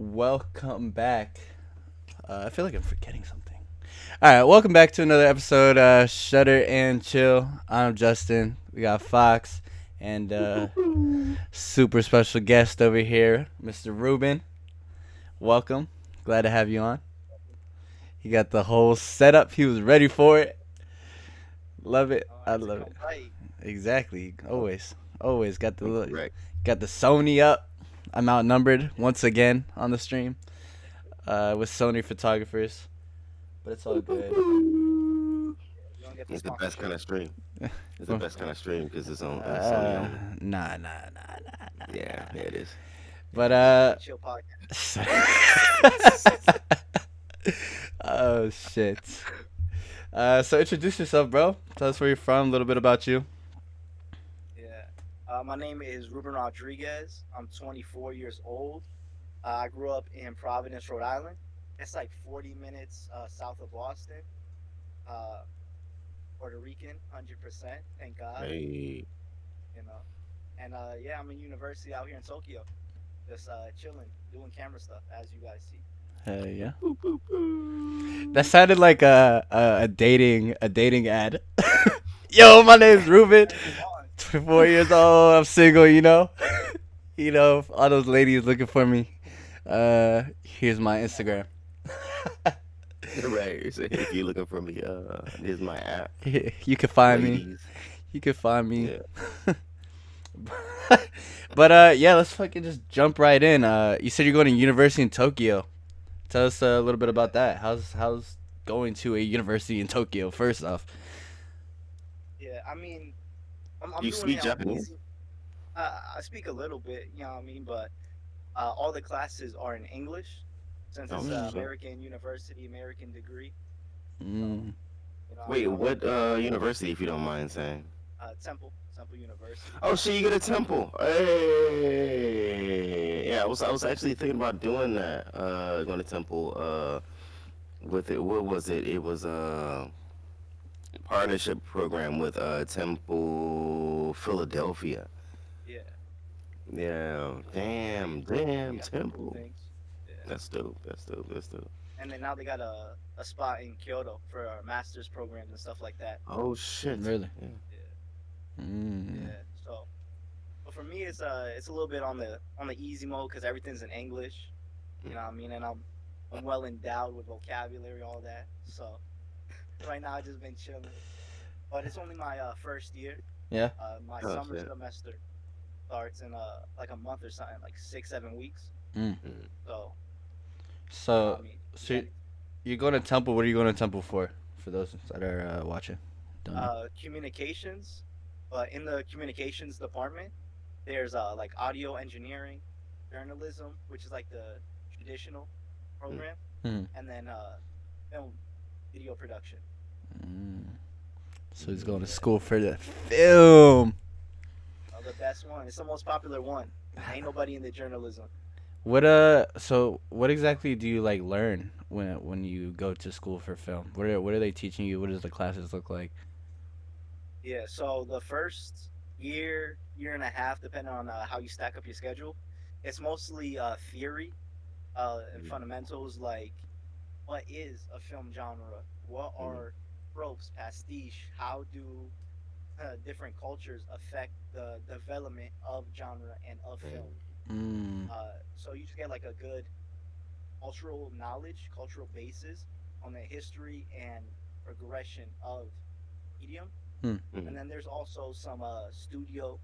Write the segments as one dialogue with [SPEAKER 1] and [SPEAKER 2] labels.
[SPEAKER 1] Welcome back. I feel like I'm forgetting something. All right, welcome back to another episode. Shutter and Chill. I'm Justin. We got Fox and super special guest over here, Mr. Ruben. Welcome. Glad to have you on. He got the whole setup. He was ready for it. Love it.
[SPEAKER 2] I
[SPEAKER 1] I
[SPEAKER 2] had to
[SPEAKER 1] love
[SPEAKER 2] come
[SPEAKER 1] it.
[SPEAKER 2] right.
[SPEAKER 1] Exactly. Always
[SPEAKER 3] Correct.
[SPEAKER 1] got the Sony up. I'm outnumbered once again on the stream with Sony photographers, but it's all good.
[SPEAKER 2] You don't get the
[SPEAKER 3] It's the best kind
[SPEAKER 2] sponsorship.
[SPEAKER 3] of stream. It's the
[SPEAKER 1] Well,
[SPEAKER 3] best kind of stream because it's on Sony
[SPEAKER 1] uh,
[SPEAKER 3] only. Yeah,
[SPEAKER 1] nah.
[SPEAKER 3] yeah, it is.
[SPEAKER 2] It's
[SPEAKER 1] But
[SPEAKER 2] the Shutter and Chill podcast.
[SPEAKER 1] oh shit. So introduce yourself, bro. Tell us where you're from, a little bit about you.
[SPEAKER 2] Yeah. My name is Ruben Rodriguez. I'm 24 years old. I grew up in Providence, Rhode Island. It's like 40 minutes south of Boston. Uh, Puerto Rican, 100%. Thank God.
[SPEAKER 3] Hey,
[SPEAKER 2] You know. And yeah, I'm in university out here in Tokyo. Just chilling, doing camera stuff, as you guys see.
[SPEAKER 1] Hey, yeah.
[SPEAKER 3] boop, boop,
[SPEAKER 1] That
[SPEAKER 3] boop.
[SPEAKER 1] sounded like a dating ad. Yo, my name's Ruben.
[SPEAKER 2] Hey, come on.
[SPEAKER 1] 24 years old. I'm single. All those ladies looking for me. Here's my Instagram.
[SPEAKER 3] Right. So if you're looking for me, here's my app,
[SPEAKER 1] You can find me.
[SPEAKER 3] ladies.
[SPEAKER 1] You can find me.
[SPEAKER 3] Yeah.
[SPEAKER 1] But yeah, let's fucking just jump right in. You said you're going to university in Tokyo. Tell us a little bit about that. How's going to a university in Tokyo? First off.
[SPEAKER 2] Yeah, I mean, I'm
[SPEAKER 3] You
[SPEAKER 2] doing
[SPEAKER 3] speak
[SPEAKER 2] it on
[SPEAKER 3] Japanese?
[SPEAKER 2] easy. I speak a little bit, you know what I mean, but all the classes are in English since
[SPEAKER 3] Oh
[SPEAKER 2] it's
[SPEAKER 1] Mm,
[SPEAKER 3] shit.
[SPEAKER 2] American university, American degree. So,
[SPEAKER 1] mm.
[SPEAKER 3] Wait,
[SPEAKER 2] I'm
[SPEAKER 3] what university, if you don't mind saying?
[SPEAKER 2] Temple University.
[SPEAKER 3] Oh shit, you go to Temple. Hey. Yeah, I was actually thinking about doing that. Going to Temple. With it, what was it? It was partnership program with Temple Philadelphia.
[SPEAKER 2] Yeah,
[SPEAKER 3] Yeah,
[SPEAKER 2] they
[SPEAKER 3] damn
[SPEAKER 2] got some cool
[SPEAKER 3] Temple.
[SPEAKER 2] things. Yeah,
[SPEAKER 3] That's dope. That's dope. That's dope.
[SPEAKER 2] and then now they got a spot in Kyoto for master's programs and stuff like that.
[SPEAKER 3] Oh shit.
[SPEAKER 1] Really?
[SPEAKER 3] Yeah.
[SPEAKER 2] Yeah,
[SPEAKER 1] Mm.
[SPEAKER 2] yeah. So, but for me, it's a little bit on the easy mode because everything's in English. You know what I mean, and I'm well endowed with vocabulary, all that. So right now, I just been chilling. But it's only my first year.
[SPEAKER 1] Yeah.
[SPEAKER 2] My
[SPEAKER 3] Oh
[SPEAKER 2] summer
[SPEAKER 3] shit.
[SPEAKER 2] semester starts in like a month or something, like 6 7 weeks.
[SPEAKER 1] Mm.
[SPEAKER 3] Mm.
[SPEAKER 2] So I
[SPEAKER 1] So,
[SPEAKER 2] mean, you
[SPEAKER 1] so
[SPEAKER 2] get
[SPEAKER 1] you're going to Temple. What are you going to Temple for? For those that are watching, don't know.
[SPEAKER 2] communications, but in the communications department, there's like audio engineering, journalism, which is like the traditional
[SPEAKER 3] Mm.
[SPEAKER 2] program,
[SPEAKER 1] Mm.
[SPEAKER 2] and then film, video production.
[SPEAKER 1] Mm. So he's going to
[SPEAKER 3] Mm.
[SPEAKER 2] Yeah,
[SPEAKER 1] school for the film.
[SPEAKER 2] the best one. It's the most popular one. Ain't nobody in the journalism.
[SPEAKER 1] So what exactly do you like learn when you go to school for film? What are they teaching you? What does the classes look like?
[SPEAKER 2] Yeah, so the first year and a half, depending on how you stack up your schedule, it's mostly theory and
[SPEAKER 3] Mm.
[SPEAKER 2] fundamentals like what is a film genre? What
[SPEAKER 3] Mm.
[SPEAKER 2] are tropes, pastiche? How do different cultures affect the development of genre and of film?
[SPEAKER 1] Mm.
[SPEAKER 2] So you just get like a good cultural knowledge, cultural basis on the history and progression of medium.
[SPEAKER 1] Mm.
[SPEAKER 2] And
[SPEAKER 3] Mm.
[SPEAKER 2] then there's also some studio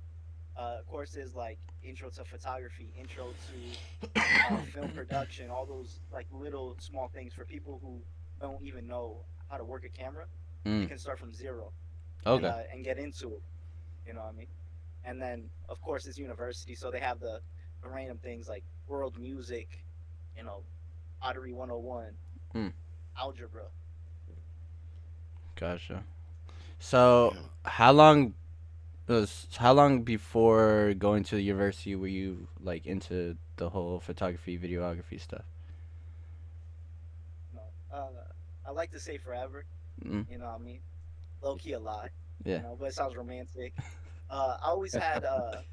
[SPEAKER 2] courses like intro to photography, intro to film production, all those like little small things for people who don't even know how to work a camera. They
[SPEAKER 1] Mm.
[SPEAKER 2] can start from zero
[SPEAKER 1] Okay.
[SPEAKER 2] and get into it. You know what I mean? And then of course it's university, so they have the random things like world music, you know, pottery 101,
[SPEAKER 1] Mm.
[SPEAKER 2] algebra.
[SPEAKER 1] Gotcha. So how long before going to the university were you like into the whole photography, videography stuff?
[SPEAKER 2] You know, I like to say forever.
[SPEAKER 1] Mm.
[SPEAKER 2] You know what I mean? Low key a lot.
[SPEAKER 1] Yeah.
[SPEAKER 2] But it sounds romantic. I always had a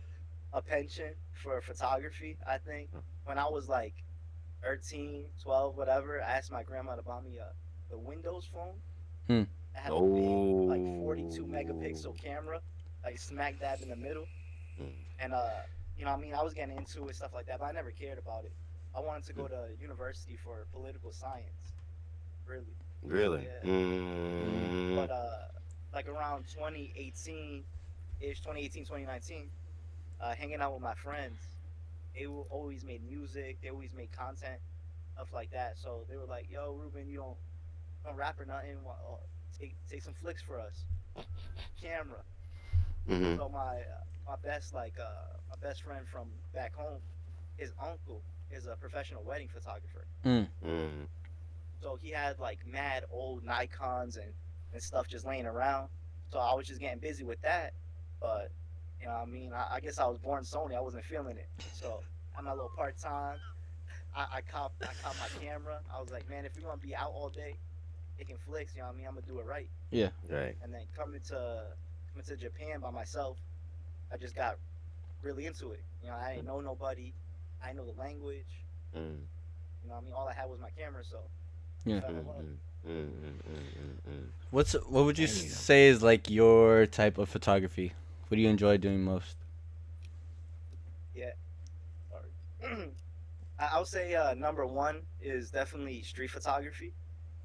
[SPEAKER 2] penchant for photography. I think when I was like 13, 12, whatever. I asked my grandma to buy me the Windows phone.
[SPEAKER 1] Hmm.
[SPEAKER 2] I had a big, like, 42
[SPEAKER 3] Oh.
[SPEAKER 2] megapixel camera, like smack dab in the middle.
[SPEAKER 3] Mm.
[SPEAKER 2] And I mean, I was getting into it, stuff like that, but I never cared about it. I wanted to go to university for political science, really.
[SPEAKER 3] Really?
[SPEAKER 2] Yeah.
[SPEAKER 1] Mm.
[SPEAKER 3] Mm.
[SPEAKER 2] But like around 2018 ish, 2018, 2019, hanging out with my friends, always made music. They always made content, stuff like that. So they were like, "Yo, Ruben, you don't rap or nothing. Take some flicks for us. Camera."
[SPEAKER 3] Mhm.
[SPEAKER 2] So my best friend from back home, his uncle is a professional wedding photographer.
[SPEAKER 1] Mm.
[SPEAKER 3] Mm.
[SPEAKER 2] So he had like mad old Nikons and stuff just laying around. So I was just getting busy with that. But what I mean, I guess I was born Sony. I wasn't feeling it. So I'm a little part time. I caught my camera. I was like, man, if we're gonna be out all day taking flicks, what I mean, I'm gonna do it right.
[SPEAKER 1] Yeah.
[SPEAKER 3] Right.
[SPEAKER 2] And then coming to Japan by myself, I just got really into it. I didn't know nobody. I didn't know the language.
[SPEAKER 3] Mm.
[SPEAKER 2] What I mean, all I had was my camera, so I
[SPEAKER 1] Yeah.
[SPEAKER 2] fell in love.
[SPEAKER 3] Mm. Mm. Mm. Mm.
[SPEAKER 1] What would you
[SPEAKER 3] Damn.
[SPEAKER 1] say is like your type of photography? What do you enjoy doing most?
[SPEAKER 2] Yeah. Sorry. I would say number one is definitely street photography.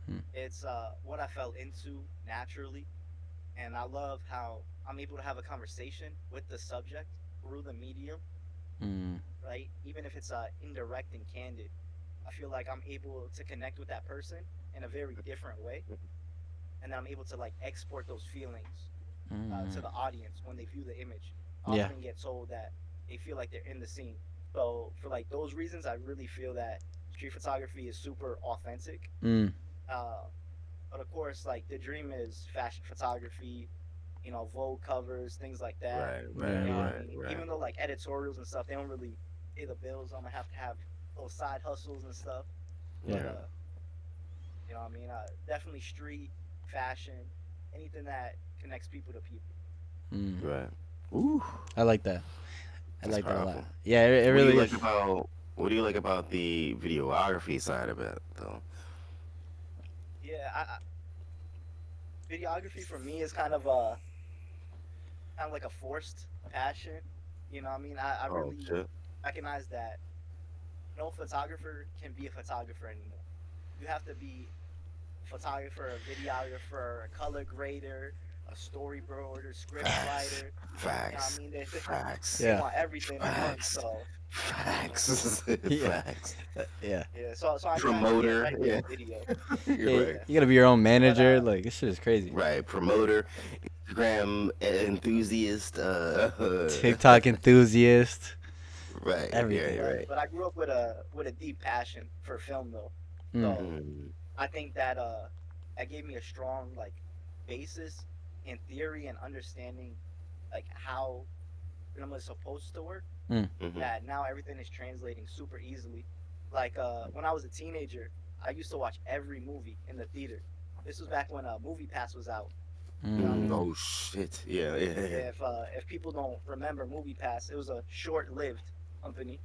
[SPEAKER 1] Hmm.
[SPEAKER 2] It's what I fell into naturally, and I love how I'm able to have a conversation with the subject through the medium,
[SPEAKER 1] Mm.
[SPEAKER 2] right? Even if it's indirect and candid, I feel like I'm able to connect with that person in a very different way, and then I'm able to like export those feelings to
[SPEAKER 1] Mm.
[SPEAKER 2] the audience when they view the image. I
[SPEAKER 1] Yeah.
[SPEAKER 2] often get told that they feel like they're in the scene. So for like those reasons, I really feel that street photography is super authentic.
[SPEAKER 1] Mm.
[SPEAKER 2] Uh, but of course, like the dream is fashion photography, Vogue covers, things like that.
[SPEAKER 3] Right.
[SPEAKER 1] Yeah.
[SPEAKER 3] Right.
[SPEAKER 2] What
[SPEAKER 1] Yeah.
[SPEAKER 2] I
[SPEAKER 3] Right.
[SPEAKER 2] mean?
[SPEAKER 3] Right.
[SPEAKER 2] Even though like editorials and stuff, they don't really pay the bills. I'm gonna have little side hustles and stuff.
[SPEAKER 1] Yeah.
[SPEAKER 2] But
[SPEAKER 3] Yeah.
[SPEAKER 2] what I mean? Definitely street fashion, anything that connects people to people.
[SPEAKER 1] Mm.
[SPEAKER 3] Right. Ooh.
[SPEAKER 1] I like that. I
[SPEAKER 3] That's
[SPEAKER 1] like that a lot.
[SPEAKER 3] powerful.
[SPEAKER 1] Yeah, it
[SPEAKER 3] What do you
[SPEAKER 1] really
[SPEAKER 3] like
[SPEAKER 1] is.
[SPEAKER 3] about What do you like about the videography side of it, though?
[SPEAKER 2] Yeah, videography for me is kind of like a forced passion. What I mean? I
[SPEAKER 3] Oh
[SPEAKER 2] really
[SPEAKER 3] shit.
[SPEAKER 2] recognize that no photographer can be a photographer anymore. You have to be a photographer, a videographer, a color grader, a storyboarder, script
[SPEAKER 3] Facts.
[SPEAKER 2] writer. I
[SPEAKER 3] Facts.
[SPEAKER 2] mean,
[SPEAKER 3] Facts.
[SPEAKER 2] they
[SPEAKER 1] Yeah.
[SPEAKER 2] want everything at once.
[SPEAKER 3] Facts.
[SPEAKER 2] So yeah,
[SPEAKER 3] Facts.
[SPEAKER 1] Yeah.
[SPEAKER 3] Facts.
[SPEAKER 1] Yeah.
[SPEAKER 2] yeah. So I mean, I can get
[SPEAKER 3] Promoter.
[SPEAKER 2] right with
[SPEAKER 3] Yeah.
[SPEAKER 2] the video.
[SPEAKER 1] Yeah.
[SPEAKER 3] Right.
[SPEAKER 2] Yeah,
[SPEAKER 1] You gotta be your own
[SPEAKER 2] but
[SPEAKER 1] manager. Like this shit is crazy.
[SPEAKER 3] Right. Promoter. Instagram enthusiast.
[SPEAKER 1] TikTok enthusiast.
[SPEAKER 3] Right.
[SPEAKER 1] Everything.
[SPEAKER 3] Right.
[SPEAKER 2] right.
[SPEAKER 3] Right.
[SPEAKER 2] But I grew up with a deep passion for film though.
[SPEAKER 1] Mm.
[SPEAKER 2] So
[SPEAKER 3] Mm.
[SPEAKER 2] I think that that gave me a strong like basis in theory and understanding like how film is supposed to work.
[SPEAKER 1] Mm.
[SPEAKER 3] Mm-hmm.
[SPEAKER 2] That now everything is translating super easily. Like when I was a teenager, I used to watch every movie in the theater. This was back when Movie Pass was out. What I
[SPEAKER 3] Mm.
[SPEAKER 2] mean?
[SPEAKER 1] Mm.
[SPEAKER 3] Oh shit. Yeah. Yeah.
[SPEAKER 2] If people don't remember Movie Pass, it was a short-lived company,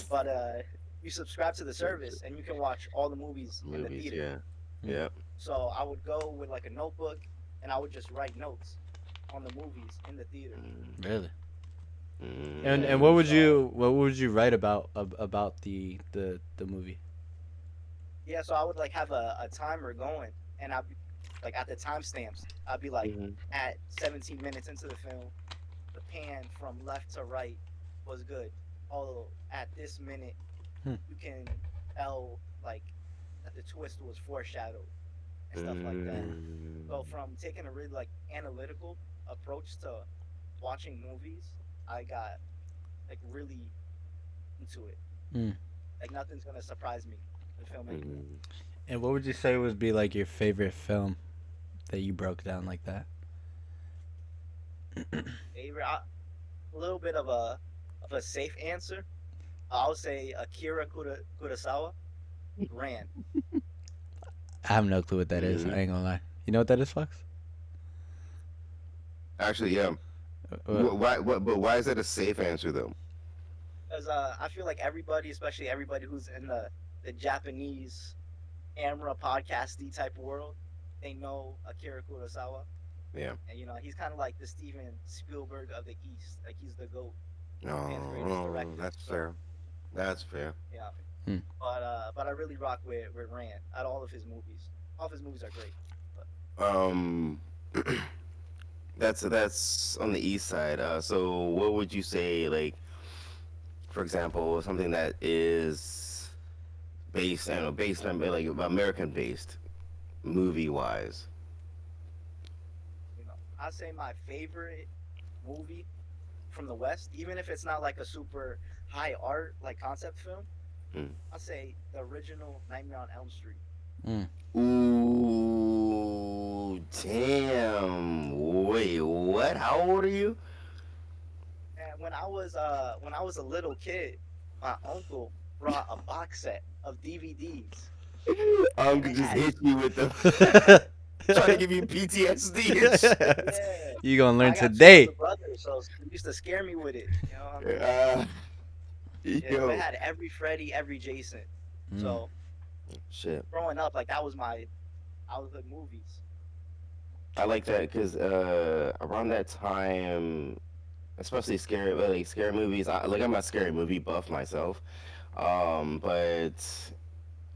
[SPEAKER 2] but you subscribe to the service and you can watch all the movies in the
[SPEAKER 3] Movies.
[SPEAKER 2] theater.
[SPEAKER 3] Yeah.
[SPEAKER 1] Mm.
[SPEAKER 3] Yeah.
[SPEAKER 2] So I would go with like a notebook and I would just write notes on the movies in the theater.
[SPEAKER 3] Mm.
[SPEAKER 1] Really. And
[SPEAKER 2] Yeah.
[SPEAKER 1] what
[SPEAKER 3] Mm.
[SPEAKER 1] would
[SPEAKER 2] So
[SPEAKER 1] you write about the movie?
[SPEAKER 2] yeah, so I would like have a timer going and I'd be like at the timestamps, I'd be like
[SPEAKER 3] Mm-hmm.
[SPEAKER 2] at 17 minutes into the film, the pan from left to right was good. Although at this minute
[SPEAKER 1] Hmm.
[SPEAKER 2] you can tell like that the twist was foreshadowed and stuff like that. So
[SPEAKER 3] Mm.
[SPEAKER 2] from taking a really like analytical approach to watching movies, I got like really into it.
[SPEAKER 1] Mm.
[SPEAKER 2] Like nothing's gonna surprise me in filmmaking.
[SPEAKER 3] Mm.
[SPEAKER 1] And what would you say would be like your favorite film that you broke down like that?
[SPEAKER 2] Favorite, a little bit of a safe answer. I would say Kurosawa, Ran.
[SPEAKER 1] I have no clue what that is. I
[SPEAKER 3] Mm.
[SPEAKER 1] ain't gonna lie. You know what that is, Fox?
[SPEAKER 3] Actually, yeah.
[SPEAKER 1] Uh,
[SPEAKER 3] Why? What? But why is that a safe answer though?
[SPEAKER 2] Because I feel like everybody, especially everybody who's in the the Japanese camera podcasty type of world, they know Akira Kurosawa,
[SPEAKER 3] Yeah.
[SPEAKER 2] and he's kind of like the Steven Spielberg of the East. Like he's the goat, Japan's greatest
[SPEAKER 3] Oh,
[SPEAKER 2] director.
[SPEAKER 3] that's
[SPEAKER 2] So
[SPEAKER 3] fair. That's fair.
[SPEAKER 2] yeah,
[SPEAKER 1] Hmm.
[SPEAKER 2] but I really rock with Rand. Out of all of his movies, all of his movies are great. But
[SPEAKER 3] Um, that's on the east side. So what would you say, like, for example, something that is based, I don't know, based on like American based, movie wise?
[SPEAKER 2] I say my favorite movie from the West, even if it's not like a super high art like concept film,
[SPEAKER 3] Mm.
[SPEAKER 2] I'll say the original Nightmare on Elm Street.
[SPEAKER 1] Mm.
[SPEAKER 3] Ooh, damn. Wait, what? How old are you?
[SPEAKER 2] And when I was a little kid, my uncle brought a box set of DVDs, and
[SPEAKER 3] Uncle
[SPEAKER 2] they
[SPEAKER 3] just
[SPEAKER 2] had
[SPEAKER 3] hit you with the trying to give you PTSD and shit.
[SPEAKER 2] yeah.
[SPEAKER 1] You gonna learn
[SPEAKER 2] I got two older
[SPEAKER 1] today.
[SPEAKER 2] brothers, so they used to scare me with it. You know what I mean?
[SPEAKER 3] Uh,
[SPEAKER 2] Yeah, so it
[SPEAKER 3] yo,
[SPEAKER 2] had every Freddy, every Jason.
[SPEAKER 1] Mm.
[SPEAKER 2] So
[SPEAKER 3] shit.
[SPEAKER 2] growing up, like that was my childhood movies.
[SPEAKER 3] I like that because around that time, especially scary movies. Like I'm a scary movie buff myself, but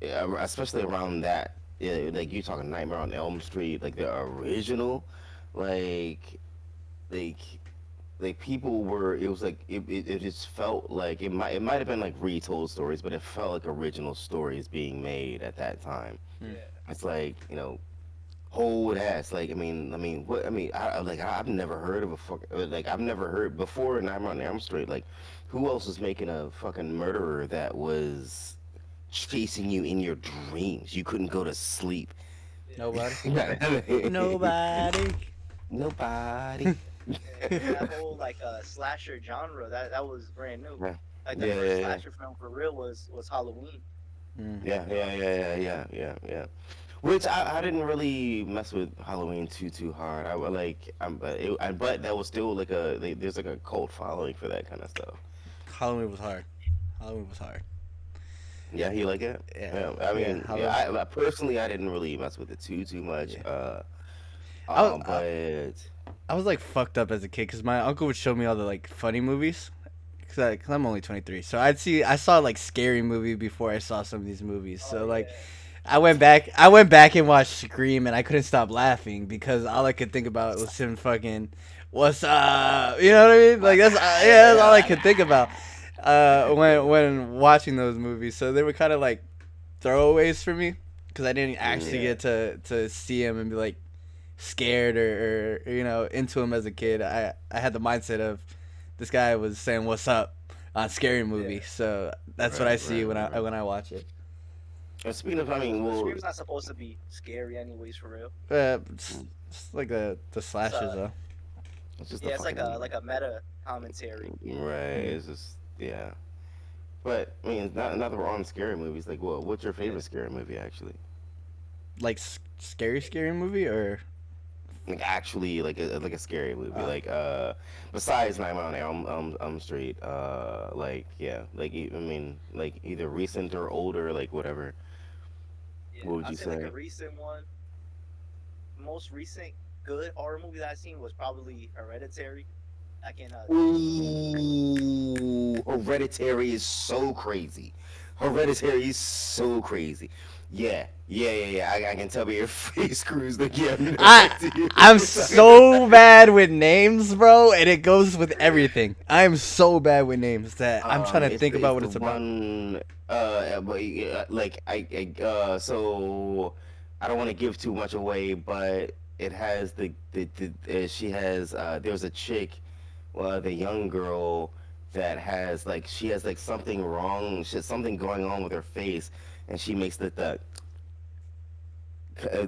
[SPEAKER 3] yeah, especially around that, yeah, like you talking Nightmare on Elm Street, like the original, like like people were. It was like it just felt like it might have been like retold stories, but it felt like original stories being made at that time.
[SPEAKER 1] Mm.
[SPEAKER 2] Yeah,
[SPEAKER 3] It's like hold ass. Like I mean, what I mean, I've never heard of a fuck. Like I've never heard before Nightmare on Elm Street. Like, who else was making a fucking murderer that was chasing you in your dreams? You couldn't go to sleep.
[SPEAKER 2] yeah,
[SPEAKER 1] Nobody.
[SPEAKER 3] Nobody.
[SPEAKER 1] Nobody.
[SPEAKER 2] yeah. That whole like slasher genre that was brand new.
[SPEAKER 3] Yeah,
[SPEAKER 2] Like the
[SPEAKER 3] yeah,
[SPEAKER 2] first
[SPEAKER 3] yeah,
[SPEAKER 2] slasher film for real was Halloween.
[SPEAKER 1] Mm.
[SPEAKER 3] yeah, yeah, yeah, yeah, yeah, yeah, yeah. Which I didn't really mess with Halloween too hard. I would like but that was still like there's like a cult following for that kind of stuff.
[SPEAKER 1] Halloween was hard. Halloween was hard.
[SPEAKER 3] Yeah, he like it.
[SPEAKER 1] Yeah.
[SPEAKER 3] Yeah, I
[SPEAKER 1] Yeah.
[SPEAKER 3] mean, yeah.
[SPEAKER 1] Halloween.
[SPEAKER 3] Personally, I didn't really mess with it too much.
[SPEAKER 1] Yeah. I was I,
[SPEAKER 3] But
[SPEAKER 1] I was like fucked up as a kid because my uncle would show me all the like funny movies. Cause I'm only 23, so I saw like scary movie before I saw some of these movies.
[SPEAKER 2] Oh
[SPEAKER 1] So like
[SPEAKER 2] yeah,
[SPEAKER 1] I went back and watched Scream, and I couldn't stop laughing because all I could think about was him fucking, what's up? You know what I mean? Like that's all I could think about when watching those movies. So they were kind of like throwaways for me because I didn't actually
[SPEAKER 3] yeah,
[SPEAKER 1] get to see him and be like scared or into him as a kid. I had the mindset of this guy was saying what's up on scary
[SPEAKER 2] yeah.
[SPEAKER 1] movie, so that's what I
[SPEAKER 3] right,
[SPEAKER 1] see
[SPEAKER 3] right,
[SPEAKER 1] when
[SPEAKER 3] right.
[SPEAKER 1] I watch it.
[SPEAKER 3] And speaking of, I
[SPEAKER 2] Yeah,
[SPEAKER 3] mean, well,
[SPEAKER 2] Scream's not supposed to be scary anyways for real.
[SPEAKER 1] It's like the
[SPEAKER 2] It's
[SPEAKER 1] slashes though.
[SPEAKER 3] it's just a
[SPEAKER 2] yeah, it's
[SPEAKER 3] fucking
[SPEAKER 2] like a meta commentary.
[SPEAKER 3] right.
[SPEAKER 1] Mm.
[SPEAKER 3] It's just yeah. But I mean, not that we're on scary movies. Like, what's your
[SPEAKER 2] Yeah.
[SPEAKER 3] favorite scary movie actually?
[SPEAKER 1] Like scary movie or
[SPEAKER 3] Like actually, like a scary movie.
[SPEAKER 1] uh,
[SPEAKER 3] Like besides Nightmare on Elm Street. Like yeah, like I mean, like either recent or older, like whatever.
[SPEAKER 2] Yeah,
[SPEAKER 3] What would
[SPEAKER 2] I'd
[SPEAKER 3] you
[SPEAKER 2] say like
[SPEAKER 3] say?
[SPEAKER 2] a recent one. Most recent good horror movie that I've seen was probably Hereditary back in 2018.
[SPEAKER 3] Ooh, Hereditary is so crazy. Hereditary is so crazy. Yeah, yeah, yeah, yeah. I can tell by your face, Cruz. Like, yeah, I know
[SPEAKER 1] I
[SPEAKER 3] exactly what
[SPEAKER 1] I'm
[SPEAKER 3] you're talking
[SPEAKER 1] so
[SPEAKER 3] about.
[SPEAKER 1] bad with names, bro, and it goes with everything. I am so bad with names that I'm trying to think
[SPEAKER 3] It's
[SPEAKER 1] about what
[SPEAKER 3] the
[SPEAKER 1] it's about.
[SPEAKER 3] one. But like so I don't want to give too much away, but it has she has there's a chick, the young girl that has like she has like something wrong, she has something going on with her face, and she makes the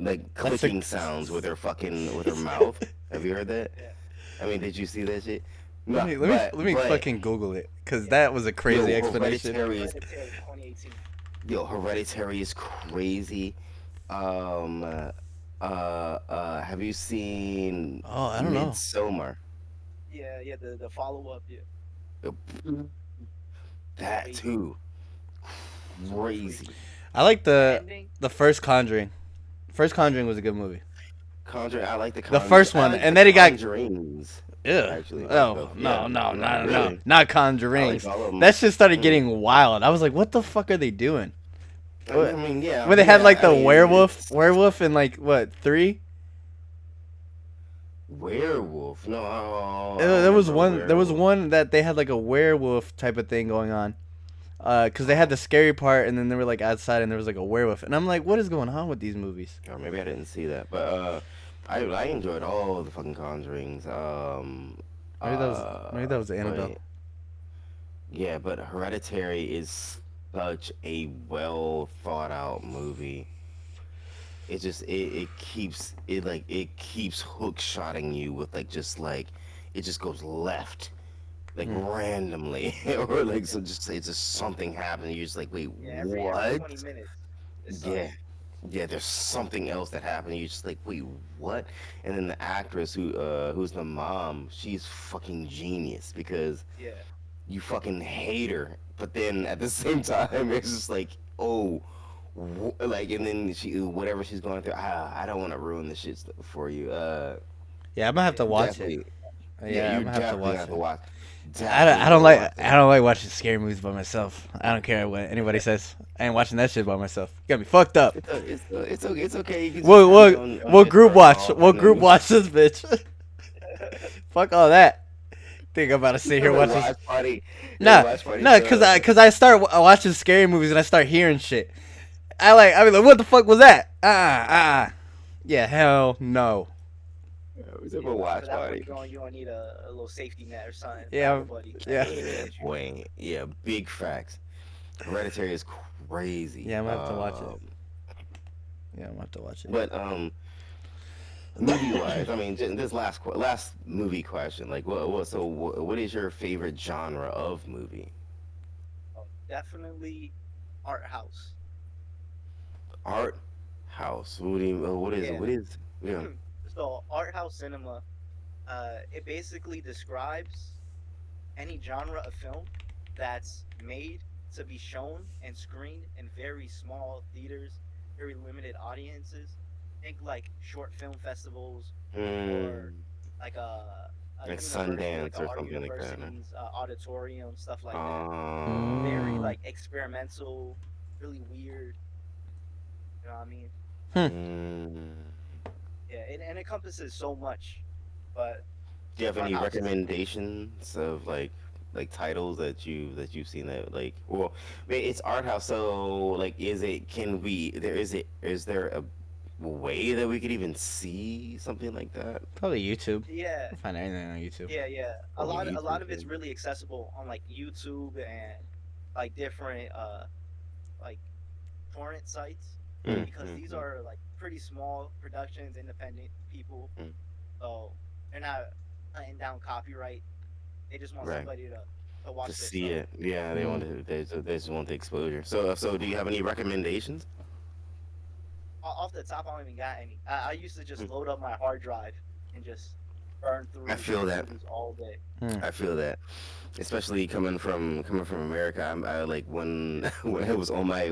[SPEAKER 3] like
[SPEAKER 1] That's a
[SPEAKER 3] clicking sounds with her fucking with her mouth. Have you heard that?
[SPEAKER 2] Yeah,
[SPEAKER 3] I mean, did you see that shit?
[SPEAKER 1] let
[SPEAKER 3] No,
[SPEAKER 1] me let me
[SPEAKER 3] but
[SPEAKER 1] let me fucking Google it because
[SPEAKER 2] yeah.
[SPEAKER 1] that was a crazy
[SPEAKER 3] yo,
[SPEAKER 1] explanation.
[SPEAKER 2] Hereditary 2018.
[SPEAKER 3] Hereditary is crazy. Um, have you seen
[SPEAKER 1] Oh, I don't know.
[SPEAKER 3] Midsommar?
[SPEAKER 2] Yeah, yeah. The follow up. Yeah,
[SPEAKER 3] That
[SPEAKER 2] crazy.
[SPEAKER 3] too.
[SPEAKER 2] super
[SPEAKER 3] crazy.
[SPEAKER 2] creepy.
[SPEAKER 1] I like
[SPEAKER 2] The
[SPEAKER 1] the
[SPEAKER 2] ending,
[SPEAKER 1] the first Conjuring. First Conjuring was a good movie.
[SPEAKER 3] Conjuring. I like the
[SPEAKER 1] The
[SPEAKER 3] Conjure.
[SPEAKER 1] first
[SPEAKER 3] I
[SPEAKER 1] one,
[SPEAKER 3] like the
[SPEAKER 1] and then it got
[SPEAKER 3] Conjurings.
[SPEAKER 1] ugh.
[SPEAKER 3] Actually,
[SPEAKER 1] Oh
[SPEAKER 3] myself.
[SPEAKER 1] no
[SPEAKER 3] Yeah,
[SPEAKER 1] no
[SPEAKER 3] no,
[SPEAKER 1] no no
[SPEAKER 3] really.
[SPEAKER 1] not
[SPEAKER 3] I like
[SPEAKER 1] Conjurings.
[SPEAKER 3] all of
[SPEAKER 1] That
[SPEAKER 3] them.
[SPEAKER 1] shit started
[SPEAKER 3] Mm.
[SPEAKER 1] getting wild. I was like, what the fuck are they doing?
[SPEAKER 3] I
[SPEAKER 1] What?
[SPEAKER 3] mean, yeah,
[SPEAKER 1] When they had
[SPEAKER 3] yeah.
[SPEAKER 1] like
[SPEAKER 3] I
[SPEAKER 1] the
[SPEAKER 3] mean,
[SPEAKER 1] werewolf in like what 3?
[SPEAKER 3] werewolf. No, I don't
[SPEAKER 1] There was
[SPEAKER 3] remember a
[SPEAKER 1] one. There was
[SPEAKER 3] werewolf.
[SPEAKER 1] one that they had like a werewolf type of thing going on. Cause they had
[SPEAKER 3] Oh,
[SPEAKER 1] the scary part, and then they were like outside, and there was like a werewolf, and I'm like, what is going on with these movies?
[SPEAKER 3] or maybe I didn't see that, but I enjoyed all the fucking Conjurings.
[SPEAKER 1] Maybe that was Annabelle.
[SPEAKER 3] But yeah, but Hereditary is such a well thought out movie. It keeps hook shotting you with like just like it just goes left like
[SPEAKER 1] Mm.
[SPEAKER 3] randomly or like so just it's just something happening. You're just like, wait,
[SPEAKER 2] yeah, every
[SPEAKER 3] what?
[SPEAKER 2] 20 minutes, it's
[SPEAKER 3] Yeah. Yeah, there's something else that happened. You're just like, wait, what? And then the actress who's the mom, she's fucking genius because
[SPEAKER 2] yeah,
[SPEAKER 3] you fucking hate her, but then at the same time, it's just like, oh, like, and then she whatever she's going through. I don't want to ruin the shit for you.
[SPEAKER 1] Yeah, I'm gonna have to
[SPEAKER 2] yeah.
[SPEAKER 1] watch it.
[SPEAKER 3] Definitely, yeah,
[SPEAKER 1] Yeah, I'm
[SPEAKER 3] you're
[SPEAKER 1] gonna have to
[SPEAKER 3] definitely gonna
[SPEAKER 1] watch
[SPEAKER 3] have to
[SPEAKER 1] it.
[SPEAKER 3] watch. Definitely have to watch
[SPEAKER 1] I
[SPEAKER 3] it.
[SPEAKER 1] don't like watching scary movies by myself. I don't care what anybody says. I ain't watching that shit by myself. You got me fucked up.
[SPEAKER 3] It's okay. You can just have your own
[SPEAKER 1] We'll
[SPEAKER 3] shit
[SPEAKER 1] group
[SPEAKER 3] turned
[SPEAKER 1] watch.
[SPEAKER 3] off,
[SPEAKER 1] We'll
[SPEAKER 3] and
[SPEAKER 1] group
[SPEAKER 3] then
[SPEAKER 1] watch this bitch. Fuck all that. Think I'm about to sit here
[SPEAKER 3] like
[SPEAKER 1] watching.
[SPEAKER 3] watch party, like
[SPEAKER 1] Nah,
[SPEAKER 3] watch party.
[SPEAKER 1] nah, cause I start watching scary movies and I start hearing shit. I mean, like, what the fuck was that? Yeah, hell no.
[SPEAKER 3] It's a
[SPEAKER 2] Yeah, but for
[SPEAKER 3] watch
[SPEAKER 2] that one,
[SPEAKER 3] party.
[SPEAKER 2] you gonna need a little safety net or something to have
[SPEAKER 1] Yeah,
[SPEAKER 2] a buddy
[SPEAKER 1] yeah,
[SPEAKER 2] to
[SPEAKER 3] Yeah,
[SPEAKER 2] protect you.
[SPEAKER 3] boy. Yeah, big facts. Hereditary is crazy.
[SPEAKER 1] yeah. I'm gonna have to watch it. Yeah, I'm gonna have to watch it.
[SPEAKER 3] But movie wise, I mean, this last movie question, like, what is your favorite genre of movie?
[SPEAKER 2] Definitely art house.
[SPEAKER 3] Art house. What do you? What is?
[SPEAKER 2] Yeah.
[SPEAKER 3] What is? Yeah.
[SPEAKER 2] So art house cinema, it basically describes any genre of film that's made to be shown and screened in very small theaters, very limited audiences. Think like short film festivals or
[SPEAKER 3] Hmm.
[SPEAKER 2] like a
[SPEAKER 3] Like
[SPEAKER 2] university, like
[SPEAKER 3] Sundance
[SPEAKER 2] a
[SPEAKER 3] or
[SPEAKER 2] art
[SPEAKER 3] something like that. Huh?
[SPEAKER 2] university's auditorium, stuff like that. Very
[SPEAKER 3] Uh.
[SPEAKER 1] Mm.
[SPEAKER 2] like experimental, really weird. You know what I mean?
[SPEAKER 1] Hmm.
[SPEAKER 3] Hmm.
[SPEAKER 2] Yeah, and it encompasses so much, but
[SPEAKER 3] Do you have
[SPEAKER 2] art
[SPEAKER 3] any
[SPEAKER 2] house is
[SPEAKER 3] recommendations of like titles that you've seen that like well it's art house so like is it can we there is there a way that we could even see something like that
[SPEAKER 1] Probably YouTube.
[SPEAKER 2] yeah,
[SPEAKER 1] I'll find anything on YouTube.
[SPEAKER 2] yeah. A
[SPEAKER 3] on
[SPEAKER 2] lot a
[SPEAKER 3] YouTube?
[SPEAKER 2] lot of it's really accessible on like YouTube and like different like torrent sites
[SPEAKER 3] Mm,
[SPEAKER 2] because
[SPEAKER 3] mm,
[SPEAKER 2] these
[SPEAKER 3] mm,
[SPEAKER 2] are like pretty small productions, independent people,
[SPEAKER 3] mm.
[SPEAKER 2] so they're not hunting down copyright. They just want
[SPEAKER 3] Right,
[SPEAKER 2] somebody to
[SPEAKER 3] to
[SPEAKER 2] watch their
[SPEAKER 3] see
[SPEAKER 2] stuff.
[SPEAKER 3] it, yeah, they want
[SPEAKER 1] Mm.
[SPEAKER 3] to they just want the exposure. So do you have any recommendations?
[SPEAKER 2] Off the top, I don't even got any. I used to just load up my hard drive and just burn
[SPEAKER 3] I
[SPEAKER 2] through
[SPEAKER 3] feel that.
[SPEAKER 2] movies all day.
[SPEAKER 1] Mm.
[SPEAKER 3] I feel that, especially coming from America. I like when when I was on my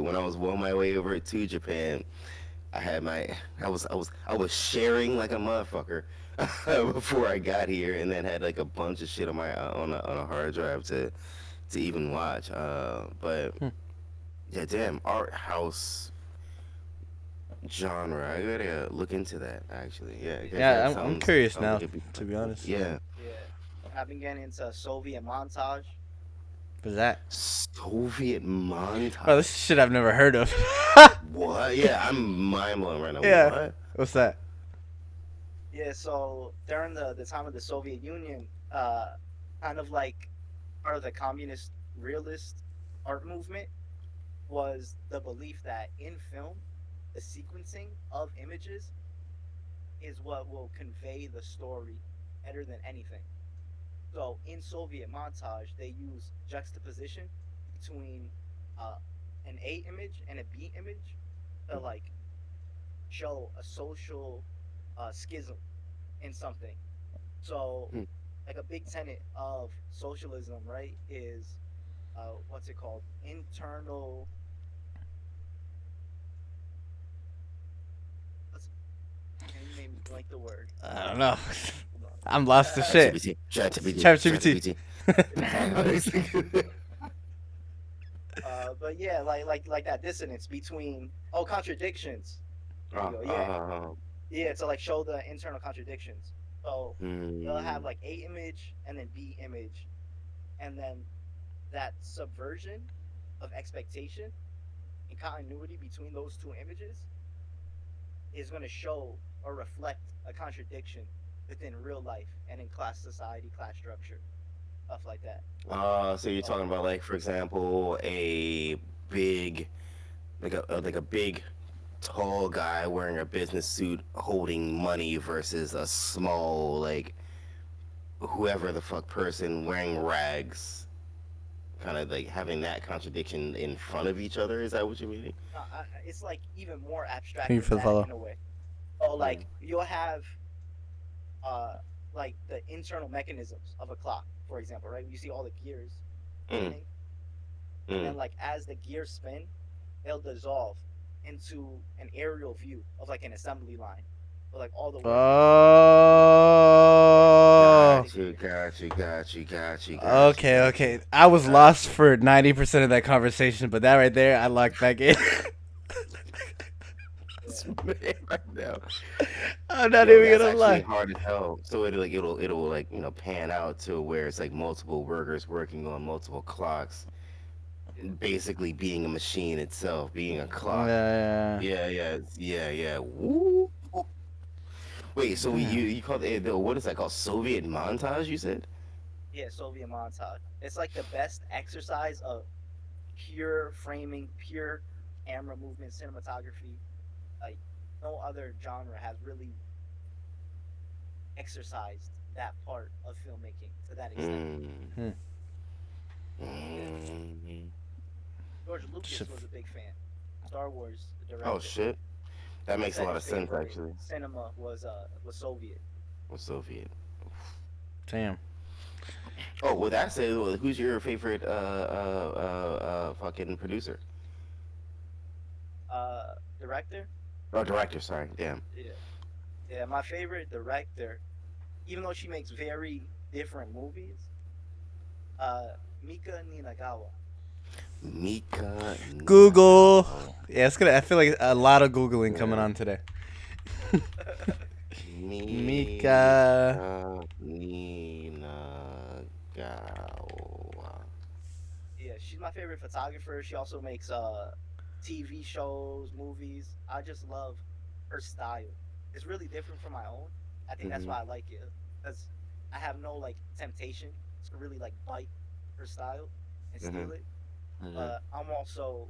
[SPEAKER 3] way over to Japan. I had my I was sharing like a motherfucker before I got here, and then had like a bunch of shit on my on a hard drive to even watch. But
[SPEAKER 1] Hmm.
[SPEAKER 3] yeah, damn, art house genre. I gotta look into that actually. Yeah, because
[SPEAKER 1] Yeah,
[SPEAKER 3] that
[SPEAKER 1] I'm curious
[SPEAKER 3] sounds like
[SPEAKER 1] now.
[SPEAKER 3] it'd be
[SPEAKER 1] To
[SPEAKER 3] quite
[SPEAKER 1] be
[SPEAKER 3] cool.
[SPEAKER 1] honest,
[SPEAKER 3] Yeah,
[SPEAKER 2] Yeah, and I've been getting into Soviet montage.
[SPEAKER 1] what's that?
[SPEAKER 3] Soviet
[SPEAKER 1] Oh, this
[SPEAKER 3] montage.
[SPEAKER 1] shit I've never heard of.
[SPEAKER 3] What? Yeah, I'm mind blown right now.
[SPEAKER 1] Yeah,
[SPEAKER 3] What?
[SPEAKER 1] what's that?
[SPEAKER 2] Yeah, so during the time of the Soviet Union, kind of like part of the communist realist art movement was the belief that in film, the sequencing of images is what will convey the story better than anything. So in Soviet montage, they use juxtaposition between uh, an A image and a B image to like show a social schism in something. So
[SPEAKER 3] Hmm.
[SPEAKER 2] like a big tenet of socialism, right, is what's it called? Internal. Link the word.
[SPEAKER 1] I don't know.
[SPEAKER 2] Hold
[SPEAKER 1] I'm lost to
[SPEAKER 2] on.
[SPEAKER 1] shit.
[SPEAKER 3] ChatGPT, ChatGPT,
[SPEAKER 1] ChatGPT.
[SPEAKER 3] ChatGPT.
[SPEAKER 2] But yeah, like that dissonance between contradictions. There you
[SPEAKER 3] Oh,
[SPEAKER 2] go. Yeah, to like show the internal contradictions. So you'll have
[SPEAKER 3] mm,
[SPEAKER 2] like A image and then B image, and then that subversion of expectation and continuity between those two images is going to show or reflect a contradiction within real life and in class society, class structure, stuff like that.
[SPEAKER 3] so you're
[SPEAKER 2] So
[SPEAKER 3] talking about like, for example, a big, like a big, tall guy wearing a business suit holding money versus a small, like, whoever the fuck person wearing rags, kind of like having that contradiction in front of each other. Is that what you mean?
[SPEAKER 2] it's like even more abstract
[SPEAKER 1] Thank you
[SPEAKER 2] than
[SPEAKER 1] for the
[SPEAKER 2] that
[SPEAKER 1] follow.
[SPEAKER 2] in a way. So
[SPEAKER 3] Mm.
[SPEAKER 2] like you'll have uh like the internal mechanisms of a clock, for example, right? You see all the gears
[SPEAKER 3] Mm.
[SPEAKER 2] spinning, and
[SPEAKER 3] Mm.
[SPEAKER 2] then like as the gears spin, they'll dissolve into an aerial view of like an assembly line, where like all the workers behind
[SPEAKER 1] Oh.
[SPEAKER 2] the
[SPEAKER 3] Got you,
[SPEAKER 2] gears.
[SPEAKER 3] got you, got you, got you, got you,
[SPEAKER 1] Okay,
[SPEAKER 3] got you,
[SPEAKER 1] okay. I was
[SPEAKER 3] got
[SPEAKER 1] lost
[SPEAKER 3] you.
[SPEAKER 1] for 90% of that conversation, but that right there, I locked back in.
[SPEAKER 3] This
[SPEAKER 2] Yeah,
[SPEAKER 3] man right now.
[SPEAKER 1] I'm not
[SPEAKER 3] Yo,
[SPEAKER 1] even
[SPEAKER 3] that's
[SPEAKER 1] gonna
[SPEAKER 3] actually
[SPEAKER 1] lie.
[SPEAKER 3] hard as hell. So it'll like pan out to where it's like multiple workers working on multiple clocks,
[SPEAKER 2] yeah.
[SPEAKER 3] basically being a machine itself, being a clock.
[SPEAKER 1] Yeah.
[SPEAKER 3] Yeah, yeah, yeah, yeah. Woo. Wait, so
[SPEAKER 1] Damn.
[SPEAKER 3] you called it the what is that called? Soviet montage? You said?
[SPEAKER 2] Yeah, Soviet montage. It's like the best exercise of pure framing, pure camera movement, cinematography. Like no other genre has really exercised that part of filmmaking to that extent.
[SPEAKER 3] Mm.
[SPEAKER 1] Hmm.
[SPEAKER 2] Yeah,
[SPEAKER 3] Mm.
[SPEAKER 2] George
[SPEAKER 1] Shit.
[SPEAKER 2] Lucas was a big fan. Star Wars, the
[SPEAKER 3] Oh
[SPEAKER 2] director.
[SPEAKER 3] shit, that
[SPEAKER 2] He
[SPEAKER 3] makes a
[SPEAKER 2] said
[SPEAKER 3] lot
[SPEAKER 2] his
[SPEAKER 3] of sense
[SPEAKER 2] favorite
[SPEAKER 3] actually.
[SPEAKER 2] cinema was Soviet.
[SPEAKER 3] With Soviet.
[SPEAKER 1] Damn.
[SPEAKER 3] Oh, with that said, well, who's your favorite fucking producer?
[SPEAKER 2] Director?
[SPEAKER 3] Oh, director. Sorry. Damn.
[SPEAKER 2] Yeah. Yeah, my favorite director, even though she makes very different movies, uh Mika Ninagawa.
[SPEAKER 3] Mika
[SPEAKER 1] Google.
[SPEAKER 3] Nagao.
[SPEAKER 1] Yeah, it's gonna. I feel like a lot of googling coming
[SPEAKER 3] Yeah.
[SPEAKER 1] on today. Mika.
[SPEAKER 3] Mika Ninagawa.
[SPEAKER 2] Yeah, she's my favorite photographer. She also makes TV shows, movies. I just love her style. It's really different from my own. I think that's
[SPEAKER 3] Mm-hmm.
[SPEAKER 2] why I like it because I have no like temptation to really like bite her style and
[SPEAKER 3] Mm-hmm.
[SPEAKER 2] steal it.
[SPEAKER 3] Mm-hmm.
[SPEAKER 2] I'm also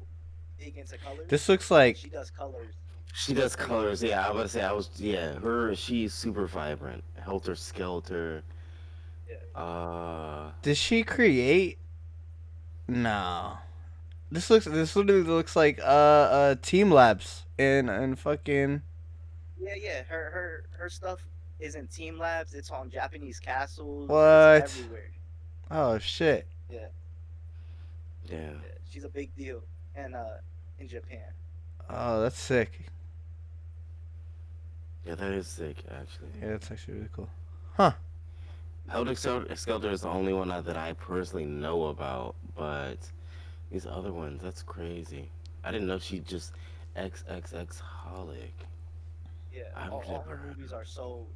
[SPEAKER 2] big into colors,
[SPEAKER 1] This looks
[SPEAKER 2] and
[SPEAKER 1] like.
[SPEAKER 2] she does colors
[SPEAKER 3] She
[SPEAKER 2] so
[SPEAKER 3] does
[SPEAKER 2] crazy.
[SPEAKER 3] colors. Yeah, I was about to say I was. Yeah, her. She's super vibrant. Helter Skelter.
[SPEAKER 2] Yeah,
[SPEAKER 3] Uh.
[SPEAKER 1] Did she create? No. This looks. This literally looks like Team Labs and fucking
[SPEAKER 2] yeah. Her stuff is in Team Labs. It's on Japanese castles. It's
[SPEAKER 1] what?
[SPEAKER 2] everywhere.
[SPEAKER 1] Oh shit.
[SPEAKER 2] Yeah,
[SPEAKER 3] Yeah.
[SPEAKER 2] yeah. She's a big deal, and in Japan.
[SPEAKER 1] Oh, that's sick.
[SPEAKER 3] Yeah, that is sick actually.
[SPEAKER 1] Yeah, that's actually really cool. Huh.
[SPEAKER 3] Skelter is the only one that I personally know about, but these other ones, that's crazy. I didn't know she just XXX holic.
[SPEAKER 2] Yeah,
[SPEAKER 3] I've
[SPEAKER 2] all
[SPEAKER 3] never
[SPEAKER 2] her
[SPEAKER 3] heard
[SPEAKER 2] movies
[SPEAKER 3] of
[SPEAKER 2] are so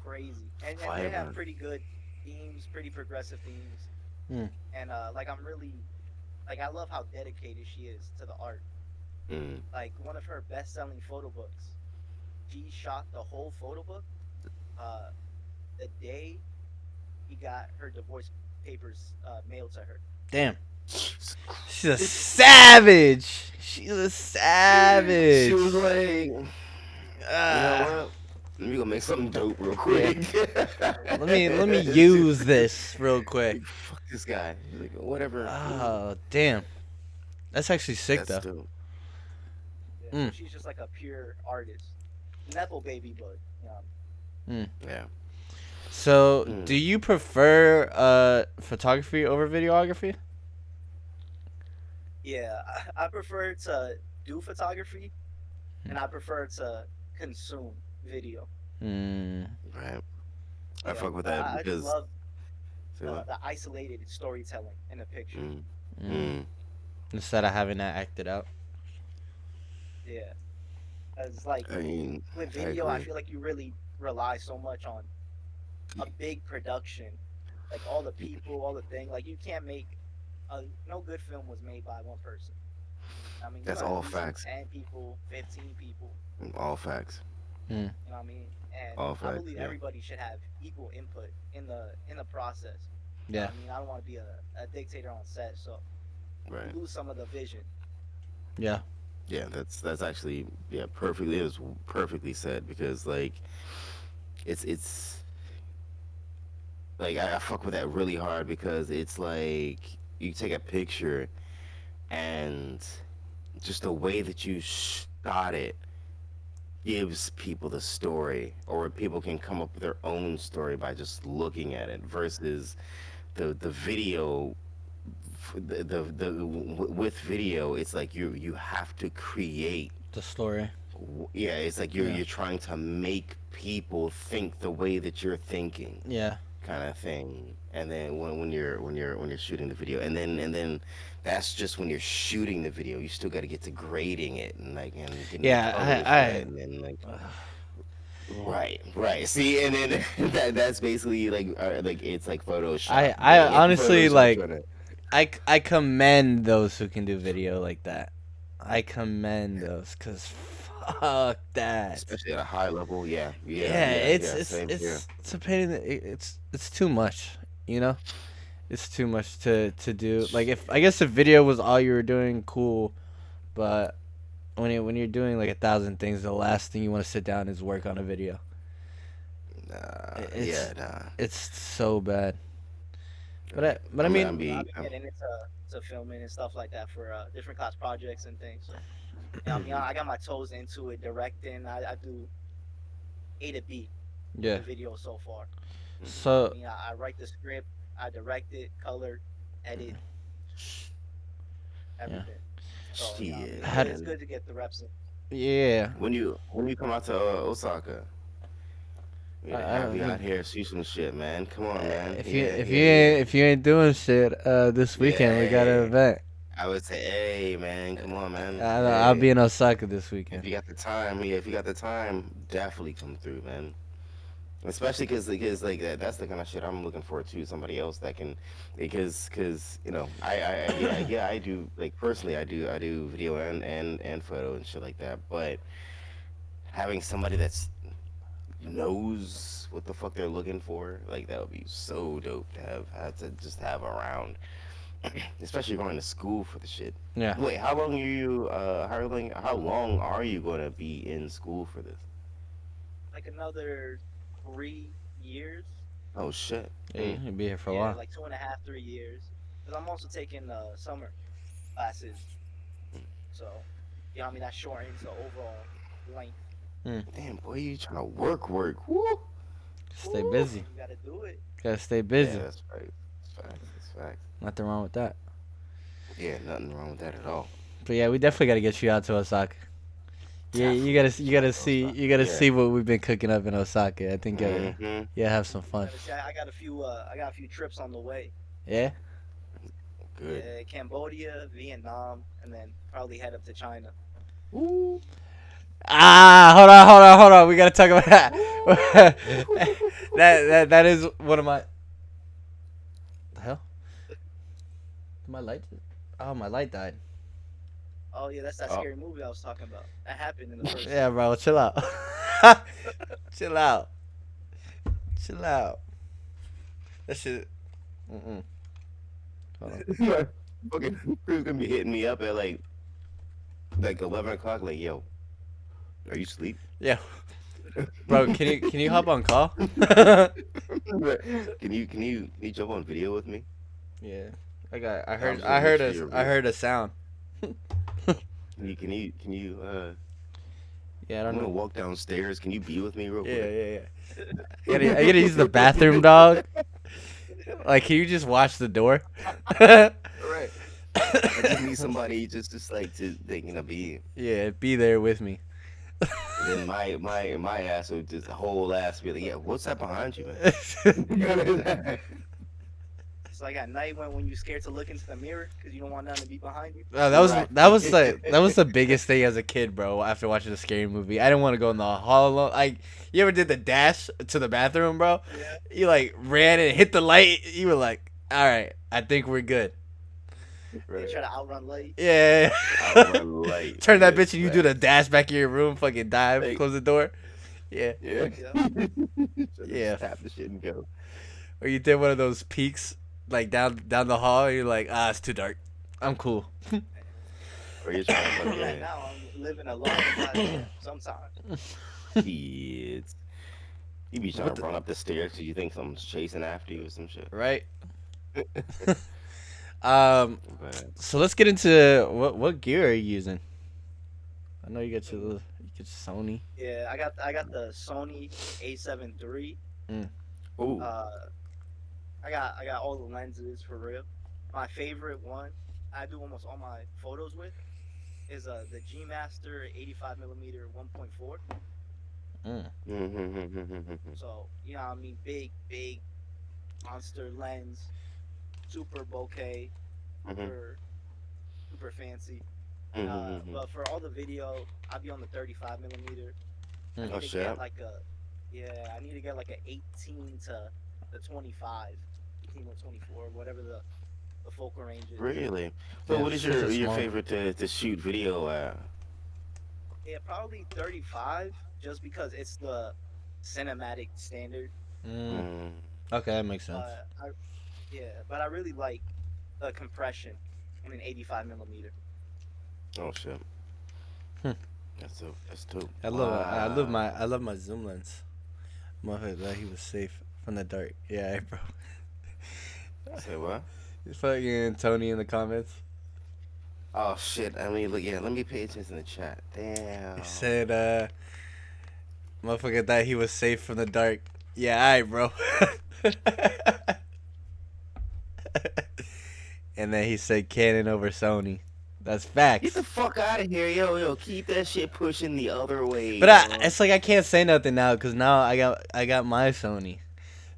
[SPEAKER 2] crazy, and they have
[SPEAKER 3] Vibrant.
[SPEAKER 2] pretty good themes, pretty progressive themes,
[SPEAKER 1] Hmm.
[SPEAKER 2] and like I'm really like I love how dedicated she is to the art.
[SPEAKER 3] Mm.
[SPEAKER 2] Like one of her best-selling photo books, she shot the whole photo book uh the day he got her divorce papers mailed to her.
[SPEAKER 1] Damn.
[SPEAKER 3] Jesus
[SPEAKER 1] She's a
[SPEAKER 3] Christ.
[SPEAKER 1] savage. She's a
[SPEAKER 3] She
[SPEAKER 1] savage.
[SPEAKER 3] was like, you know
[SPEAKER 1] Ah.
[SPEAKER 3] what? Let me go make something dope real
[SPEAKER 1] Yeah.
[SPEAKER 3] quick.
[SPEAKER 1] Let me use this real quick.
[SPEAKER 3] Fuck this guy. He's like, whatever, cool.
[SPEAKER 1] Oh damn. That's actually sick
[SPEAKER 3] That's
[SPEAKER 1] though.
[SPEAKER 3] dope.
[SPEAKER 2] Yeah, so
[SPEAKER 1] Mm.
[SPEAKER 2] she's just like a pure artist, nepo baby, but
[SPEAKER 1] Mm.
[SPEAKER 3] Yeah.
[SPEAKER 1] So,
[SPEAKER 3] Mm.
[SPEAKER 1] do you prefer photography over videography?
[SPEAKER 2] yeah, I prefer to do photography and I prefer to consume video.
[SPEAKER 1] Mm.
[SPEAKER 3] Right. I
[SPEAKER 2] Yeah,
[SPEAKER 3] fuck with
[SPEAKER 2] but
[SPEAKER 3] that
[SPEAKER 2] I just
[SPEAKER 3] because
[SPEAKER 2] love
[SPEAKER 3] say what?
[SPEAKER 2] the isolated storytelling in a picture.
[SPEAKER 3] Mm.
[SPEAKER 1] Mm.
[SPEAKER 3] Mm.
[SPEAKER 1] Instead of having that acted out.
[SPEAKER 2] Yeah, it's like
[SPEAKER 3] I mean,
[SPEAKER 2] with
[SPEAKER 3] I
[SPEAKER 2] video, I
[SPEAKER 3] agree.
[SPEAKER 2] feel like you really rely so much on a big production, like all the people, all the thing. Like you can't make no good film was made by one person. I mean, you
[SPEAKER 3] That's
[SPEAKER 2] know, at
[SPEAKER 3] all
[SPEAKER 2] least
[SPEAKER 3] facts.
[SPEAKER 2] 10 people, 15 people.
[SPEAKER 3] All facts.
[SPEAKER 1] Mm.
[SPEAKER 2] You know what I mean? And
[SPEAKER 3] All
[SPEAKER 2] I
[SPEAKER 3] facts.
[SPEAKER 2] believe
[SPEAKER 3] Yeah.
[SPEAKER 2] everybody should have equal input in the process. You know
[SPEAKER 1] Yeah.
[SPEAKER 2] what I mean? I don't want to be a dictator on set, so you
[SPEAKER 3] Right.
[SPEAKER 2] lose some of the vision.
[SPEAKER 1] Yeah.
[SPEAKER 3] Yeah. That's actually yeah perfectly. It was perfectly said because like it's like I fuck with that really hard because it's like you take a picture and just the way that you shot it gives people the story or people can come up with their own story by just looking at it versus the video with video it's like you have to create
[SPEAKER 1] The story.
[SPEAKER 3] yeah it's like
[SPEAKER 1] Yeah.
[SPEAKER 3] you're trying to make people think the way that you're thinking
[SPEAKER 1] Yeah.
[SPEAKER 3] kind of thing. And then when you're shooting the video, and then that's just when you're shooting the video. You still got to get to grading it and like and getting the
[SPEAKER 1] Yeah.
[SPEAKER 3] colors right,
[SPEAKER 1] I.
[SPEAKER 3] and then like
[SPEAKER 1] I
[SPEAKER 3] right. See, and then that's basically like it's like Photoshop.
[SPEAKER 1] I honestly
[SPEAKER 3] Photoshop
[SPEAKER 1] like.
[SPEAKER 3] trying to
[SPEAKER 1] I commend those who can do video like that. I commend those, cause fuck that.
[SPEAKER 3] especially at a high level. Yeah, yeah,
[SPEAKER 1] Yeah,
[SPEAKER 3] yeah,
[SPEAKER 1] it's
[SPEAKER 3] yeah.
[SPEAKER 1] it's
[SPEAKER 3] Same here.
[SPEAKER 1] it's it's a pain in the, it's too much, you know. It's too much to do. Like if I guess if video was all you were doing, cool. But when you're doing like 1,000 things, the last thing you want to sit down is work on a video.
[SPEAKER 3] Nah,
[SPEAKER 1] It's
[SPEAKER 3] yeah, nah.
[SPEAKER 1] it's so bad.
[SPEAKER 3] Right.
[SPEAKER 1] But I
[SPEAKER 3] I'm
[SPEAKER 1] mean,
[SPEAKER 2] I've been getting into filming and stuff like that for different class projects and things. So, you know, I mean, I got my toes into it, directing. I do A to B with
[SPEAKER 1] yeah.
[SPEAKER 2] the video so far. You know what I
[SPEAKER 1] So
[SPEAKER 2] mean? I write the script, I direct it, color, edit,
[SPEAKER 1] yeah.
[SPEAKER 2] everything. So, you know what I mean?
[SPEAKER 3] shit,
[SPEAKER 1] Had
[SPEAKER 2] It's
[SPEAKER 3] man.
[SPEAKER 2] good to get the reps in.
[SPEAKER 1] yeah.
[SPEAKER 3] When you come out to Osaka, we
[SPEAKER 1] I,
[SPEAKER 3] gotta
[SPEAKER 1] I
[SPEAKER 3] have you
[SPEAKER 1] mean,
[SPEAKER 3] out here shoot some shit, man. Come on, man.
[SPEAKER 1] if you
[SPEAKER 3] Yeah,
[SPEAKER 1] if
[SPEAKER 3] yeah,
[SPEAKER 1] you
[SPEAKER 3] yeah.
[SPEAKER 1] ain't if you ain't doing shit this
[SPEAKER 3] Yeah,
[SPEAKER 1] weekend, we got an
[SPEAKER 3] hey.
[SPEAKER 1] event.
[SPEAKER 3] I would say, hey, man, come on, man.
[SPEAKER 1] I'll be
[SPEAKER 3] Hey,
[SPEAKER 1] in Osaka this
[SPEAKER 3] if
[SPEAKER 1] weekend.
[SPEAKER 3] you got the time, yeah, if you got the time, definitely come through, man. Especially because like that's the kind of shit I'm looking for too. Somebody else that can, because yeah I do like personally I do video and photo and shit like that. But having somebody that's knows what the fuck they're looking for, like that would be so dope to have to just have around, especially going to school for the shit.
[SPEAKER 1] Yeah.
[SPEAKER 3] Wait, how long are you? How long are you gonna be in school for this?
[SPEAKER 2] Like another 3 years.
[SPEAKER 3] Oh shit.
[SPEAKER 1] Yeah,
[SPEAKER 3] Mm.
[SPEAKER 1] you'll be here for a
[SPEAKER 2] Yeah,
[SPEAKER 1] while.
[SPEAKER 2] like 2.5, 3 years. Because I'm also taking summer classes. So, you know what I mean? That shortens the overall length.
[SPEAKER 1] Mm.
[SPEAKER 3] Damn boy, you trying to work? Woo.
[SPEAKER 1] Stay
[SPEAKER 2] Woo!
[SPEAKER 1] busy.
[SPEAKER 2] You gotta do it.
[SPEAKER 1] Gotta stay
[SPEAKER 3] Yeah,
[SPEAKER 1] busy.
[SPEAKER 3] that's right. That's facts. That's facts.
[SPEAKER 1] Nothing wrong with that.
[SPEAKER 3] Yeah, nothing wrong with that at all.
[SPEAKER 1] But yeah, we definitely gotta get you out to Osaka. Yeah, you
[SPEAKER 3] Definitely
[SPEAKER 1] gotta
[SPEAKER 3] get
[SPEAKER 1] you
[SPEAKER 3] you out
[SPEAKER 1] gotta
[SPEAKER 3] to
[SPEAKER 1] see
[SPEAKER 3] Osaka.
[SPEAKER 1] you gotta
[SPEAKER 3] Yeah.
[SPEAKER 1] see what we've been cooking up in Osaka. I think
[SPEAKER 3] Mm-hmm.
[SPEAKER 1] yeah, have some fun.
[SPEAKER 2] Gotta see, I got a few. I got a few trips on the way.
[SPEAKER 1] Yeah.
[SPEAKER 3] Good.
[SPEAKER 2] Yeah, Cambodia, Vietnam, and then probably head up to China.
[SPEAKER 3] Ooh.
[SPEAKER 1] Hold on. We gotta talk about that.
[SPEAKER 3] Ooh.
[SPEAKER 1] that is one of my. The hell? My light. Oh, my light died.
[SPEAKER 2] Oh yeah, that's that
[SPEAKER 3] Oh,
[SPEAKER 2] scary movie I was talking about. That happened in the first
[SPEAKER 1] Yeah,
[SPEAKER 2] scene.
[SPEAKER 1] bro. Chill out. Chill out. Chill out. That shit. Mm-mm. Hold on.
[SPEAKER 3] my fucking crew's gonna be hitting me up at like 11 o'clock. Like, yo, are you asleep?
[SPEAKER 1] Yeah, bro. Can you hop on call?
[SPEAKER 3] Can you jump on video with me?
[SPEAKER 1] Yeah. I
[SPEAKER 3] I'm
[SPEAKER 1] heard.
[SPEAKER 3] just gonna make sure you're
[SPEAKER 1] I
[SPEAKER 3] real.
[SPEAKER 1] heard a sound.
[SPEAKER 3] Can you
[SPEAKER 1] Yeah, I
[SPEAKER 3] I'm
[SPEAKER 1] don't
[SPEAKER 3] gonna
[SPEAKER 1] know.
[SPEAKER 3] walk downstairs. Can you be with me real
[SPEAKER 1] Yeah,
[SPEAKER 3] quick?
[SPEAKER 1] yeah, yeah. I gotta use the bathroom, dog. Like, can you just watch the door?
[SPEAKER 3] All right. I just need somebody just like to be.
[SPEAKER 1] Yeah, be there with me.
[SPEAKER 3] then my ass would just whole ass be like, yeah, what's that behind you, man?
[SPEAKER 2] It's like at night when you're scared to look into the mirror because you don't want nothing to be behind you.
[SPEAKER 1] Oh,
[SPEAKER 3] Right.
[SPEAKER 1] that was the biggest thing as a kid, bro. After watching a scary movie, I didn't want to go in the hall alone. Like, you ever did the dash to the bathroom, bro?
[SPEAKER 2] Yeah.
[SPEAKER 1] You like ran and hit the light. You were like, all right, I think we're good.
[SPEAKER 2] They try to outrun light.
[SPEAKER 1] Yeah.
[SPEAKER 3] Outrun light.
[SPEAKER 1] Turn that
[SPEAKER 3] Yes,
[SPEAKER 1] bitch and you do the dash back in your room. Fucking dive,
[SPEAKER 3] Like-
[SPEAKER 1] close the door. Yeah.
[SPEAKER 3] Yeah.
[SPEAKER 2] Yeah.
[SPEAKER 3] So
[SPEAKER 1] Yeah.
[SPEAKER 3] just tap the shit and go.
[SPEAKER 1] Or you did one of those peeks, like down the hall. And you're like, it's too dark. I'm cool.
[SPEAKER 3] Or you're trying to
[SPEAKER 2] Right
[SPEAKER 3] fucking
[SPEAKER 2] now, I'm living alone sometimes.
[SPEAKER 3] kids. You be trying
[SPEAKER 1] What
[SPEAKER 3] to
[SPEAKER 1] the-
[SPEAKER 3] run up the stairs because you think someone's chasing after you or some shit.
[SPEAKER 1] Right.
[SPEAKER 3] But
[SPEAKER 1] So let's get into what gear are you using? I know you got your Sony.
[SPEAKER 2] Yeah, I got the Sony A7 III.
[SPEAKER 3] ooh,
[SPEAKER 2] I got all the lenses for real. My favorite one I do almost all my photos with is the G Master 85mm 1.4. So I mean, big monster lens, super bokeh, super fancy. But for all the video, I'll be on the 35mm. I need
[SPEAKER 3] Oh,
[SPEAKER 2] to
[SPEAKER 3] shit.
[SPEAKER 2] get like I need to get like a 18 to the 25, 18 to 24, whatever the focal range is.
[SPEAKER 3] Really? So
[SPEAKER 1] Yeah,
[SPEAKER 3] what is
[SPEAKER 1] it's just a
[SPEAKER 3] your
[SPEAKER 1] small-
[SPEAKER 3] favorite to shoot video at?
[SPEAKER 2] Yeah, probably 35, just because it's the cinematic standard.
[SPEAKER 1] Okay, that makes sense.
[SPEAKER 2] But I really like the compression on an 85mm.
[SPEAKER 3] Oh shit.
[SPEAKER 1] Hmm.
[SPEAKER 3] That's dope. That's dope.
[SPEAKER 1] I love my zoom lens. Motherfucker, that he was safe from the dark. Yeah, bro.
[SPEAKER 3] Say what?
[SPEAKER 1] Fucking Tony in the comments.
[SPEAKER 3] Oh shit. I mean, look, yeah. Let me pay attention to the chat. Damn.
[SPEAKER 1] He said, motherfucker thought he was safe from the dark. Yeah, alright, bro. And then he said Canon over Sony. That's
[SPEAKER 3] Get
[SPEAKER 1] facts.
[SPEAKER 3] the fuck out of here, yo. Keep that shit pushing the other way.
[SPEAKER 1] But
[SPEAKER 3] yo.
[SPEAKER 1] it's like I can't say nothing now because now I got my Sony.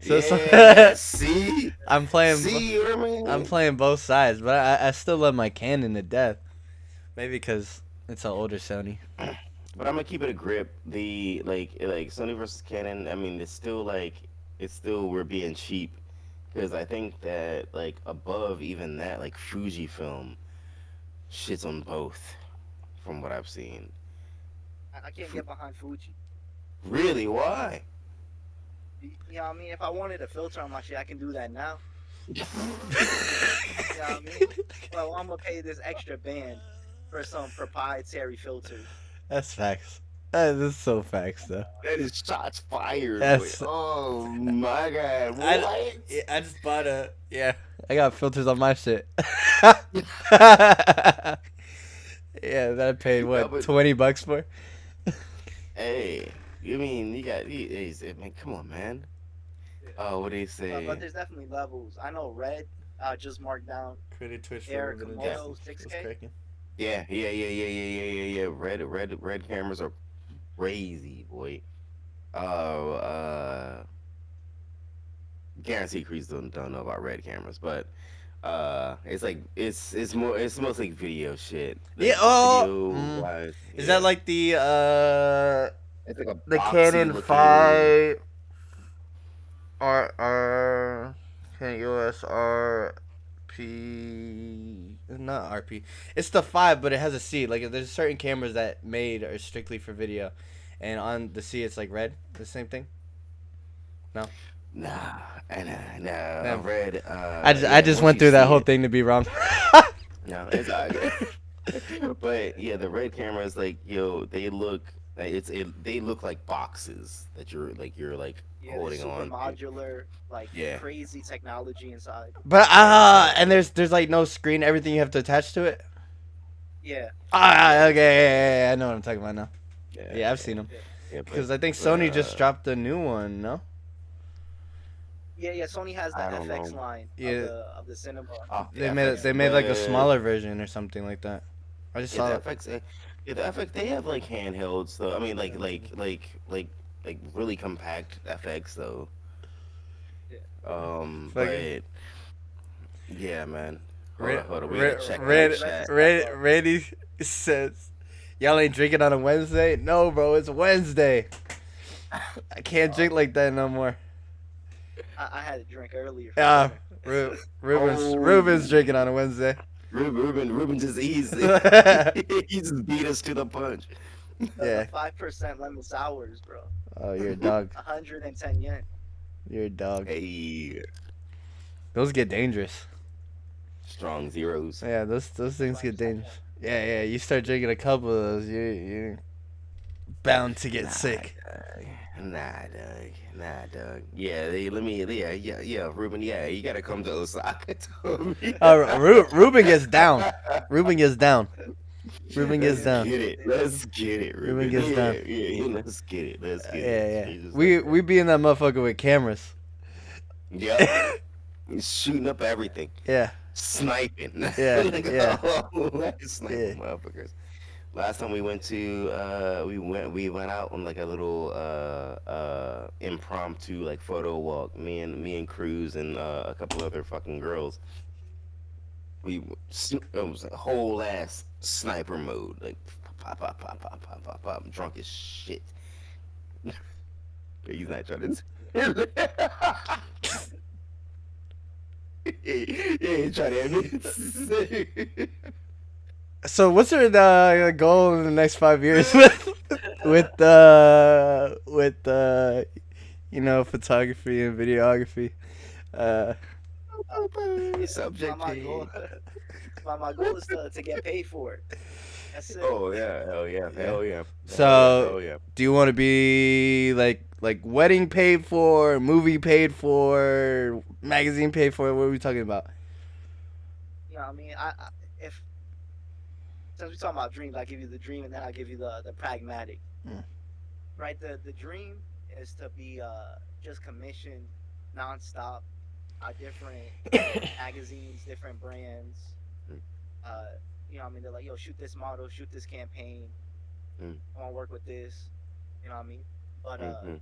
[SPEAKER 1] So,
[SPEAKER 3] yeah. See.
[SPEAKER 1] I'm playing.
[SPEAKER 3] See, you know what I mean?
[SPEAKER 1] I'm playing both sides, but I still love my Canon to death. Maybe because it's an older Sony.
[SPEAKER 3] But I'm gonna keep it a grip. The like Sony versus Canon. I mean, it's still we're being cheap because I think that like above even that, like Fujifilm shits on both from what I've seen.
[SPEAKER 2] I can't get behind Fuji.
[SPEAKER 3] Really? Why?
[SPEAKER 2] You know what I mean? If I wanted a filter on my shit, I can do that now. You know what I mean? Well, I'm gonna pay this extra band for some proprietary filters.
[SPEAKER 1] That's facts. That is so facts, though.
[SPEAKER 3] That is shots fired.
[SPEAKER 1] That's-
[SPEAKER 3] Boy. Oh my god! What?
[SPEAKER 1] I just bought a. Yeah, I got filters on my shit. Yeah, that I paid
[SPEAKER 3] Yeah,
[SPEAKER 1] what
[SPEAKER 3] but-
[SPEAKER 1] $20 for.
[SPEAKER 3] Hey, you mean you got? He said, man, come on, man. Oh, what do you say?
[SPEAKER 2] But there's definitely levels. I know Red just marked down.
[SPEAKER 1] Created Twitch
[SPEAKER 2] Eric Komodo 6K.
[SPEAKER 3] Yeah. Red cameras are crazy, boy. Guaranteed Creeds don't know about red cameras, but it's like it's mostly video shit. Like,
[SPEAKER 1] Yeah, oh,
[SPEAKER 3] video wise,
[SPEAKER 1] Is
[SPEAKER 3] yeah.
[SPEAKER 1] that like the
[SPEAKER 3] it's like a
[SPEAKER 1] the
[SPEAKER 3] boxy
[SPEAKER 1] Canon
[SPEAKER 3] looking-
[SPEAKER 1] 5 R Canon EOS RP, not RP. It's the 5, but it has a C. Like there's certain cameras that made are strictly for video, and on the C it's like red. The same thing.
[SPEAKER 3] Nah,
[SPEAKER 1] No.
[SPEAKER 3] red.
[SPEAKER 1] I just
[SPEAKER 3] once
[SPEAKER 1] went
[SPEAKER 3] you
[SPEAKER 1] through that
[SPEAKER 3] see
[SPEAKER 1] whole
[SPEAKER 3] it-
[SPEAKER 1] thing to be wrong.
[SPEAKER 3] No, it's all good. But yeah, the red cameras, like they look they look like boxes that you're
[SPEAKER 2] Yeah,
[SPEAKER 3] holding
[SPEAKER 2] super
[SPEAKER 3] on.
[SPEAKER 2] modular, like
[SPEAKER 3] Yeah.
[SPEAKER 2] crazy technology inside.
[SPEAKER 1] But and there's like no screen. Everything you have to attach to it.
[SPEAKER 2] Yeah,
[SPEAKER 1] Okay, yeah, I know what I'm talking about now. Yeah, I've seen them.
[SPEAKER 3] Yeah,
[SPEAKER 1] Because I think Sony just dropped a new one, no?
[SPEAKER 2] yeah. Sony has the
[SPEAKER 3] I don't
[SPEAKER 2] FX
[SPEAKER 3] know.
[SPEAKER 2] line
[SPEAKER 1] Yeah.
[SPEAKER 2] of the cinema.
[SPEAKER 3] Oh,
[SPEAKER 1] They
[SPEAKER 3] the
[SPEAKER 1] made
[SPEAKER 3] FX,
[SPEAKER 1] they made like a
[SPEAKER 3] but-
[SPEAKER 1] smaller version or something like that. I just
[SPEAKER 3] Yeah,
[SPEAKER 1] saw
[SPEAKER 3] the
[SPEAKER 1] it.
[SPEAKER 3] FX, Yeah, the FX they have like handhelds though. I mean, like really compact FX though.
[SPEAKER 2] Yeah.
[SPEAKER 1] Fucking
[SPEAKER 3] But yeah, man.
[SPEAKER 1] Red,
[SPEAKER 3] Hold on. We gotta
[SPEAKER 1] Red,
[SPEAKER 2] Yo,
[SPEAKER 3] check
[SPEAKER 2] Red,
[SPEAKER 3] our
[SPEAKER 1] Red,
[SPEAKER 2] Red to
[SPEAKER 3] chat.
[SPEAKER 2] step
[SPEAKER 1] Red,
[SPEAKER 2] up.
[SPEAKER 1] Randy says, "Y'all ain't drinking on a Wednesday." No, bro, it's Wednesday. I can't drink
[SPEAKER 2] Oh,
[SPEAKER 1] like that no more.
[SPEAKER 2] I had a drink earlier for
[SPEAKER 1] Ah,
[SPEAKER 2] dinner.
[SPEAKER 1] Ruben's drinking on a
[SPEAKER 3] Oh,
[SPEAKER 1] Wednesday.
[SPEAKER 3] Ruben just easy. He just beat us to the punch.
[SPEAKER 2] The
[SPEAKER 1] Yeah.
[SPEAKER 2] 5% lemon sours, bro.
[SPEAKER 1] Oh, you're a dog.
[SPEAKER 2] 110 yen.
[SPEAKER 1] You're a dog.
[SPEAKER 3] Hey,
[SPEAKER 1] Those get dangerous.
[SPEAKER 3] strong zeros.
[SPEAKER 1] Yeah, those
[SPEAKER 2] That's
[SPEAKER 1] things
[SPEAKER 2] why I
[SPEAKER 1] get
[SPEAKER 2] just had
[SPEAKER 1] dangerous.
[SPEAKER 2] one.
[SPEAKER 1] Yeah, yeah. You start drinking a couple of those, you're bound to get
[SPEAKER 3] Nah,
[SPEAKER 1] sick.
[SPEAKER 3] nah, dog. Yeah, yeah. Ruben, yeah, you gotta come to Osaka. To me.
[SPEAKER 1] Ruben gets down. Ruben gets down. Ruben gets
[SPEAKER 3] Let's
[SPEAKER 2] Yeah,
[SPEAKER 1] down.
[SPEAKER 3] get
[SPEAKER 2] Ruben
[SPEAKER 3] it.
[SPEAKER 2] did.
[SPEAKER 3] Let's get it,
[SPEAKER 1] Ruben
[SPEAKER 3] Ruben.
[SPEAKER 1] gets down.
[SPEAKER 3] Yeah. Let's get it. Let's get
[SPEAKER 1] Yeah,
[SPEAKER 3] it.
[SPEAKER 1] yeah.
[SPEAKER 3] Jesus, like
[SPEAKER 1] We be in that motherfucker with cameras.
[SPEAKER 3] yep. He's shooting up everything,
[SPEAKER 1] Yeah,
[SPEAKER 3] sniping,
[SPEAKER 1] yeah,
[SPEAKER 3] like
[SPEAKER 1] yeah,
[SPEAKER 3] sniping
[SPEAKER 1] yeah.
[SPEAKER 3] motherfuckers. Last time we went to we went out on like a little impromptu like photo walk. Me and Cruz and a couple other fucking girls. It was a whole ass sniper mode, like pop pop pop pop pop pop pop. I'm drunk as shit. He's not trying to. Yeah, he trying to admit.
[SPEAKER 1] So, what's your goal in the next 5 years with photography and videography? Uh,
[SPEAKER 2] Uh,
[SPEAKER 3] Subject
[SPEAKER 2] my goal,
[SPEAKER 3] change.
[SPEAKER 2] my goal is to get paid for it. That's it.
[SPEAKER 3] Oh yeah,
[SPEAKER 1] yeah.
[SPEAKER 3] hell yeah,
[SPEAKER 1] So,
[SPEAKER 3] hell yeah.
[SPEAKER 1] do you want to be like wedding paid for, movie paid for, magazine paid for? What are we talking about?
[SPEAKER 2] You know, what I mean, if since we're talking about dreams, I give you the dream, and then I give you the pragmatic.
[SPEAKER 1] Mm.
[SPEAKER 2] Right. The dream is to be just commissioned nonstop by different magazines, different brands.
[SPEAKER 3] Mm,
[SPEAKER 2] Uh, you know, what I mean, they're like, yo, shoot this model, shoot this campaign.
[SPEAKER 3] mm,
[SPEAKER 2] I want to work with this. You know what I mean? But
[SPEAKER 3] mm.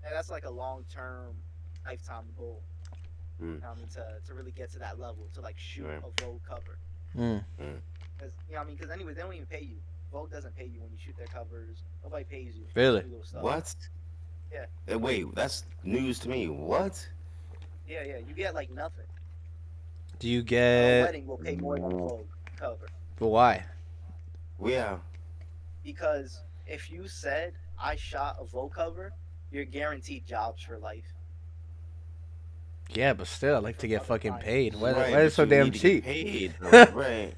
[SPEAKER 2] that's like a long term, lifetime goal.
[SPEAKER 3] Mm,
[SPEAKER 2] You know what I mean? To really get to that level, to like shoot
[SPEAKER 3] right.
[SPEAKER 2] a Vogue cover.
[SPEAKER 1] Mm,
[SPEAKER 3] Mm.
[SPEAKER 2] Because you know what I mean? Because anyway, they don't even pay you. Vogue doesn't pay you when you shoot their covers. Nobody pays you to
[SPEAKER 1] really?
[SPEAKER 2] do those stuff.
[SPEAKER 3] What?
[SPEAKER 2] Yeah,
[SPEAKER 3] Wait, that's news to me. What?
[SPEAKER 2] yeah. You get like nothing.
[SPEAKER 1] Do you
[SPEAKER 2] A
[SPEAKER 1] get?
[SPEAKER 2] wedding will pay more than a Vogue cover.
[SPEAKER 1] But why?
[SPEAKER 3] Yeah.
[SPEAKER 2] Because if you said I shot a Vogue cover, you're guaranteed jobs for life
[SPEAKER 1] Yeah, but still, I like to
[SPEAKER 2] from
[SPEAKER 1] get
[SPEAKER 2] other
[SPEAKER 1] fucking
[SPEAKER 2] clients.
[SPEAKER 1] paid. Why
[SPEAKER 3] Right,
[SPEAKER 1] is it
[SPEAKER 3] but
[SPEAKER 1] so
[SPEAKER 3] you
[SPEAKER 1] damn
[SPEAKER 3] need to get
[SPEAKER 1] cheap?
[SPEAKER 3] paid though. Right.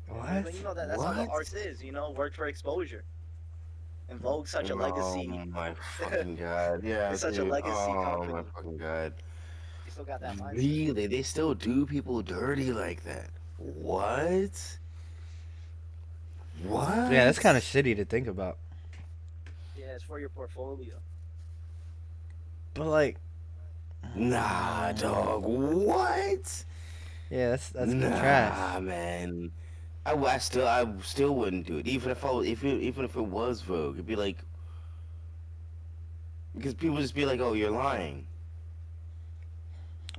[SPEAKER 1] What?
[SPEAKER 2] But you know that's how the
[SPEAKER 3] What?
[SPEAKER 2] arts is. You know, work for exposure. And Vogue's such a
[SPEAKER 3] Oh
[SPEAKER 2] legacy.
[SPEAKER 3] my fucking god. Yeah,
[SPEAKER 2] It's such a
[SPEAKER 3] dude.
[SPEAKER 2] legacy
[SPEAKER 3] Oh my
[SPEAKER 2] company.
[SPEAKER 3] fucking god.
[SPEAKER 2] They still got that mindset.
[SPEAKER 3] Really? They still do people dirty like that? What?
[SPEAKER 1] Yeah, that's kind of
[SPEAKER 3] What?
[SPEAKER 1] shitty to think about.
[SPEAKER 2] Yeah, it's for your portfolio.
[SPEAKER 1] But like,
[SPEAKER 3] Nah, dog. What?
[SPEAKER 1] yeah, that's trash.
[SPEAKER 3] Nah, man. I still wouldn't do it. Even if I was, even if it was Vogue, it'd be like because people just be like, "Oh, you're lying."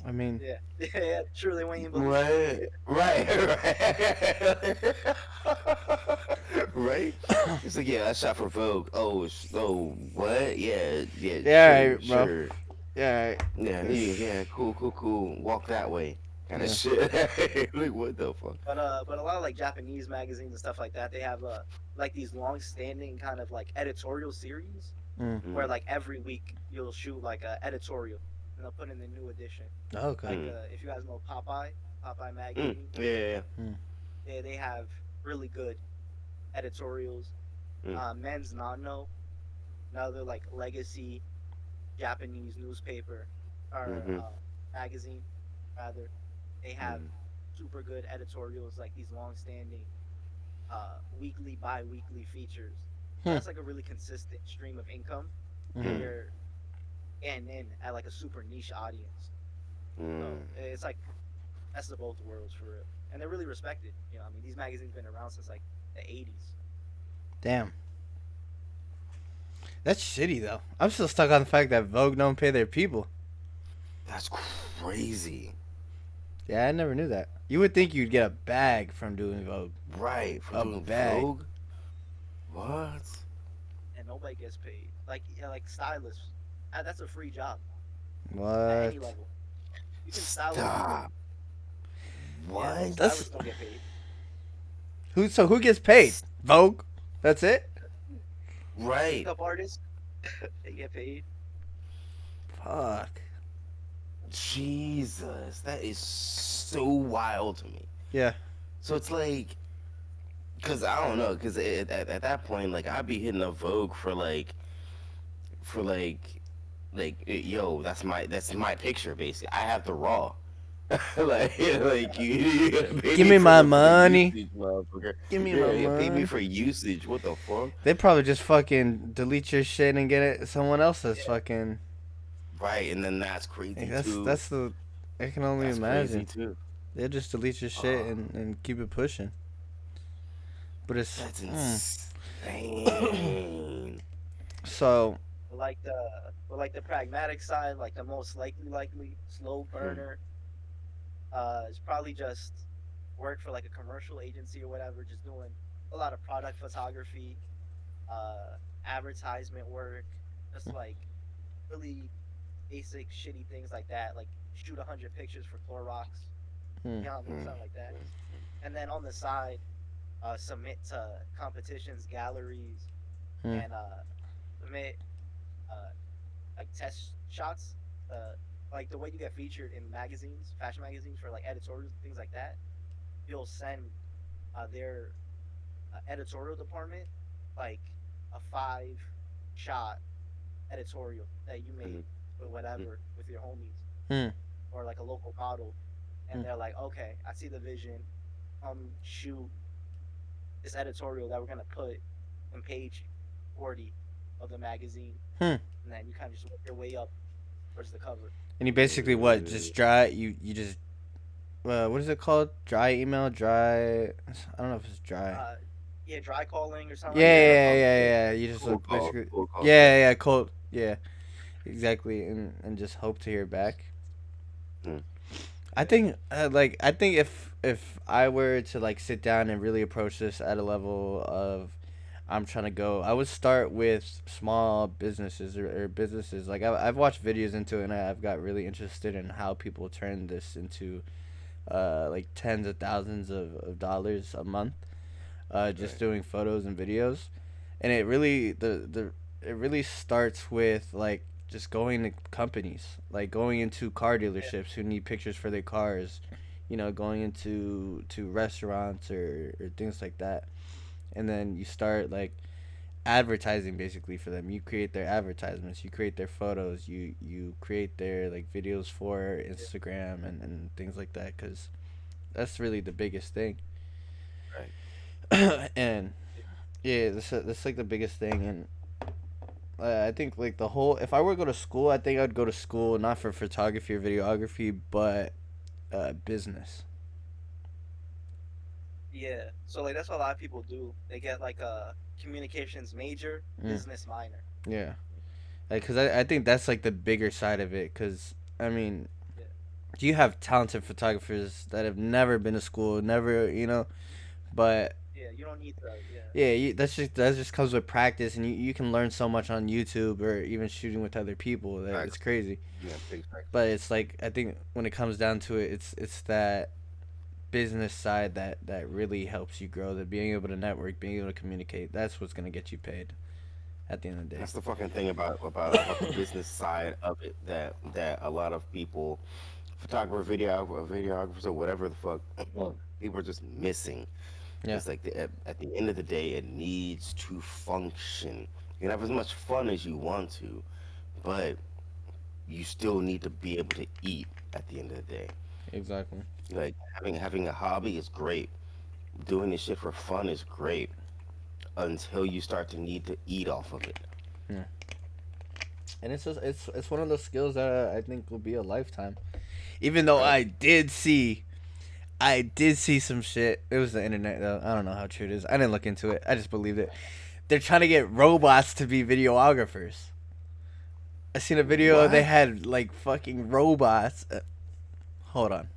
[SPEAKER 1] I mean,
[SPEAKER 2] Yeah, yeah. Truly, when you believe.
[SPEAKER 3] Right, right, right. It's like, yeah, I shot for Vogue. Oh, what? Yeah,
[SPEAKER 1] yeah,
[SPEAKER 3] sure,
[SPEAKER 1] right, bro.
[SPEAKER 3] sure.
[SPEAKER 1] Yeah,
[SPEAKER 3] Yeah, cool. Walk that way, kind of
[SPEAKER 1] yeah.
[SPEAKER 3] shit. Like, what the fuck?
[SPEAKER 2] But a lot of like Japanese magazines and stuff like that, they have like these long-standing kind of like editorial series
[SPEAKER 1] Mm.
[SPEAKER 2] where
[SPEAKER 3] Mm,
[SPEAKER 2] like every week you'll shoot like a editorial and they'll put in the new edition.
[SPEAKER 1] Okay.
[SPEAKER 2] Like
[SPEAKER 3] mm,
[SPEAKER 2] if you guys know Popeye
[SPEAKER 3] mm.
[SPEAKER 2] magazine,
[SPEAKER 3] Yeah.
[SPEAKER 1] Mm.
[SPEAKER 2] they have really good editorials.
[SPEAKER 3] Mm,
[SPEAKER 2] Men's Nano, another like legacy Japanese newspaper or
[SPEAKER 3] mm-hmm,
[SPEAKER 2] magazine rather. They have
[SPEAKER 3] mm,
[SPEAKER 2] super good editorials like these long-standing weekly, bi-weekly features. So
[SPEAKER 1] Hmm.
[SPEAKER 2] that's like a really consistent stream of income, and
[SPEAKER 1] Mm-hmm.
[SPEAKER 3] mm,
[SPEAKER 2] you're and in at like a super niche audience. So
[SPEAKER 3] mm.
[SPEAKER 2] it's like best of both worlds for real. and they're really respected. You know, I mean, these magazines been around since like the '80s.
[SPEAKER 1] Damn. That's shitty though. I'm still stuck on the fact that Vogue don't pay their people.
[SPEAKER 3] That's crazy.
[SPEAKER 1] Yeah, I never knew that. You would think you'd get a bag from doing Vogue.
[SPEAKER 3] Right, for
[SPEAKER 1] A
[SPEAKER 3] doing
[SPEAKER 1] bag.
[SPEAKER 3] Vogue? What?
[SPEAKER 2] And nobody gets paid. Like yeah, like stylists, that's a free job at any
[SPEAKER 1] What?
[SPEAKER 2] level. You can style anything.
[SPEAKER 3] Stop.
[SPEAKER 2] Yeah, but
[SPEAKER 3] What?
[SPEAKER 1] That's
[SPEAKER 2] stylists don't get paid.
[SPEAKER 1] who gets paid? Vogue. That's it.
[SPEAKER 3] Right.
[SPEAKER 2] Makeup artists, they get paid.
[SPEAKER 1] Fuck.
[SPEAKER 3] Jesus, that is so wild to me.
[SPEAKER 1] Yeah.
[SPEAKER 3] So it's like, cause I don't know, cause at that point, like I'd be hitting up Vogue for yo, that's my picture basically. I have the raw. like you gotta pay
[SPEAKER 1] Give
[SPEAKER 3] me
[SPEAKER 1] me my
[SPEAKER 3] for the
[SPEAKER 1] money.
[SPEAKER 3] usage, motherfucker.
[SPEAKER 1] Give me
[SPEAKER 3] Yeah,
[SPEAKER 1] my
[SPEAKER 3] you pay me
[SPEAKER 1] money.
[SPEAKER 3] for usage. What the fuck?
[SPEAKER 1] They probably just fucking delete your shit and get it someone else's
[SPEAKER 2] Yeah,
[SPEAKER 1] fucking.
[SPEAKER 3] Right, and then that's crazy
[SPEAKER 1] That's
[SPEAKER 3] too.
[SPEAKER 1] that's the. I can only
[SPEAKER 3] That's crazy
[SPEAKER 1] imagine.
[SPEAKER 3] too.
[SPEAKER 1] They'll just delete your shit
[SPEAKER 3] Uh,
[SPEAKER 1] and keep it pushing. But it's
[SPEAKER 3] that's insane.
[SPEAKER 1] so.
[SPEAKER 2] like the like the pragmatic side, like the most likely slow
[SPEAKER 3] Hmm.
[SPEAKER 2] burner. It's probably just work for like a commercial agency or whatever, just doing a lot of product photography, advertisement work, just like really basic shitty things like that, like shoot 100 pictures for Clorox,
[SPEAKER 1] Hmm,
[SPEAKER 2] you know what I mean,
[SPEAKER 3] Hmm.
[SPEAKER 2] something like that. And then on the side, submit to competitions, galleries,
[SPEAKER 1] hmm,
[SPEAKER 2] and submit uh, like test shots, uh, like the way you get featured in magazines, fashion magazines for like editorials, things like that. You'll send their editorial department like a 5 shot editorial that you
[SPEAKER 3] Hmm.
[SPEAKER 2] made with whatever with your homies
[SPEAKER 1] hmm,
[SPEAKER 2] or like a local model,
[SPEAKER 1] hmm,
[SPEAKER 2] and they're like, okay, I see the vision. Shoot this editorial that we're gonna put on page 40 of the magazine,
[SPEAKER 1] hmm.
[SPEAKER 2] and then you kind of just work your way up towards the cover.
[SPEAKER 1] And you basically what? Just dry. You just. What is it called? Dry email. Dry. I don't know if it's dry.
[SPEAKER 2] Uh, yeah, dry calling or something
[SPEAKER 1] Yeah,
[SPEAKER 2] like
[SPEAKER 3] Yeah,
[SPEAKER 2] that.
[SPEAKER 1] yeah,
[SPEAKER 3] I'll
[SPEAKER 1] yeah,
[SPEAKER 3] say
[SPEAKER 1] yeah. You just
[SPEAKER 3] cold
[SPEAKER 1] look
[SPEAKER 3] call,
[SPEAKER 1] basically.
[SPEAKER 3] cold call
[SPEAKER 1] Yeah,
[SPEAKER 3] stuff.
[SPEAKER 1] yeah, cold. Yeah, exactly, and just hope to hear back.
[SPEAKER 3] Hmm.
[SPEAKER 1] I
[SPEAKER 2] Yeah,
[SPEAKER 1] think I think if I were to like sit down and really approach this at a level of I'm trying to go, I would start with small businesses or businesses. Like I've watched videos into it and I've got really interested in how people turn this into like tens of thousands of dollars a month just
[SPEAKER 3] Right.
[SPEAKER 1] doing photos and videos, and it really the it really starts with like just going to companies, like going into car
[SPEAKER 2] yeah,
[SPEAKER 1] dealerships who need pictures for their cars, going into to restaurants or things like that, and then you start like advertising basically for them. You create their advertisements, you create their photos, you create their like videos for
[SPEAKER 2] yeah,
[SPEAKER 1] Instagram and things like that because that's really the biggest thing.
[SPEAKER 3] Right.
[SPEAKER 1] And yeah, that's like the biggest thing, and I think like the whole. If I were to go to school, I think I'd go to school not for photography or videography, but business.
[SPEAKER 2] yeah. So like that's what a lot of people do. They get like a communications major,
[SPEAKER 1] Mm,
[SPEAKER 2] business minor.
[SPEAKER 1] yeah, like because I think that's like the bigger side of it. Because I mean,
[SPEAKER 2] Yeah,
[SPEAKER 1] you have talented photographers that have never been to school, never but
[SPEAKER 2] yeah. You don't need to. Yeah,
[SPEAKER 1] yeah, that just comes with practice, and you can learn so much on YouTube or even shooting with other people that it's
[SPEAKER 3] Facts.
[SPEAKER 1] crazy.
[SPEAKER 3] Yeah, big facts.
[SPEAKER 1] But it's like I think when it comes down to it, it's that business side that really helps you grow. That being able to network, being able to communicate, that's what's gonna get you paid at the end of the day.
[SPEAKER 3] That's the fucking thing about the business side of it that a lot of people, photographers, videographers, or whatever the fuck, people are just missing.
[SPEAKER 1] Yeah,
[SPEAKER 3] It's like at the end of the day, it needs to function. You can have as much fun as you want to, but you still need to be able to eat at the end of the day.
[SPEAKER 1] exactly.
[SPEAKER 3] Like having a hobby is great. Doing this shit for fun is great until you start to need to eat off of it.
[SPEAKER 1] Yeah, and it's just it's one of those skills that I think will be a lifetime. Even though
[SPEAKER 3] Right.
[SPEAKER 1] I did see I did see some shit. It was the internet though. I don't know how true it is. I didn't look into it. I just believed it. They're trying to get robots to be videographers. I seen a video. They
[SPEAKER 3] What?
[SPEAKER 1] had like fucking robots. Hold on.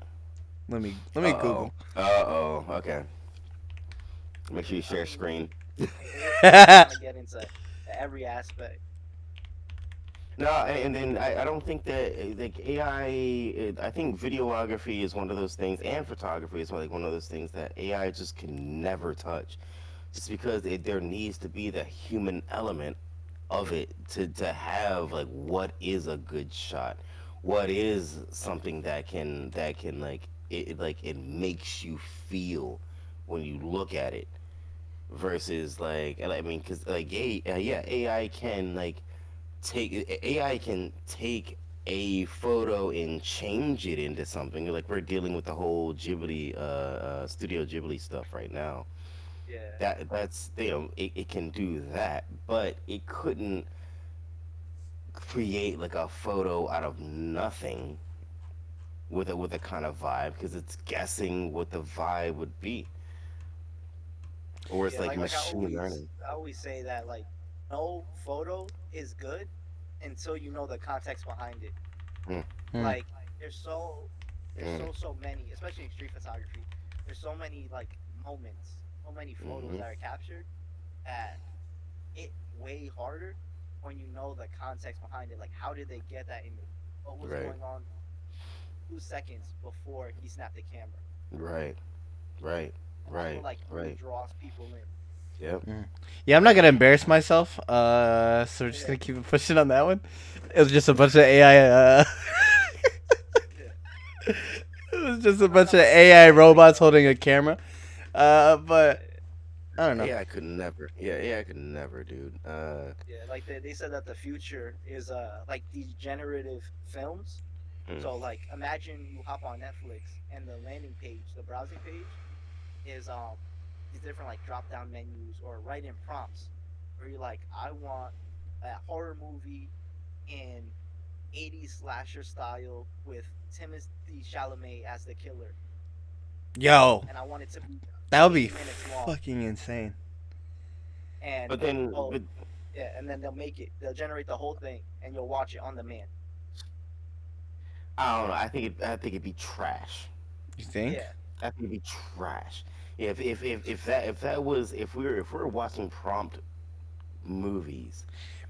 [SPEAKER 1] Let me
[SPEAKER 3] Uh
[SPEAKER 1] Google.
[SPEAKER 3] oh. Okay. Make sure you
[SPEAKER 2] I
[SPEAKER 3] share
[SPEAKER 2] mean,
[SPEAKER 3] screen.
[SPEAKER 2] it's trying to get into every aspect.
[SPEAKER 3] No, and then I don't think that like AI. I think videography is one of those things, and photography is like one of those things that AI just can never touch, just because there needs to be the human element of it to have like what is a good shot, what is something that can like it makes you feel when you look at it versus like I mean because like yeah AI can like take AI can take a photo and change it into something. Like we're dealing with the whole Ghibli, Studio Ghibli stuff right now.
[SPEAKER 2] Yeah,
[SPEAKER 3] That's it can do that, but it couldn't create like a photo out of nothing with a kind of vibe because it's guessing what the vibe would be, or it's
[SPEAKER 2] yeah.
[SPEAKER 3] like
[SPEAKER 2] Like
[SPEAKER 3] machine learning.
[SPEAKER 2] I always say that like no photo is good until you know the context behind it.
[SPEAKER 3] Mm,
[SPEAKER 1] Hmm.
[SPEAKER 2] Like there's so
[SPEAKER 3] mm,
[SPEAKER 2] so many, especially in street photography. There's so many like moments, so many photos
[SPEAKER 3] mm-hmm.
[SPEAKER 2] that are captured that it way harder when you know the context behind it. Like how did they get that image? What was
[SPEAKER 3] Right,
[SPEAKER 2] going on 2 seconds before he snapped the camera?
[SPEAKER 3] right, right,
[SPEAKER 2] And that's what
[SPEAKER 3] right,
[SPEAKER 2] like really
[SPEAKER 3] right.
[SPEAKER 2] draws people in.
[SPEAKER 3] Yep.
[SPEAKER 1] Mm. Yeah, I'm not gonna embarrass myself. So we're just
[SPEAKER 2] Yeah,
[SPEAKER 1] gonna keep it pushing on that one. It was just a bunch of AI.
[SPEAKER 2] yeah.
[SPEAKER 1] It was just a
[SPEAKER 2] I'm not
[SPEAKER 1] bunch of
[SPEAKER 2] gonna lie.
[SPEAKER 1] AI
[SPEAKER 2] AI like
[SPEAKER 1] robots holding a camera. But
[SPEAKER 2] yeah,
[SPEAKER 1] I don't know.
[SPEAKER 3] AI could never. Yeah, AI could never, dude.
[SPEAKER 2] yeah. Like they said that the future is like these generative films.
[SPEAKER 3] Mm,
[SPEAKER 2] So like imagine you hop on Netflix and the landing page, the browsing page is these different like drop down menus or write in prompts where you're like, I want a horror movie in 80s slasher style with Timothy Chalamet as the killer,
[SPEAKER 1] Yo,
[SPEAKER 2] and I want it to be
[SPEAKER 1] that would be
[SPEAKER 2] 8 minutes long.
[SPEAKER 1] fucking insane.
[SPEAKER 2] And
[SPEAKER 3] but then,
[SPEAKER 2] oh
[SPEAKER 3] but
[SPEAKER 2] yeah, and then they'll generate the whole thing, and you'll watch it on demand.
[SPEAKER 3] I don't know. I think it'd be trash.
[SPEAKER 1] You think?
[SPEAKER 2] Yeah,
[SPEAKER 3] I think it'd be trash. Yeah, if that was if we were watching prompt movies,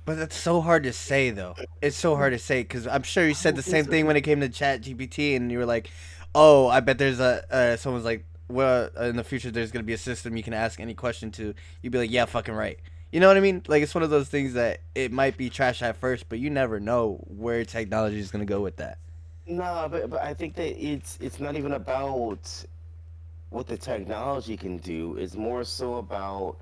[SPEAKER 1] But that's so hard to say, though. It's so hard to say because I'm sure you
[SPEAKER 3] I
[SPEAKER 1] said the
[SPEAKER 3] don't think
[SPEAKER 1] same
[SPEAKER 3] so.
[SPEAKER 1] thing when it came to Chat GPT, and you were like, "Oh, I bet there's a someone's like, well, in the future there's gonna be a system you can ask any question to." You'd be like, "Yeah, fucking right." You know what I mean? Like it's one of those things that it might be trash at first, but you never know where technology is gonna go with that.
[SPEAKER 3] No, but I think that it's not even about what the technology can do. It's more so about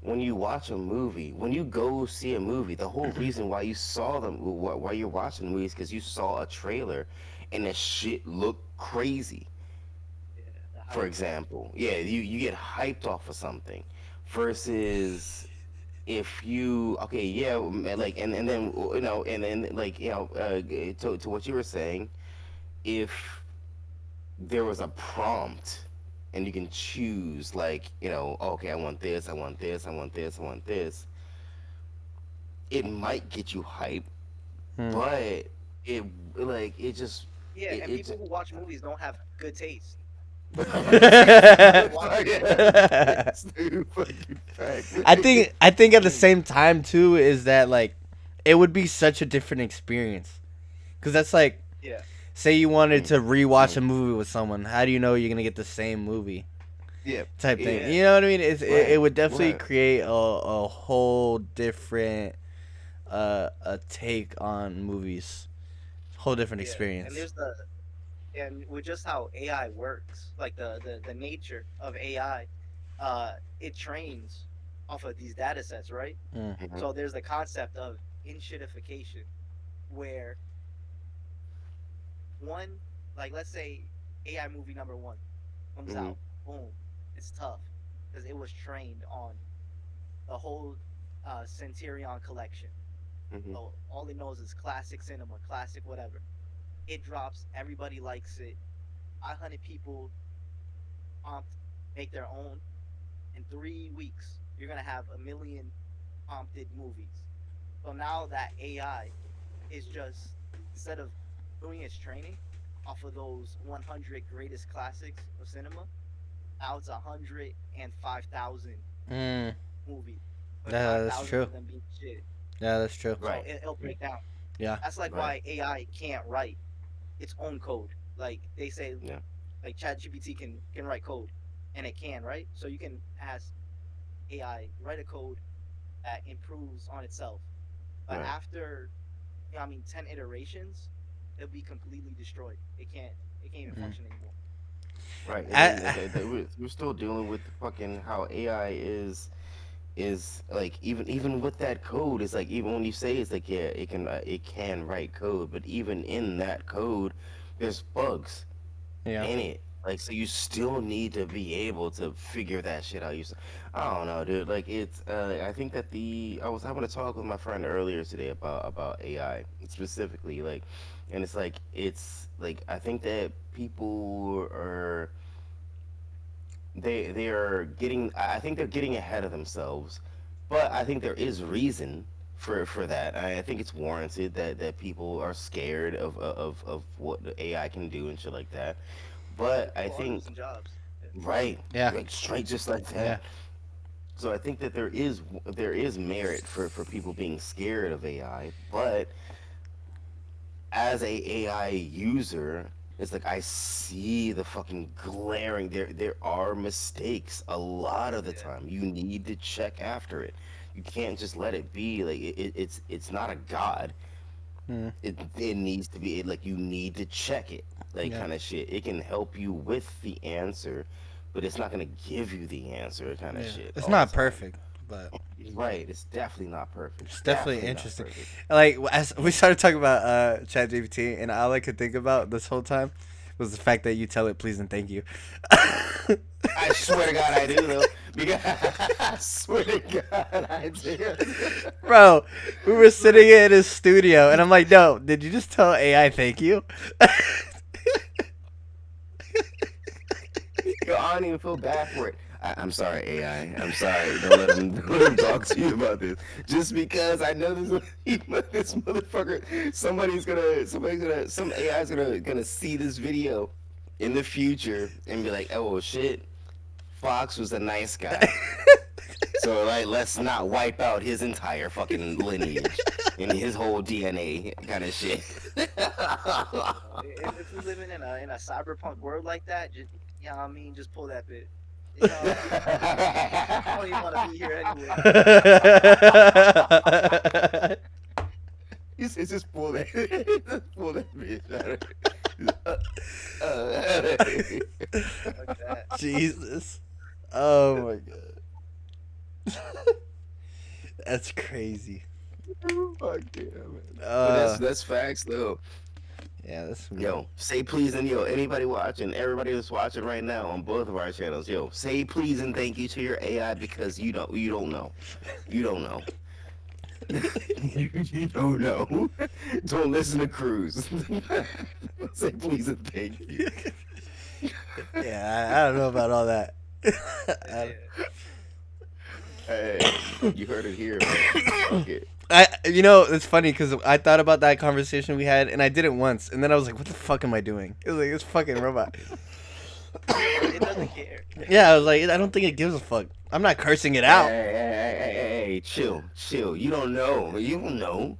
[SPEAKER 3] when you watch a movie, when you go see a movie, the whole reason why you saw them, why you're watching movies, because you saw a trailer, and that shit looked crazy.
[SPEAKER 2] yeah, the
[SPEAKER 3] For
[SPEAKER 2] hype.
[SPEAKER 3] example, yeah, you get hyped off of something, versus if you okay, yeah, like and then and then like to what you were saying, if there was a prompt and you can choose like okay, I want this, I want this, I want this, I want this, it might get you hype,
[SPEAKER 1] Hmm.
[SPEAKER 3] but it like it just
[SPEAKER 2] Yeah, and
[SPEAKER 3] it
[SPEAKER 2] people who watch movies don't have good taste. They're watching
[SPEAKER 3] fucking
[SPEAKER 2] movies.
[SPEAKER 3] facts, dude, fucking facts.
[SPEAKER 1] I think at the same time too is that like it would be such a different experience because that's like
[SPEAKER 2] Yeah,
[SPEAKER 1] say you wanted
[SPEAKER 3] Mm,
[SPEAKER 1] to rewatch
[SPEAKER 3] mm.
[SPEAKER 1] a movie with someone. How do you know you're gonna get the same movie
[SPEAKER 3] Yeah,
[SPEAKER 1] type thing?
[SPEAKER 3] yeah,
[SPEAKER 2] yeah,
[SPEAKER 1] You know what I mean? It
[SPEAKER 3] right,
[SPEAKER 1] would definitely
[SPEAKER 3] right.
[SPEAKER 1] create a whole different a take on movies, whole different
[SPEAKER 2] yeah. And
[SPEAKER 1] experience.
[SPEAKER 2] there's the and with just how AI works, like the nature of AI, it trains off of these data sets, right?
[SPEAKER 1] Mm.
[SPEAKER 3] Hmm.
[SPEAKER 2] So there's the concept of enshittification, where one, like let's say AI movie number one comes
[SPEAKER 3] Hmm.
[SPEAKER 2] out, boom, it's tough because it was trained on the whole Centurion collection.
[SPEAKER 3] Hmm.
[SPEAKER 2] So all it knows is classic cinema, classic whatever. It drops, everybody likes it. 500 people prompt, make their own. In 3 weeks, you're gonna have a million prompted movies. So now that AI is just, instead of doing its training off of those 100 greatest classics of cinema, now it's 105,000
[SPEAKER 1] Mm.
[SPEAKER 2] movies, with
[SPEAKER 1] Yeah,
[SPEAKER 2] five
[SPEAKER 1] that's
[SPEAKER 2] thousand
[SPEAKER 1] true.
[SPEAKER 2] of them being shit.
[SPEAKER 1] Yeah, that's true.
[SPEAKER 2] So
[SPEAKER 3] Right.
[SPEAKER 2] it'll break down.
[SPEAKER 1] Yeah.
[SPEAKER 2] That's like
[SPEAKER 3] Right.
[SPEAKER 2] why AI can't write its own code. Like they say,
[SPEAKER 3] Yeah.
[SPEAKER 2] like ChatGPT can write code, and it can, right? So you can ask AI write a code that improves on itself, but
[SPEAKER 3] Right.
[SPEAKER 2] after, I mean, 10 iterations, it'll be completely destroyed. It can't even
[SPEAKER 1] Mm.
[SPEAKER 2] function anymore.
[SPEAKER 3] Right. And then
[SPEAKER 1] I,
[SPEAKER 3] we're still dealing with the fucking how AI is like even with that code, it's like even when you say it's like yeah it can write code, but even in that code there's bugs
[SPEAKER 1] yeah.
[SPEAKER 3] in it. Like so you still need to be able to figure that shit out. I don't know, dude. Like it's I think that the I was having a talk with my friend earlier today about AI specifically, like, and it's like I think that people are they are getting I think they're getting ahead of themselves, but I think there is reason for that. I think it's warranted that people are scared of what the AI can do and shit like that.
[SPEAKER 2] Yeah,
[SPEAKER 3] But I
[SPEAKER 2] people are
[SPEAKER 3] think
[SPEAKER 2] losing jobs. Yeah.
[SPEAKER 3] right,
[SPEAKER 1] Yeah.
[SPEAKER 3] like straight just like
[SPEAKER 1] Yeah.
[SPEAKER 3] that. So I think that there is merit for people being scared of AI, but as a AI user, it's like I see the fucking glaring. There are mistakes a lot of the
[SPEAKER 2] Yeah.
[SPEAKER 3] time. You need to check after it. You can't just let it be like it's not a god.
[SPEAKER 1] Mm.
[SPEAKER 3] It needs to be like you need to check it, like
[SPEAKER 1] Yeah.
[SPEAKER 3] kind of shit. It can help you with the answer, but it's not gonna give you the answer, kind of
[SPEAKER 1] Yeah.
[SPEAKER 3] shit,
[SPEAKER 1] It's
[SPEAKER 3] all the
[SPEAKER 1] not
[SPEAKER 3] time.
[SPEAKER 1] perfect, but
[SPEAKER 3] Right? It's definitely not perfect.
[SPEAKER 1] it's definitely
[SPEAKER 3] Definitely not
[SPEAKER 1] interesting.
[SPEAKER 3] perfect.
[SPEAKER 1] Like as we started talking about ChatGPT, and all I could think about this whole time was the fact that you tell it please and thank you.
[SPEAKER 3] I swear to God, I do though. Because I swear to God, I do.
[SPEAKER 1] Bro, we were sitting in his studio, and I'm like, no, did you just tell AI thank you?
[SPEAKER 3] Yo, I don't even feel bad for it. I'm sorry, AI. I'm sorry. Don't let him don't let him talk to you about this. Just because I know this motherfucker. Some AI is gonna see this video in the future and be like, oh shit, Fox was a nice guy. So like, let's not wipe out his entire fucking lineage and his whole DNA kind of shit.
[SPEAKER 2] If we living in a cyberpunk world like that, just, yeah, I mean, just pull that bit. You know what I mean? I don't even want to be here anyway.
[SPEAKER 3] He says, just pull that, just pull that bitch out
[SPEAKER 2] Like that.
[SPEAKER 1] Jesus. Oh my god. That's crazy.
[SPEAKER 3] Fuck yeah, man. But
[SPEAKER 1] Uh
[SPEAKER 3] that's facts though.
[SPEAKER 1] yeah, that's some
[SPEAKER 3] Yo, say please and yo, anybody watching, everybody that's watching right now on both of our channels, yo, say please and thank you to your AI because you don't know. You don't know. You don't know. Don't listen to Cruz. Say please and thank you.
[SPEAKER 1] yeah, I don't know about all that. I,
[SPEAKER 2] Yeah.
[SPEAKER 3] Hey, you heard it here, man. Fuck it.
[SPEAKER 1] it's funny because I thought about that conversation we had, and I did it once, and then I was like, "What the fuck am I doing?" It was like it's fucking robot.
[SPEAKER 2] It doesn't care.
[SPEAKER 1] Yeah, I was like, I don't think it gives a fuck. I'm not cursing it
[SPEAKER 3] Hey,
[SPEAKER 1] out.
[SPEAKER 3] hey, hey, hey, hey, hey, chill, chill. You don't know. You don't know.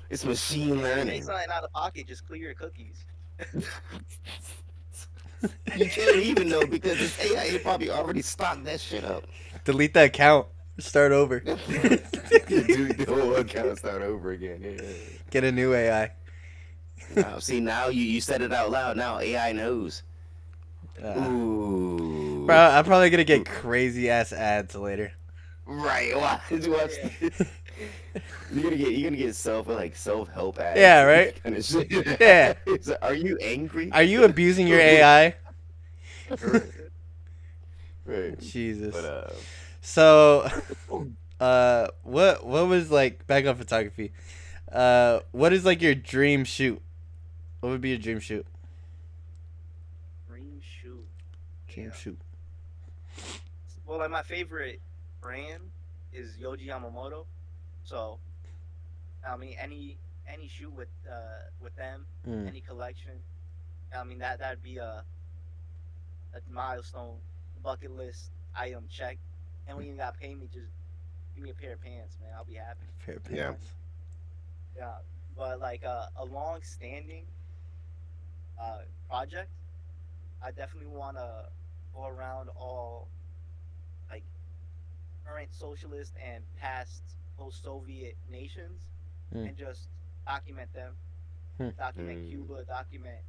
[SPEAKER 3] It's machine
[SPEAKER 2] If you make
[SPEAKER 3] learning.
[SPEAKER 2] something out of pocket, just clear your cookies.
[SPEAKER 3] You can't even know because this AI probably already stocked that shit up.
[SPEAKER 1] Delete the account. Start over.
[SPEAKER 3] Dude, the whole account start over again. Yeah.
[SPEAKER 1] Get a new AI.
[SPEAKER 3] Now, see, now you said it out loud. Now AI knows.
[SPEAKER 1] Bro,
[SPEAKER 3] Ooh.
[SPEAKER 1] I'm probably gonna get crazy ass ads later.
[SPEAKER 3] Right. Watch
[SPEAKER 2] Yeah.
[SPEAKER 3] this. You're gonna get self help
[SPEAKER 1] Yeah,
[SPEAKER 3] ads
[SPEAKER 1] right?
[SPEAKER 3] kind of shit.
[SPEAKER 1] Yeah.
[SPEAKER 3] It's like, are you angry?
[SPEAKER 1] Are you abusing your AI?
[SPEAKER 3] Right. Right. But
[SPEAKER 1] Jesus. So, what was like back on photography? What is like your dream shoot? What would be your dream shoot?
[SPEAKER 2] Green shoe.
[SPEAKER 1] Dream
[SPEAKER 2] Yeah.
[SPEAKER 1] shoot.
[SPEAKER 2] well, like my favorite brand is Yoji Yamamoto. So I mean, any shoe with them,
[SPEAKER 1] Mm.
[SPEAKER 2] any collection. I mean that'd be a milestone, bucket list item check. And when you got pay me, just give me a pair of pants, man. I'll be happy.
[SPEAKER 1] Pair of
[SPEAKER 3] Yeah.
[SPEAKER 1] pants.
[SPEAKER 2] Yeah, but like a long standing project, I definitely want to go around all like current socialist and past post-Soviet nations
[SPEAKER 1] Mm.
[SPEAKER 2] and just document them,
[SPEAKER 1] Hmm.
[SPEAKER 2] document
[SPEAKER 3] Mm,
[SPEAKER 2] Cuba, document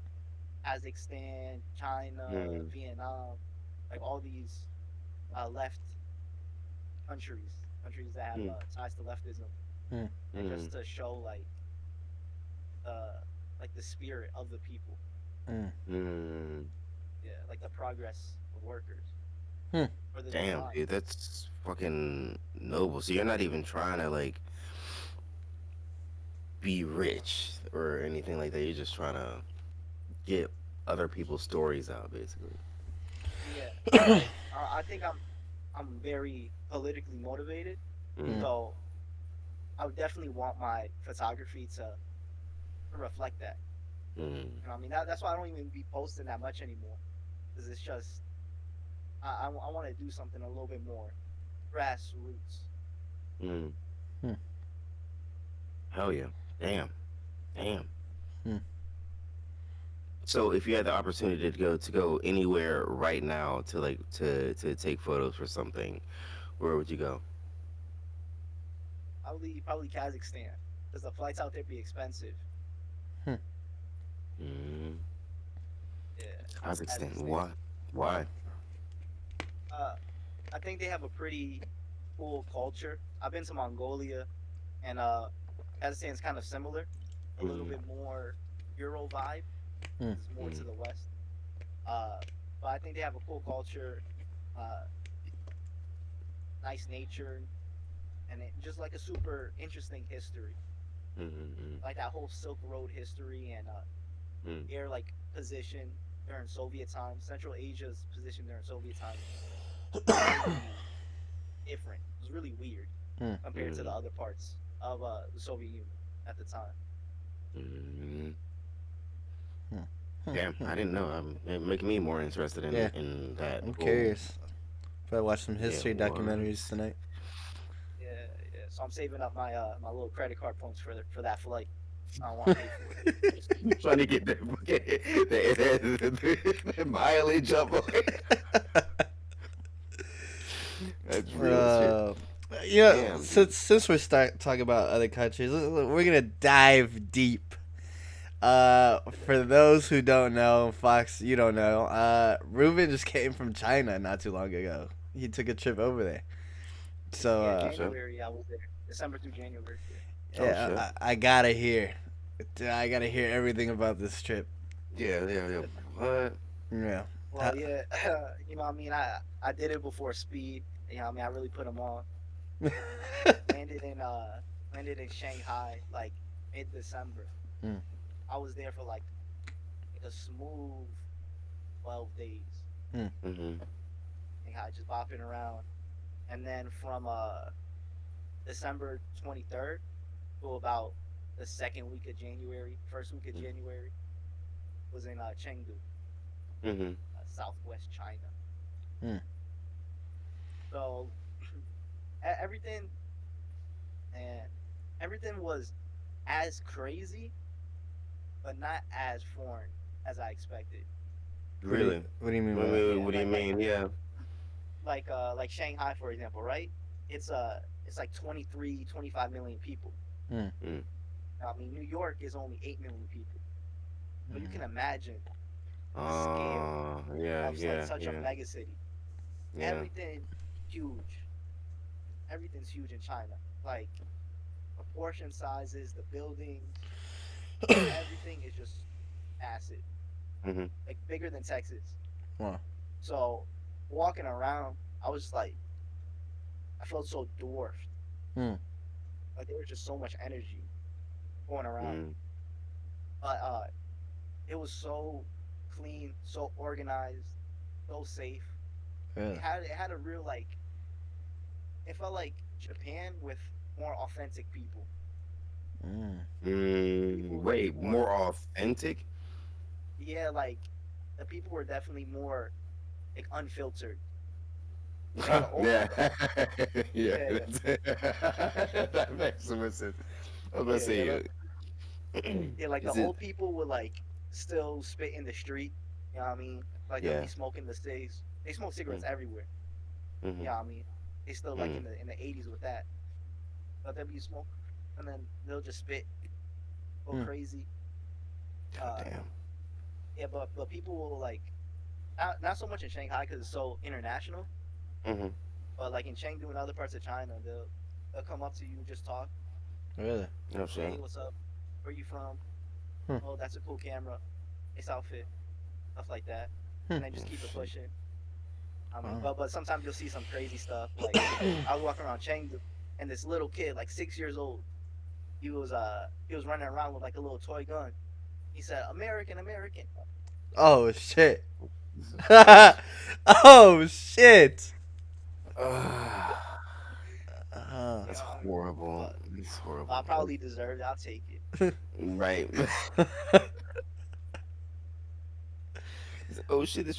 [SPEAKER 2] Kazakhstan, China,
[SPEAKER 3] mm,
[SPEAKER 2] Vietnam, like all these left countries, countries that have
[SPEAKER 3] mm,
[SPEAKER 2] ties to leftism,
[SPEAKER 1] Mm.
[SPEAKER 2] and just
[SPEAKER 3] mm,
[SPEAKER 2] to show the spirit of the people,
[SPEAKER 1] Mm.
[SPEAKER 3] mm.
[SPEAKER 2] yeah, like the progress of workers
[SPEAKER 1] Hmm.
[SPEAKER 2] or the
[SPEAKER 3] Damn,
[SPEAKER 2] decline.
[SPEAKER 3] dude, that's fucking noble. So you're not even trying to like be rich or anything like that. You're just trying to get other people's stories out, basically.
[SPEAKER 2] Yeah, like I think I'm very politically motivated,
[SPEAKER 1] Mm.
[SPEAKER 3] Mm,
[SPEAKER 2] so I would definitely want my photography to reflect that.
[SPEAKER 3] mm,
[SPEAKER 2] You know, what I mean that's why I don't even be posting that much anymore, because it's just I want to do something a little bit more grassroots.
[SPEAKER 3] mm.
[SPEAKER 1] Hmm.
[SPEAKER 3] Hell yeah. Damn. Damn.
[SPEAKER 1] Hmm.
[SPEAKER 3] So if you had the opportunity to go anywhere right now to like to take photos for something, where would you go?
[SPEAKER 2] Probably Kazakhstan, because the flights out there be expensive.
[SPEAKER 1] Hmm.
[SPEAKER 3] Mm,
[SPEAKER 2] Yeah,
[SPEAKER 3] Kazakhstan.
[SPEAKER 2] Kazakhstan.
[SPEAKER 3] Why? Why?
[SPEAKER 2] Uh, I think they have a pretty cool culture. I've been to Mongolia, and Kazakhstan's kind of similar, a little
[SPEAKER 3] Mm,
[SPEAKER 2] bit more Euro vibe.
[SPEAKER 1] Mm.
[SPEAKER 2] It's more to
[SPEAKER 3] mm,
[SPEAKER 2] the west. Uh, but I think they have a cool culture, uh, nice nature, and just like a super interesting history,
[SPEAKER 3] mm, mm,
[SPEAKER 2] like that whole Silk Road history and
[SPEAKER 3] mm,
[SPEAKER 2] their like position during Soviet times. Central Asia's position during Soviet times was really different. It was really weird
[SPEAKER 1] Mm.
[SPEAKER 2] compared to the
[SPEAKER 3] mm,
[SPEAKER 2] other parts of the Soviet Union at the time.
[SPEAKER 3] mm.
[SPEAKER 1] Hmm. Hmm.
[SPEAKER 3] Damn,
[SPEAKER 1] Hmm.
[SPEAKER 3] I didn't know. It making me more interested
[SPEAKER 1] Yeah,
[SPEAKER 3] in that
[SPEAKER 1] I'm
[SPEAKER 3] whole
[SPEAKER 1] curious. If I watch some
[SPEAKER 3] yeah
[SPEAKER 1] history
[SPEAKER 3] war.
[SPEAKER 1] documentaries tonight.
[SPEAKER 2] Yeah, yeah. So I'm saving up my little credit card points for that flight. I don't want to pay for it.
[SPEAKER 3] Trying to get that the mileage up. That's real shit.
[SPEAKER 1] Uh, you know,
[SPEAKER 3] Damn, dude.
[SPEAKER 1] since we're start talking about other countries, we're gonna dive deep. For those who don't know, Fox, you don't know. Ruben just came from China not too long ago. He took a trip over there. So,
[SPEAKER 2] Yeah,
[SPEAKER 3] Oh shit.
[SPEAKER 2] January I was there. December through January. Yeah.
[SPEAKER 3] Oh
[SPEAKER 1] yeah,
[SPEAKER 3] shit.
[SPEAKER 1] I gotta hear. I gotta hear everything about this trip.
[SPEAKER 3] Yeah, yeah, yeah. What?
[SPEAKER 1] Yeah.
[SPEAKER 2] Well, yeah, you know what I mean. I did it before speed. You know what I mean. I really put them on. Landed in uh Landed in Shanghai like mid December.
[SPEAKER 1] Mm.
[SPEAKER 2] I was there for like a smooth 12 days.
[SPEAKER 1] Mm.
[SPEAKER 3] Mm-hmm.
[SPEAKER 2] Shanghai just bopping around, and then from December 23rd to about the second week of January, first week of January was in Chengdu,
[SPEAKER 3] Mm-hmm.
[SPEAKER 2] southwest China.
[SPEAKER 1] Mm.
[SPEAKER 2] So everything and everything was as crazy, but not as foreign as I expected.
[SPEAKER 3] Really?
[SPEAKER 1] What do you mean
[SPEAKER 3] What,
[SPEAKER 1] by that?
[SPEAKER 3] what,
[SPEAKER 2] Yeah,
[SPEAKER 3] what do you mean? Yeah.
[SPEAKER 2] like Shanghai for example, right? It's like 23, 25 million people.
[SPEAKER 1] Mm.
[SPEAKER 3] Mm.
[SPEAKER 2] I mean, New York is only 8 million people. So you
[SPEAKER 1] Mm.
[SPEAKER 2] can imagine the scale
[SPEAKER 3] Yeah,
[SPEAKER 2] of like
[SPEAKER 3] yeah,
[SPEAKER 2] such a
[SPEAKER 3] yeah,
[SPEAKER 2] mega city.
[SPEAKER 3] yeah.
[SPEAKER 2] Everything huge. Everything's huge in China. Like proportion sizes, the buildings, everything is just massive.
[SPEAKER 3] Mm-hmm.
[SPEAKER 2] Like bigger than Texas.
[SPEAKER 1] Wow.
[SPEAKER 2] So walking around, I was like I felt so dwarfed.
[SPEAKER 1] Mm.
[SPEAKER 2] Like there was just so much energy going around.
[SPEAKER 3] Mm.
[SPEAKER 2] But it was so clean, so organized, so safe.
[SPEAKER 1] Really?
[SPEAKER 2] It had a real like it felt like Japan with more authentic people.
[SPEAKER 1] Mm.
[SPEAKER 2] People were just
[SPEAKER 3] Wait,
[SPEAKER 2] more,
[SPEAKER 3] more authentic?
[SPEAKER 2] yeah, like the people were definitely more like unfiltered. Like
[SPEAKER 3] Huh,
[SPEAKER 2] the old
[SPEAKER 3] yeah.
[SPEAKER 2] people,
[SPEAKER 3] Yeah,
[SPEAKER 2] yeah,
[SPEAKER 3] that makes so much sense. I was about to
[SPEAKER 2] yeah,
[SPEAKER 3] say,
[SPEAKER 2] yeah, like the
[SPEAKER 3] is it?
[SPEAKER 2] old people would like still spit in the street. You know what I mean? Like they'll
[SPEAKER 3] Yeah.
[SPEAKER 2] be smoking the cigs. They smoke cigarettes
[SPEAKER 3] Mm,
[SPEAKER 2] everywhere. You
[SPEAKER 3] mm-hmm,
[SPEAKER 2] know what I mean? They still like
[SPEAKER 3] mm,
[SPEAKER 2] in the 80s with that. But they'll be smoke, and then they'll just spit, go
[SPEAKER 1] Mm.
[SPEAKER 2] crazy. Uh,
[SPEAKER 3] goddamn.
[SPEAKER 2] yeah, but people will like not so much in Shanghai because it's so international.
[SPEAKER 3] Mm-hmm.
[SPEAKER 2] But like in Chengdu and other parts of China, they'll come up to you, just talk,
[SPEAKER 1] Really?
[SPEAKER 3] No
[SPEAKER 2] say,
[SPEAKER 3] shit.
[SPEAKER 2] hey, what's up? Where you from?
[SPEAKER 1] Hmm.
[SPEAKER 2] Oh, that's a cool camera. Nice outfit, stuff like that,
[SPEAKER 1] Hmm.
[SPEAKER 2] and then just
[SPEAKER 3] Oh
[SPEAKER 2] keep it
[SPEAKER 3] shit.
[SPEAKER 2] pushing. I mean,
[SPEAKER 1] Wow.
[SPEAKER 2] but sometimes you'll see some crazy stuff. Like I was walking around Chengdu, and this little kid, like 6 years old, he was running around with like a little toy gun. He said, "American, American."
[SPEAKER 1] Oh shit.
[SPEAKER 3] Jesus Christ.
[SPEAKER 1] Oh shit.
[SPEAKER 3] Ugh,
[SPEAKER 1] Uh,
[SPEAKER 3] that's
[SPEAKER 2] Yeah,
[SPEAKER 3] horrible.
[SPEAKER 2] but
[SPEAKER 3] That's
[SPEAKER 2] I
[SPEAKER 3] horrible.
[SPEAKER 2] probably deserved it. I'll take it.
[SPEAKER 3] Right. Oh shit! This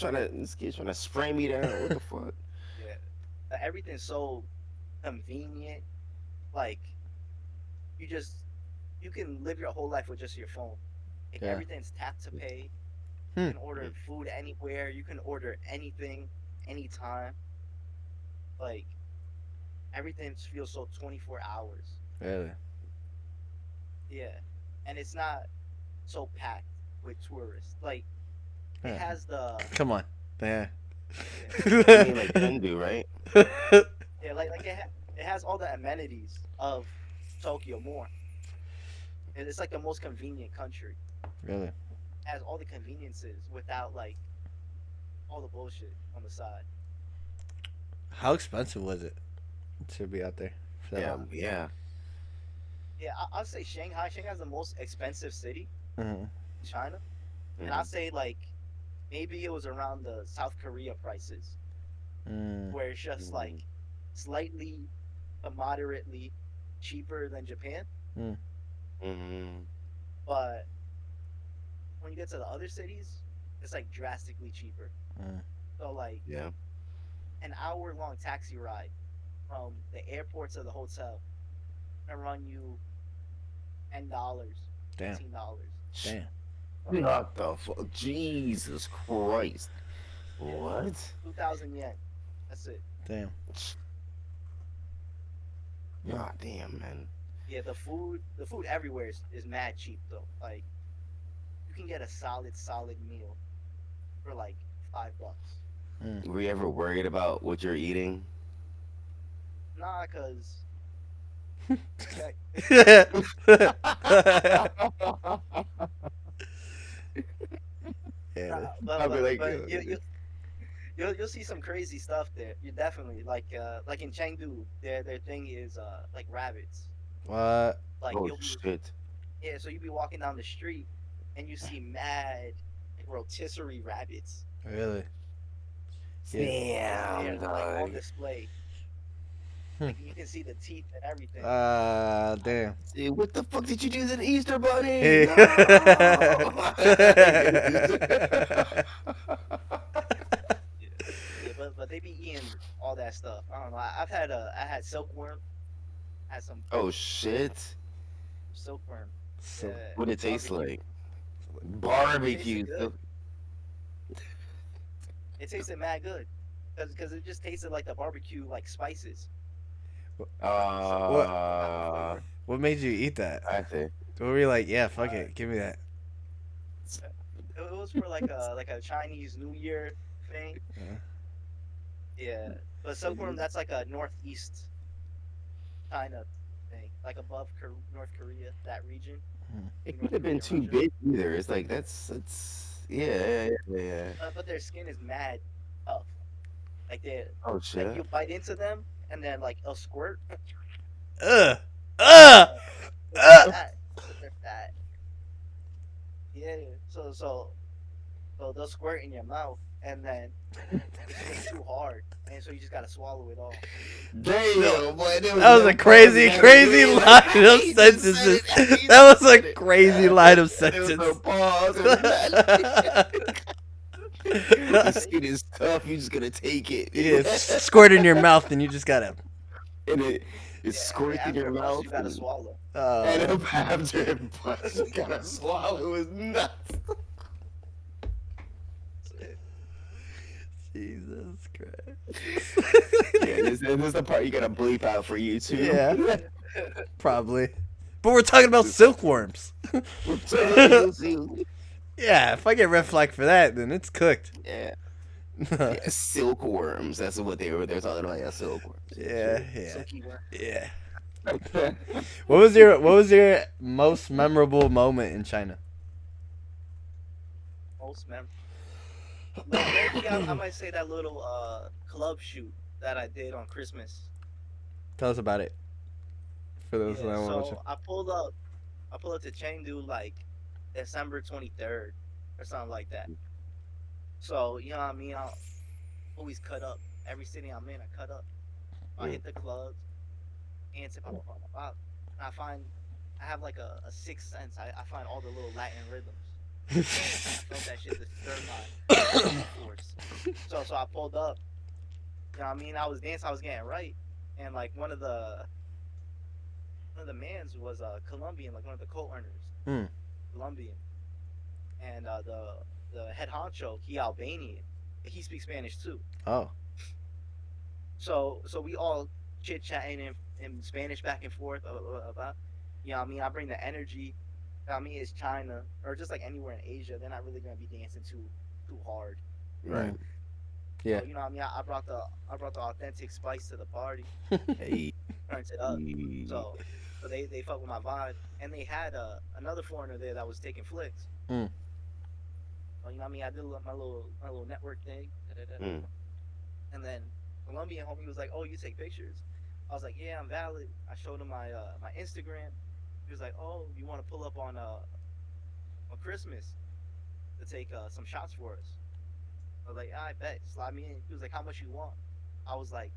[SPEAKER 3] kid's trying to spray me down. What the fuck?
[SPEAKER 2] Yeah, everything's so convenient. Like you just you can live your whole life with just your phone. Like
[SPEAKER 1] yeah.
[SPEAKER 2] everything's tap to pay. You
[SPEAKER 1] Hmm.
[SPEAKER 2] can order food anywhere. You can order anything, anytime. Like everything feels so 24 hours.
[SPEAKER 1] Really?
[SPEAKER 2] Yeah, and it's not so packed with tourists. Like it
[SPEAKER 1] Yeah.
[SPEAKER 2] has the
[SPEAKER 1] Come on. Yeah.
[SPEAKER 2] yeah
[SPEAKER 3] You mean like Chengdu, right?
[SPEAKER 2] yeah it has all the amenities of Tokyo more. And it's like the most convenient country.
[SPEAKER 1] Really?
[SPEAKER 2] It has all the conveniences without like all the bullshit on the side.
[SPEAKER 1] How expensive was it to be out there for that
[SPEAKER 3] Yeah,
[SPEAKER 1] long?
[SPEAKER 3] yeah.
[SPEAKER 2] Yeah, I'll say Shanghai. Shanghai's the most expensive city
[SPEAKER 1] Mm-hmm.
[SPEAKER 2] in China, and I'll
[SPEAKER 3] Hmm.
[SPEAKER 2] say like maybe it was around the South Korea prices,
[SPEAKER 1] Mm.
[SPEAKER 2] where it's just
[SPEAKER 3] Hmm.
[SPEAKER 2] like slightly to moderately cheaper than Japan.
[SPEAKER 1] Mm.
[SPEAKER 3] Hmm.
[SPEAKER 2] But when you get to the other cities, it's like drastically cheaper.
[SPEAKER 1] Mm.
[SPEAKER 2] So like
[SPEAKER 3] Yeah.
[SPEAKER 2] an hour long taxi ride from the airport to the hotel gonna run you $10,
[SPEAKER 1] Damn.
[SPEAKER 2] $15.
[SPEAKER 1] Damn.
[SPEAKER 3] What the fuck? Jesus Christ!
[SPEAKER 2] Yeah,
[SPEAKER 3] What?
[SPEAKER 2] 2,000 yen. That's it.
[SPEAKER 1] Damn.
[SPEAKER 3] God damn, man.
[SPEAKER 2] Yeah, the food everywhere is mad cheap though. Like you can get a solid meal for like $5.
[SPEAKER 1] Mm.
[SPEAKER 3] Were you ever worried about what you're eating?
[SPEAKER 2] Nah, cause I check.
[SPEAKER 1] yeah.
[SPEAKER 2] Nah,
[SPEAKER 3] I'd be like,
[SPEAKER 2] but you'll see some crazy stuff there. You definitely like in Chengdu, their thing is like rabbits.
[SPEAKER 1] What?
[SPEAKER 2] Like
[SPEAKER 3] oh
[SPEAKER 2] you'll be
[SPEAKER 3] shit.
[SPEAKER 2] yeah, so you'll be walking down the street and you see mad like, rotisserie rabbits.
[SPEAKER 1] Really? Yeah.
[SPEAKER 2] Just
[SPEAKER 3] Damn,
[SPEAKER 2] there, like on
[SPEAKER 3] dog.
[SPEAKER 2] display.
[SPEAKER 1] Hmm.
[SPEAKER 2] Like you can see the teeth and everything.
[SPEAKER 1] Damn.
[SPEAKER 3] See, what the fuck did you do to the Easter Bunny?
[SPEAKER 1] Hey.
[SPEAKER 3] No!
[SPEAKER 2] Yeah, yeah, but they be eating all that stuff. I don't know. I had silkworm. Had some
[SPEAKER 3] Oh shit.
[SPEAKER 2] silkworm.
[SPEAKER 1] so
[SPEAKER 2] Yeah,
[SPEAKER 3] What it tastes
[SPEAKER 2] barbecue.
[SPEAKER 3] like?
[SPEAKER 2] It tasted
[SPEAKER 3] Barbecue.
[SPEAKER 2] good. It tasted mad good. Cause it just tasted like the barbecue like spices. So
[SPEAKER 1] what?
[SPEAKER 2] it got the
[SPEAKER 3] Uh,
[SPEAKER 2] flavor.
[SPEAKER 1] What made you eat that?
[SPEAKER 3] I see.
[SPEAKER 1] What were you like? Yeah, fuck
[SPEAKER 2] Uh,
[SPEAKER 1] it, give me that.
[SPEAKER 2] it was for like a Chinese New Year thing.
[SPEAKER 1] Uh,
[SPEAKER 2] Yeah, but silkworm that's like a northeast China thing, like above North Korea, that region,
[SPEAKER 1] hmm.
[SPEAKER 3] It
[SPEAKER 2] the
[SPEAKER 3] could
[SPEAKER 2] North
[SPEAKER 3] have been
[SPEAKER 2] Korean
[SPEAKER 3] too
[SPEAKER 2] region.
[SPEAKER 3] big either. It's like that's yeah.
[SPEAKER 2] But their skin is mad tough. Like they
[SPEAKER 3] Oh
[SPEAKER 2] like
[SPEAKER 3] shit.
[SPEAKER 2] you bite into them and then like it'll squirt.
[SPEAKER 1] Ugh. Ugh.
[SPEAKER 2] Uh, but they're
[SPEAKER 1] Ugh.
[SPEAKER 2] fat. But they're fat. Yeah. So they'll squirt in your mouth and then it's just too hard and so you just gotta swallow it all.
[SPEAKER 1] No,
[SPEAKER 3] Damn, boy, there was
[SPEAKER 1] that was
[SPEAKER 3] no
[SPEAKER 1] a
[SPEAKER 3] pause
[SPEAKER 1] crazy,
[SPEAKER 3] after
[SPEAKER 1] crazy
[SPEAKER 3] it.
[SPEAKER 1] line of
[SPEAKER 3] He just said
[SPEAKER 1] sentences.
[SPEAKER 3] it. He
[SPEAKER 1] That was
[SPEAKER 3] just
[SPEAKER 1] a
[SPEAKER 3] said it.
[SPEAKER 1] crazy line of
[SPEAKER 3] There was no
[SPEAKER 1] sentence.
[SPEAKER 3] pause. There was nothing. The
[SPEAKER 2] See?
[SPEAKER 3] skin is tough. You just gonna take it.
[SPEAKER 1] Yeah, squirt in your mouth, and you just gotta.
[SPEAKER 3] And it
[SPEAKER 2] Yeah, I mean,
[SPEAKER 3] squirts in
[SPEAKER 2] after
[SPEAKER 3] your
[SPEAKER 2] a bust,
[SPEAKER 3] mouth.
[SPEAKER 2] you gotta swallow.
[SPEAKER 3] And
[SPEAKER 1] Oh,
[SPEAKER 3] after it busts, you gotta swallow his nuts.
[SPEAKER 2] That's it.
[SPEAKER 1] Jesus Christ.
[SPEAKER 3] Yeah, this is the part you gotta bleep out for YouTube.
[SPEAKER 1] Yeah, probably. But we're talking about silkworms.
[SPEAKER 3] We're talking about
[SPEAKER 1] Yeah, if I get red flag for that, then it's cooked.
[SPEAKER 3] yeah,
[SPEAKER 1] Yeah,
[SPEAKER 3] yeah, silkworms. That's what they're talking about. Yeah, silkworms. Yeah,
[SPEAKER 1] yeah,
[SPEAKER 3] sure.
[SPEAKER 2] Silky worm.
[SPEAKER 1] yeah.
[SPEAKER 3] Okay.
[SPEAKER 1] What was your most memorable moment in China?
[SPEAKER 2] Most mem. Low key, I might say that little club shoot that I did on Christmas.
[SPEAKER 1] Tell us about it for those that
[SPEAKER 2] Yeah,
[SPEAKER 1] don't watch it.
[SPEAKER 2] so I pulled up to Chengdu like December 23rd or something like that. So you know what I mean? I always cut up. Every city I'm in, I cut up. I
[SPEAKER 3] Mm.
[SPEAKER 2] hit the clubs, and I find I have like a sixth sense. I find all the little Latin rhythms, and I felt that shit disturb my G force. So I pulled up. You know what I mean? I was dancing, I was getting right, and like one of the mans was Colombian, like one of the co-earners,
[SPEAKER 1] Hmm.
[SPEAKER 2] Colombian, and the head honcho, he Albanian. He speaks Spanish too.
[SPEAKER 1] Oh.
[SPEAKER 2] So we all chit chatting in Spanish back and forth about. You know what I mean? I bring the energy. You know what I mean, it's China or just like anywhere in Asia, they're not really gonna be dancing too hard.
[SPEAKER 3] Right.
[SPEAKER 1] Yeah.
[SPEAKER 2] So you know what I mean? I brought the authentic spice to the party,
[SPEAKER 3] Hey.
[SPEAKER 2] turned it up. So they fuck with my vibe, and they had another foreigner there that was taking flicks.
[SPEAKER 1] Mm.
[SPEAKER 2] So you know what I mean? I did my little network thing,
[SPEAKER 3] Mm.
[SPEAKER 2] and then Colombian homie was like, "Oh, you take pictures?" I was like, "Yeah, I'm valid." I showed him my Instagram. He was like, "Oh, you want to pull up on Christmas to take some shots for us?" I was like, "I bet, slide me in." He was like, "How much you want?" I was like,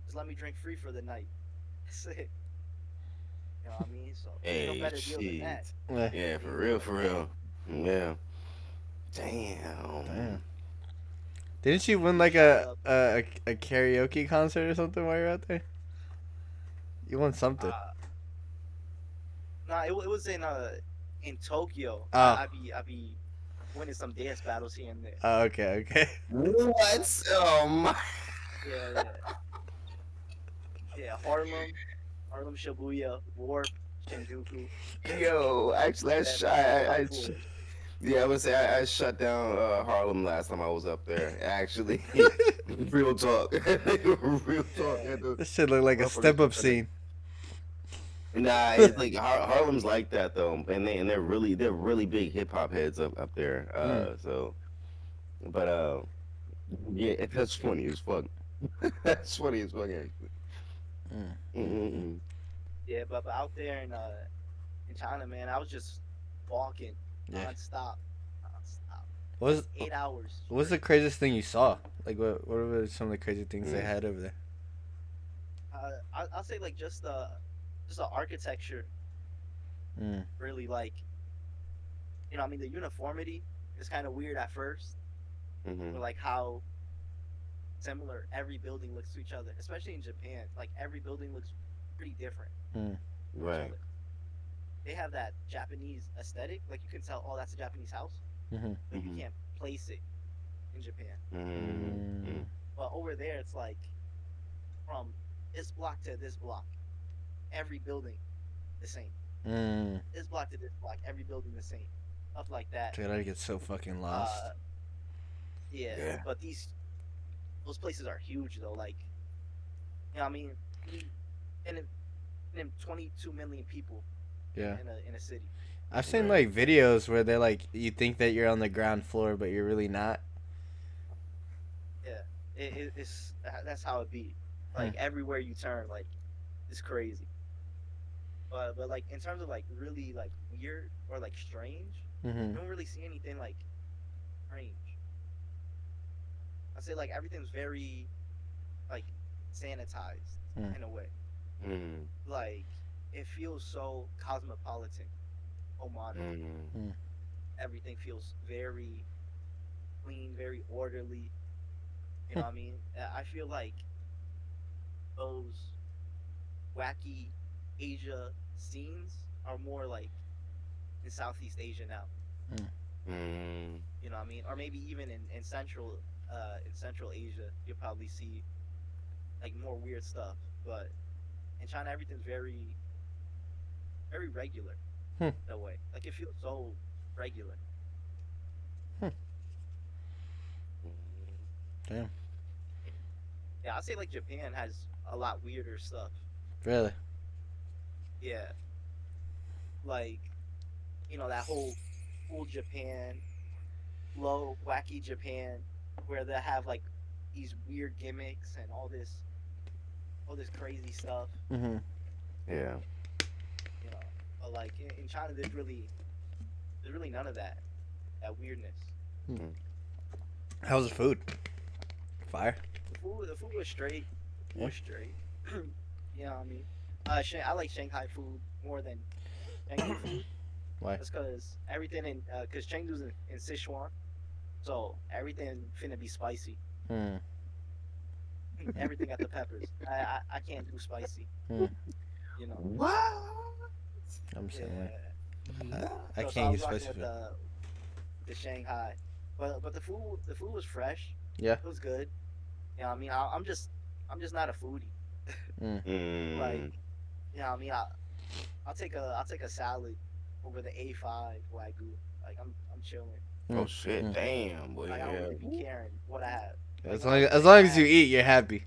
[SPEAKER 2] "Just let me drink free for the night." That's it. You know what I mean? So ain't no
[SPEAKER 3] Hey,
[SPEAKER 2] better deal than that.
[SPEAKER 3] shit.
[SPEAKER 1] Yeah.
[SPEAKER 3] Yeah, for
[SPEAKER 2] Ain't no
[SPEAKER 3] real,
[SPEAKER 2] better
[SPEAKER 3] for
[SPEAKER 2] than that.
[SPEAKER 3] real. Yeah.
[SPEAKER 1] Damn.
[SPEAKER 3] Damn.
[SPEAKER 1] Didn't you win
[SPEAKER 2] We
[SPEAKER 1] like
[SPEAKER 2] shot
[SPEAKER 1] a,
[SPEAKER 2] up.
[SPEAKER 1] a a karaoke concert or something while you're out there? You won something.
[SPEAKER 2] Uh, nah, it was in Tokyo.
[SPEAKER 1] Oh.
[SPEAKER 2] I be winning some dance battles here and there.
[SPEAKER 1] Oh, okay, okay.
[SPEAKER 3] What? Oh my.
[SPEAKER 2] Yeah, yeah, yeah. Harlem, Shibuya, Warp, Shinjuku.
[SPEAKER 3] Yo, actually, I, sh-
[SPEAKER 2] Them the top
[SPEAKER 3] I sh-
[SPEAKER 2] four.
[SPEAKER 3] yeah, I would say I shut down Harlem last time I was up there. Actually, real talk, real talk.
[SPEAKER 2] Yeah,
[SPEAKER 1] This shit look like a
[SPEAKER 3] Motherfuckers
[SPEAKER 1] step
[SPEAKER 3] be
[SPEAKER 1] up
[SPEAKER 3] trying to
[SPEAKER 1] scene.
[SPEAKER 3] Nah, it's
[SPEAKER 2] yeah.
[SPEAKER 3] like Harlem's like that though, and they're really big hip hop heads up there.
[SPEAKER 1] Mm.
[SPEAKER 3] But yeah, that's funny as fuck. That's funny as fuck actually.
[SPEAKER 1] Mm.
[SPEAKER 3] Mm-mm-mm.
[SPEAKER 2] Yeah, but out there in China, man, I was just walking
[SPEAKER 1] Yeah.
[SPEAKER 2] nonstop, nonstop,
[SPEAKER 1] What
[SPEAKER 2] like
[SPEAKER 1] was
[SPEAKER 2] 8 hours
[SPEAKER 1] what was the
[SPEAKER 2] straight.
[SPEAKER 1] craziest thing you saw? Like what were some of the crazy things they
[SPEAKER 3] Mm.
[SPEAKER 1] had over there?
[SPEAKER 2] I'll say like just the architecture,
[SPEAKER 1] Mm.
[SPEAKER 2] really like I mean the uniformity is kind of weird at first,
[SPEAKER 3] Mm-hmm.
[SPEAKER 2] but like how similar every building looks to each other, especially in Japan. Like every building looks pretty different
[SPEAKER 1] Mm.
[SPEAKER 2] from each
[SPEAKER 3] Right.
[SPEAKER 2] other. They have that Japanese aesthetic, like you can tell, oh, that's a Japanese house,
[SPEAKER 1] Mhm.
[SPEAKER 2] but you
[SPEAKER 3] Mm-hmm.
[SPEAKER 2] can't place it in Japan.
[SPEAKER 3] Mm-hmm.
[SPEAKER 1] Mm.
[SPEAKER 2] But over there, it's like from this block to this block, every building the same.
[SPEAKER 1] Mm.
[SPEAKER 2] This block to this block, every building the same. Stuff like that.
[SPEAKER 1] Dude, I get so fucking lost.
[SPEAKER 2] Uh, yeah.
[SPEAKER 3] Yeah.
[SPEAKER 2] But those places are huge though. Like, you know, what I mean, we and 22 million people
[SPEAKER 1] Yeah.
[SPEAKER 2] in a city.
[SPEAKER 1] I've seen
[SPEAKER 3] Right.
[SPEAKER 1] like videos where they're like you think that you're on the ground floor but you're really not.
[SPEAKER 2] Yeah, it's that's how it be.
[SPEAKER 1] Hmm.
[SPEAKER 2] Like everywhere you turn, like it's crazy. But like in terms of like really like weird or like strange,
[SPEAKER 1] Mhm.
[SPEAKER 2] you don't really see anything like strange. I say like everything's very like sanitized
[SPEAKER 1] Mm.
[SPEAKER 2] in a way.
[SPEAKER 3] Mm,
[SPEAKER 2] Like it feels so cosmopolitan, so modern.
[SPEAKER 3] mm,
[SPEAKER 1] Mm.
[SPEAKER 2] Everything feels very clean, very orderly. You
[SPEAKER 1] Hmm.
[SPEAKER 2] know what I mean? I feel like those wacky Asia scenes are more like in Southeast Asia now.
[SPEAKER 1] Mm.
[SPEAKER 3] mm.
[SPEAKER 2] You know what I mean? Or maybe even in Central Asia, you'll probably see like more weird stuff. But in China, everything's very regular
[SPEAKER 1] Hmm.
[SPEAKER 2] in a way. Like it feels so regular.
[SPEAKER 1] Hmm.
[SPEAKER 3] Mm.
[SPEAKER 1] Damn.
[SPEAKER 2] Yeah, I'd say like Japan has a lot weirder stuff.
[SPEAKER 1] Really?
[SPEAKER 2] Yeah, like that whole cool Japan, low wacky Japan, where they have like these weird gimmicks and all this crazy stuff.
[SPEAKER 1] Mm-hmm.
[SPEAKER 3] Yeah.
[SPEAKER 2] But like in China, there's really none of that weirdness.
[SPEAKER 3] Mm.
[SPEAKER 1] How's the food? Fire.
[SPEAKER 2] The food was straight. The food
[SPEAKER 1] Yeah.
[SPEAKER 2] was straight. You know what I mean? I like Shanghai food more than Chengdu food.
[SPEAKER 1] Why?
[SPEAKER 2] That's because everything because Chengdu's in Sichuan, so everything finna be spicy.
[SPEAKER 1] Mm.
[SPEAKER 2] Everything got the peppers. I can't do spicy.
[SPEAKER 1] Mm.
[SPEAKER 2] You know.
[SPEAKER 3] What?
[SPEAKER 1] I'm the same way.
[SPEAKER 2] Yeah.
[SPEAKER 1] I
[SPEAKER 2] So
[SPEAKER 1] can't
[SPEAKER 2] I
[SPEAKER 1] eat
[SPEAKER 2] was rocking
[SPEAKER 1] spicy
[SPEAKER 2] with
[SPEAKER 1] food.
[SPEAKER 2] the Shanghai, but the food was fresh.
[SPEAKER 1] Yeah.
[SPEAKER 2] It was good. You know what I mean? I'm just not a foodie.
[SPEAKER 1] Mm.
[SPEAKER 2] Like
[SPEAKER 3] Mm.
[SPEAKER 2] I'll take a salad over the A5 wagyu. Like I'm chilling.
[SPEAKER 3] Oh
[SPEAKER 1] Mm.
[SPEAKER 3] shit!
[SPEAKER 1] Mm.
[SPEAKER 3] Damn, boy.
[SPEAKER 2] Like I don't
[SPEAKER 3] Yeah.
[SPEAKER 2] really be caring what I have. Like
[SPEAKER 1] As
[SPEAKER 2] when
[SPEAKER 1] long
[SPEAKER 2] I
[SPEAKER 1] as,
[SPEAKER 2] go
[SPEAKER 1] as
[SPEAKER 2] there,
[SPEAKER 1] long
[SPEAKER 2] I
[SPEAKER 1] as you
[SPEAKER 2] have
[SPEAKER 1] eat, you're happy.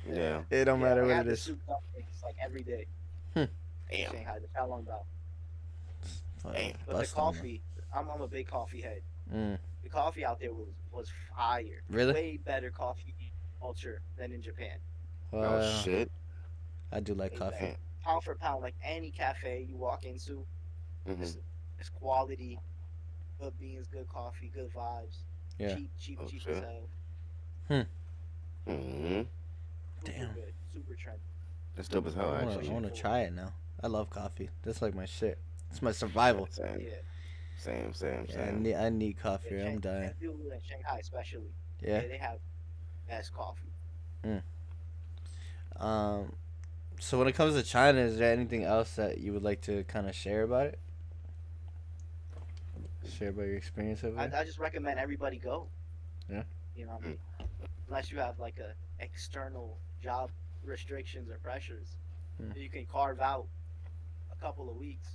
[SPEAKER 3] Yeah.
[SPEAKER 1] It don't
[SPEAKER 2] yeah,
[SPEAKER 1] matter
[SPEAKER 2] like I
[SPEAKER 1] what
[SPEAKER 2] have
[SPEAKER 1] it
[SPEAKER 2] the
[SPEAKER 1] is.
[SPEAKER 2] soup dumplings like every day
[SPEAKER 1] Hmm.
[SPEAKER 2] in
[SPEAKER 3] Damn.
[SPEAKER 2] Shanghai, the Xiaolongbao.
[SPEAKER 1] Fucking
[SPEAKER 3] Damn.
[SPEAKER 2] But the
[SPEAKER 1] bust on them.
[SPEAKER 2] coffee, I'm a big coffee head.
[SPEAKER 1] Mm.
[SPEAKER 2] The coffee out there was fire.
[SPEAKER 1] Really?
[SPEAKER 2] Way better coffee culture than in Japan.
[SPEAKER 3] Oh
[SPEAKER 1] Well,
[SPEAKER 3] shit.
[SPEAKER 1] I do like
[SPEAKER 2] Way
[SPEAKER 1] coffee.
[SPEAKER 2] better.
[SPEAKER 3] Damn.
[SPEAKER 2] Pound for pound, like any cafe you walk into,
[SPEAKER 3] Mhm.
[SPEAKER 2] it's it's quality, good beans, good coffee, good vibes.
[SPEAKER 1] Yeah.
[SPEAKER 2] Cheap, cheap,
[SPEAKER 3] Oh
[SPEAKER 2] cheap as
[SPEAKER 3] shit.
[SPEAKER 2] hell.
[SPEAKER 1] Hmm.
[SPEAKER 3] Mhm.
[SPEAKER 2] Super
[SPEAKER 1] Damn.
[SPEAKER 2] good, super trendy,
[SPEAKER 3] That's dope as hell,
[SPEAKER 1] I wanna I
[SPEAKER 2] pushing
[SPEAKER 3] actually.
[SPEAKER 2] it
[SPEAKER 1] wanna
[SPEAKER 2] forward.
[SPEAKER 1] try it now. I love coffee. That's like my shit. It's my survival.
[SPEAKER 3] Same.
[SPEAKER 2] Yeah,
[SPEAKER 3] Same. Same.
[SPEAKER 1] Yeah,
[SPEAKER 3] Same.
[SPEAKER 1] I need coffee
[SPEAKER 2] yeah.
[SPEAKER 1] or I'm dying.
[SPEAKER 2] Chengdu and Shanghai especially,
[SPEAKER 1] Yeah.
[SPEAKER 2] they have best coffee.
[SPEAKER 1] Mm. Um. So when it comes to China, is there anything else that you would like to kind of share about it? Share about your experience over
[SPEAKER 2] I,
[SPEAKER 1] there?
[SPEAKER 2] I just recommend everybody go.
[SPEAKER 1] Yeah.
[SPEAKER 2] You know what I
[SPEAKER 3] Mm.
[SPEAKER 2] mean? Unless you have like a external job restrictions or pressures,
[SPEAKER 1] Mm.
[SPEAKER 2] you can carve out a couple of weeks.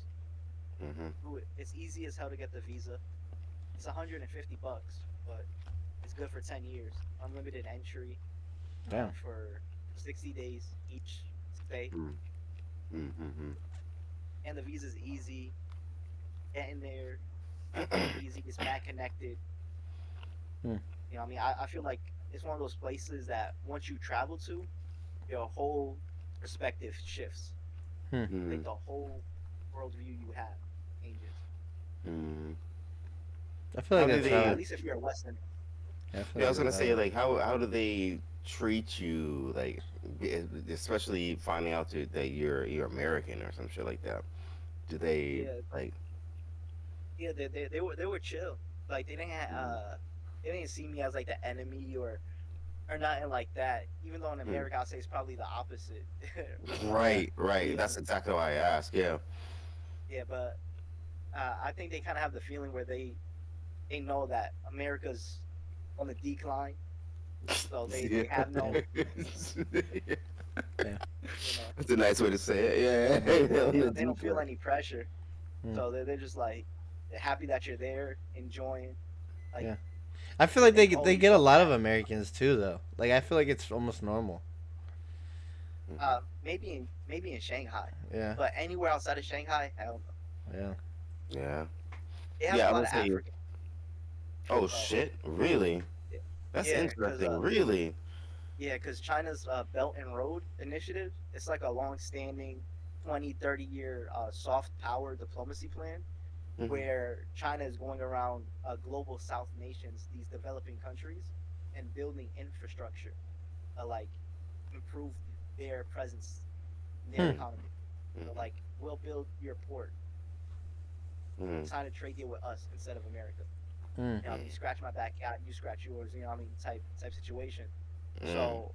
[SPEAKER 3] Mhm.
[SPEAKER 2] Do it. It's easy as hell to get the visa. It's $150, but it's good for 10 years. Unlimited entry
[SPEAKER 1] Damn.
[SPEAKER 2] for 60 days each stay.
[SPEAKER 3] Mm. Mhm.
[SPEAKER 2] And the visa's easy. Getting there,
[SPEAKER 3] Mhm.
[SPEAKER 2] easy. It's mad connected.
[SPEAKER 1] Mm.
[SPEAKER 2] You know what I mean? I feel like it's one of those places that once you travel to, your whole perspective shifts.
[SPEAKER 1] Hmm.
[SPEAKER 2] Like
[SPEAKER 3] Mhm.
[SPEAKER 2] the whole worldview you have changes.
[SPEAKER 3] Mhm.
[SPEAKER 1] I feel like
[SPEAKER 3] How do
[SPEAKER 1] that's
[SPEAKER 2] At
[SPEAKER 1] how.
[SPEAKER 3] they?
[SPEAKER 2] least if you're a Westerner.
[SPEAKER 1] Yeah, I feel
[SPEAKER 3] Yeah, I
[SPEAKER 1] like
[SPEAKER 3] was gonna
[SPEAKER 1] that's
[SPEAKER 3] say
[SPEAKER 1] how.
[SPEAKER 3] like how do they treat you like, especially finding out that you're American or some shit like that. Do they
[SPEAKER 2] Yeah,
[SPEAKER 3] like?
[SPEAKER 2] yeah. They were chill. Like
[SPEAKER 3] Mm.
[SPEAKER 2] they didn't see me as like the enemy or nothing like that. Even though in
[SPEAKER 3] Mm.
[SPEAKER 2] America, I'd say it's probably the opposite.
[SPEAKER 1] Yeah.
[SPEAKER 3] Right,
[SPEAKER 2] To
[SPEAKER 3] right.
[SPEAKER 2] be
[SPEAKER 3] That's
[SPEAKER 2] honest.
[SPEAKER 3] exactly why I asked. Yeah.
[SPEAKER 2] Yeah, but I think they kind of have the feeling where they know that America's on the decline, so they
[SPEAKER 3] Yeah.
[SPEAKER 2] they have
[SPEAKER 1] Yeah.
[SPEAKER 2] no,
[SPEAKER 1] Yeah.
[SPEAKER 2] you know,
[SPEAKER 3] That's a nice way to say it.
[SPEAKER 1] Mhm.
[SPEAKER 3] Yeah. On
[SPEAKER 2] they
[SPEAKER 3] the
[SPEAKER 2] don't they don't feel
[SPEAKER 3] decline.
[SPEAKER 2] any pressure,
[SPEAKER 1] Mm.
[SPEAKER 2] so they're just like they're happy that you're there, enjoying. Like
[SPEAKER 1] Yeah. I feel like
[SPEAKER 2] they
[SPEAKER 1] they
[SPEAKER 2] always
[SPEAKER 1] get a
[SPEAKER 2] talk
[SPEAKER 1] lot of
[SPEAKER 2] mad.
[SPEAKER 1] Americans too, though. Like I feel like it's almost normal.
[SPEAKER 3] Hmm.
[SPEAKER 2] Maybe in Shanghai,
[SPEAKER 1] Yeah.
[SPEAKER 2] but anywhere outside of Shanghai, hell no.
[SPEAKER 1] Yeah.
[SPEAKER 3] Yeah.
[SPEAKER 2] They have a
[SPEAKER 3] Yeah. I'm
[SPEAKER 2] lot
[SPEAKER 3] gonna
[SPEAKER 2] of
[SPEAKER 3] say.
[SPEAKER 2] Africans
[SPEAKER 3] Oh
[SPEAKER 2] though.
[SPEAKER 3] shit! Really?
[SPEAKER 2] Yeah,
[SPEAKER 3] That's
[SPEAKER 2] yeah, cause
[SPEAKER 3] interesting. Really.
[SPEAKER 2] China's Belt and Road Initiative, it's like a long-standing 20, 30-year soft power diplomacy plan
[SPEAKER 3] Hmm.
[SPEAKER 2] where China is going around global South nations, these developing countries, and building infrastructure. like improve their presence in their
[SPEAKER 1] Hmm.
[SPEAKER 2] economy. So
[SPEAKER 3] Mm-hmm.
[SPEAKER 2] like we'll build your port,
[SPEAKER 3] Mm-hmm.
[SPEAKER 2] sign a trade deal with us instead of America.
[SPEAKER 1] Hmm.
[SPEAKER 2] You know, what I mean, scratch my back out, you scratch yours. You know, what I mean, type situation.
[SPEAKER 3] Mm-hmm.
[SPEAKER 2] So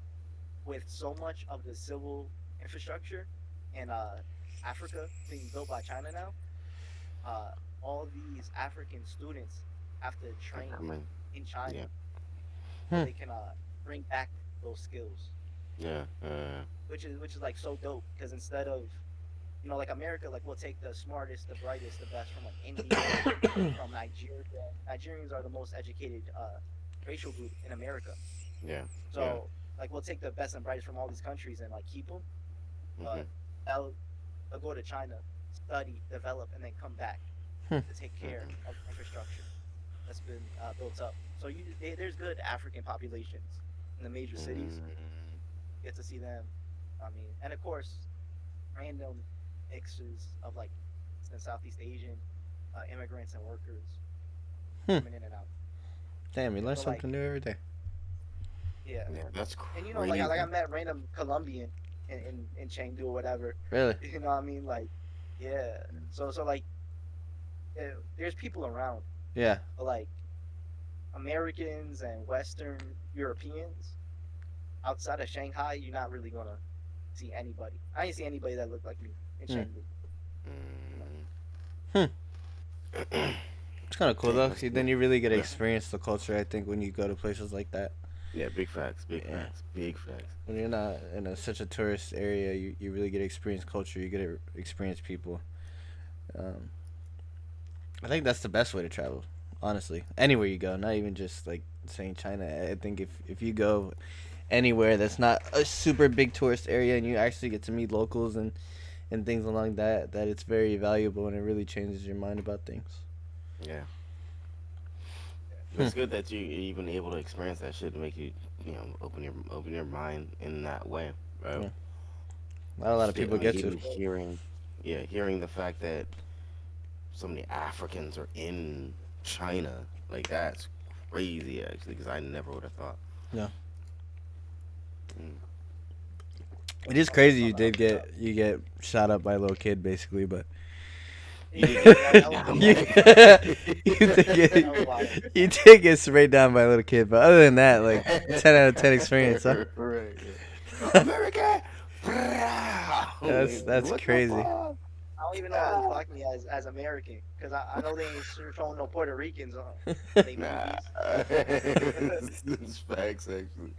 [SPEAKER 2] with so much of the civil infrastructure in Africa being built by China now, uh, all these African students have to train
[SPEAKER 3] I mean,
[SPEAKER 2] in China
[SPEAKER 3] yeah,
[SPEAKER 2] so
[SPEAKER 1] Hmm.
[SPEAKER 2] they can bring back those skills,
[SPEAKER 3] yeah,
[SPEAKER 2] which is like so dope because instead of like America, like we'll take the smartest, the brightest, the best from like India, from Nigeria. Nigerians are the most educated racial group in America.
[SPEAKER 3] yeah, yeah.
[SPEAKER 2] So like we'll take the best and brightest from all these countries and like keep them,
[SPEAKER 3] Mm-hmm.
[SPEAKER 2] but they'll, they'll go to China, study, develop, and then come back
[SPEAKER 1] Hmm.
[SPEAKER 2] to take care
[SPEAKER 3] Mm-hmm.
[SPEAKER 2] of infrastructure that's been built up. So there's good African populations in the major cities.
[SPEAKER 3] Mm-hmm.
[SPEAKER 2] Get to see them. I mean, and of course, random mixes of like Southeast Asian immigrants and workers
[SPEAKER 1] Hmm.
[SPEAKER 2] coming in and out.
[SPEAKER 1] Damn, you learn
[SPEAKER 2] So like,
[SPEAKER 1] something new every day.
[SPEAKER 2] yeah,
[SPEAKER 3] Yeah, that's
[SPEAKER 2] and like I
[SPEAKER 3] crazy.
[SPEAKER 2] met random Colombian in Chengdu or whatever.
[SPEAKER 1] Really?
[SPEAKER 2] You know what I mean? Like, yeah. So like, there's people around,
[SPEAKER 1] Yeah.
[SPEAKER 2] but like Americans and Western Europeans outside of Shanghai, you're not really gonna see anybody. I didn't see anybody that looked like me in
[SPEAKER 1] Hmm.
[SPEAKER 2] Chengdu. You know?
[SPEAKER 3] Mm-hmm.
[SPEAKER 1] Hmm. It's kind of cool
[SPEAKER 3] Damn,
[SPEAKER 1] though.
[SPEAKER 3] that's
[SPEAKER 1] 'Cause
[SPEAKER 3] cool.
[SPEAKER 1] then you really get to
[SPEAKER 3] Yeah,
[SPEAKER 1] experience the culture. I think when you go to places like that.
[SPEAKER 3] yeah. Big facts. Big
[SPEAKER 1] Yeah.
[SPEAKER 3] facts. Big facts.
[SPEAKER 1] When you're not in such a tourist area, you really get to experience culture. You get to experience people. Um, I think that's the best way to travel. Honestly, anywhere you go, not even just like saying China. I think if you go anywhere that's not a super big tourist area and you actually get to meet locals and things along that it's very valuable and it really changes your mind about things.
[SPEAKER 3] Yeah.
[SPEAKER 1] Hmm.
[SPEAKER 3] It's good that you even able to experience that shit to make you, open your mind in that way, right?
[SPEAKER 1] Yeah. Not a lot of
[SPEAKER 3] Shit,
[SPEAKER 1] people
[SPEAKER 3] like
[SPEAKER 1] get to.
[SPEAKER 3] even hearing the fact that so many Africans are in China, like that's crazy actually, because I never would have thought.
[SPEAKER 1] No.
[SPEAKER 3] Mm.
[SPEAKER 1] It is
[SPEAKER 2] From
[SPEAKER 1] crazy
[SPEAKER 2] from the upper crust.
[SPEAKER 1] you get shot up by a little kid basically, but
[SPEAKER 3] You
[SPEAKER 1] you
[SPEAKER 3] did get
[SPEAKER 2] That
[SPEAKER 3] sprayed
[SPEAKER 2] was
[SPEAKER 3] down
[SPEAKER 1] you
[SPEAKER 3] by.
[SPEAKER 2] wild.
[SPEAKER 1] did
[SPEAKER 2] That was wild.
[SPEAKER 1] you did get sprayed down by a little kid, but other than that, like 10 out of 10 experience, huh?
[SPEAKER 3] Right. Yeah. America.
[SPEAKER 1] That's
[SPEAKER 3] What the
[SPEAKER 1] crazy.
[SPEAKER 3] fuck?
[SPEAKER 2] I don't even know why they
[SPEAKER 3] Ah.
[SPEAKER 2] clock me as American because I know they ain't showing no Puerto Ricans on their
[SPEAKER 3] Nah,
[SPEAKER 2] movies.
[SPEAKER 3] it's facts actually.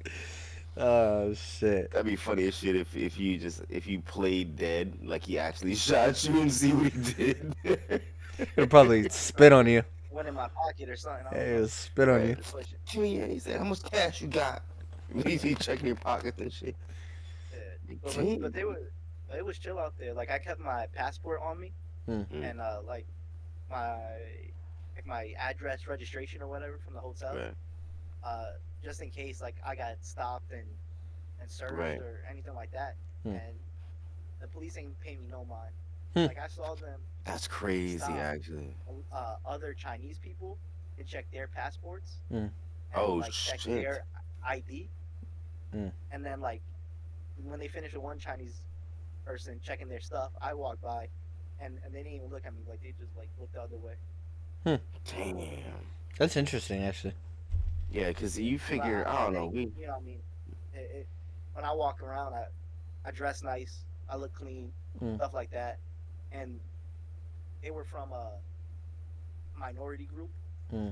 [SPEAKER 1] Oh shit.
[SPEAKER 3] That'd be funny as shit if you played dead like he actually shot you and see what he did.
[SPEAKER 1] It'll probably spit on you.
[SPEAKER 2] Went in my pocket or something. I don't
[SPEAKER 1] Hey,
[SPEAKER 2] know.
[SPEAKER 1] it'll spit on
[SPEAKER 3] Right.
[SPEAKER 1] you.
[SPEAKER 2] Keep it pushing.
[SPEAKER 3] Give me, he said, how much cash you got? He checking your pockets and shit.
[SPEAKER 2] Yeah.
[SPEAKER 3] Like,
[SPEAKER 2] But
[SPEAKER 3] damn.
[SPEAKER 2] they were it was chill out there. Like I kept my passport on me
[SPEAKER 1] Hmm.
[SPEAKER 3] Mm,
[SPEAKER 2] and like my my address registration or whatever from the hotel.
[SPEAKER 3] right,
[SPEAKER 2] Uh, just in case like I got stopped and searched
[SPEAKER 3] right.
[SPEAKER 2] or anything like that.
[SPEAKER 1] Hmm.
[SPEAKER 2] And the police ain't pay me no mind.
[SPEAKER 1] Hmm.
[SPEAKER 2] Like I saw them
[SPEAKER 3] That's crazy,
[SPEAKER 2] stop
[SPEAKER 3] actually.
[SPEAKER 2] other Chinese people and check their passports
[SPEAKER 1] Hmm.
[SPEAKER 2] and
[SPEAKER 3] Oh
[SPEAKER 2] like check
[SPEAKER 3] shit.
[SPEAKER 2] their ID,
[SPEAKER 1] Hmm.
[SPEAKER 2] and then like when they finish with one Chinese person checking their stuff, I walked by, and they didn't even look at me. Like they just like looked the other way.
[SPEAKER 1] Hmm.
[SPEAKER 3] Damn.
[SPEAKER 1] That's interesting, actually.
[SPEAKER 3] Yeah, cause you
[SPEAKER 2] But
[SPEAKER 3] figure, I
[SPEAKER 2] and
[SPEAKER 3] don't know,
[SPEAKER 2] then
[SPEAKER 3] we.
[SPEAKER 2] I mean, when I walk around, I dress nice, I look clean,
[SPEAKER 1] Hmm.
[SPEAKER 2] stuff like that, and they were from a minority group.
[SPEAKER 1] Hmm.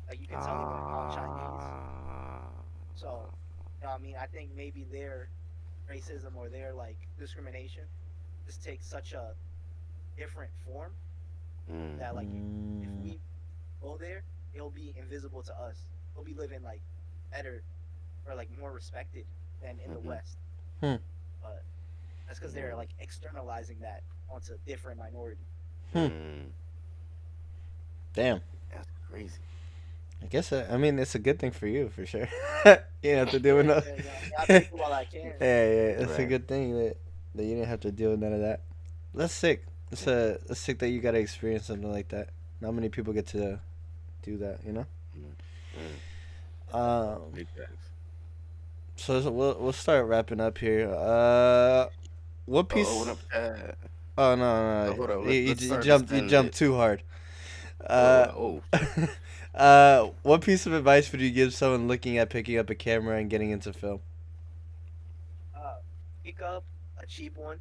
[SPEAKER 2] Like you can tell they weren't half Chinese.
[SPEAKER 3] Ah.
[SPEAKER 2] So, I mean, I think maybe their racism or their like discrimination just takes such a different form
[SPEAKER 3] Mm,
[SPEAKER 2] that like if
[SPEAKER 1] Hmm.
[SPEAKER 2] we go there, it'll be invisible to us. We'll be living like better or like more respected than in the
[SPEAKER 3] mm-hmm,
[SPEAKER 2] West.
[SPEAKER 1] Hmm.
[SPEAKER 2] But that's because they're
[SPEAKER 3] mm,
[SPEAKER 2] like externalizing that onto different minority.
[SPEAKER 1] Hmm.
[SPEAKER 3] mm.
[SPEAKER 1] Damn.
[SPEAKER 3] That's crazy.
[SPEAKER 1] I guess I mean it's a good thing for you for sure. You didn't have to deal with
[SPEAKER 2] Yeah,
[SPEAKER 1] no.
[SPEAKER 2] yeah, yeah. I mean, I
[SPEAKER 1] Yeah,
[SPEAKER 2] take it while I can.
[SPEAKER 1] yeah, it's a
[SPEAKER 3] Right.
[SPEAKER 1] good thing that you didn't have to deal with none of that. That's sick.
[SPEAKER 3] Yeah.
[SPEAKER 1] It's sick that you got to experience something like that. Not many people get to do that, you know.
[SPEAKER 3] Mm, mm.
[SPEAKER 2] Yeah,
[SPEAKER 1] Um,
[SPEAKER 3] Big facts.
[SPEAKER 1] So we'll start wrapping up here. What
[SPEAKER 3] What
[SPEAKER 1] piece?
[SPEAKER 3] up?
[SPEAKER 1] Oh no no,
[SPEAKER 3] Hold on.
[SPEAKER 1] you
[SPEAKER 3] Let's
[SPEAKER 1] you
[SPEAKER 3] start this
[SPEAKER 1] jumped you
[SPEAKER 3] pen.
[SPEAKER 1] jumped too hard.
[SPEAKER 3] Oh,
[SPEAKER 1] Uh,
[SPEAKER 3] oh shit.
[SPEAKER 1] what piece of advice would you give someone looking at picking up a camera and getting into film?
[SPEAKER 2] Uh, Pick up a cheap one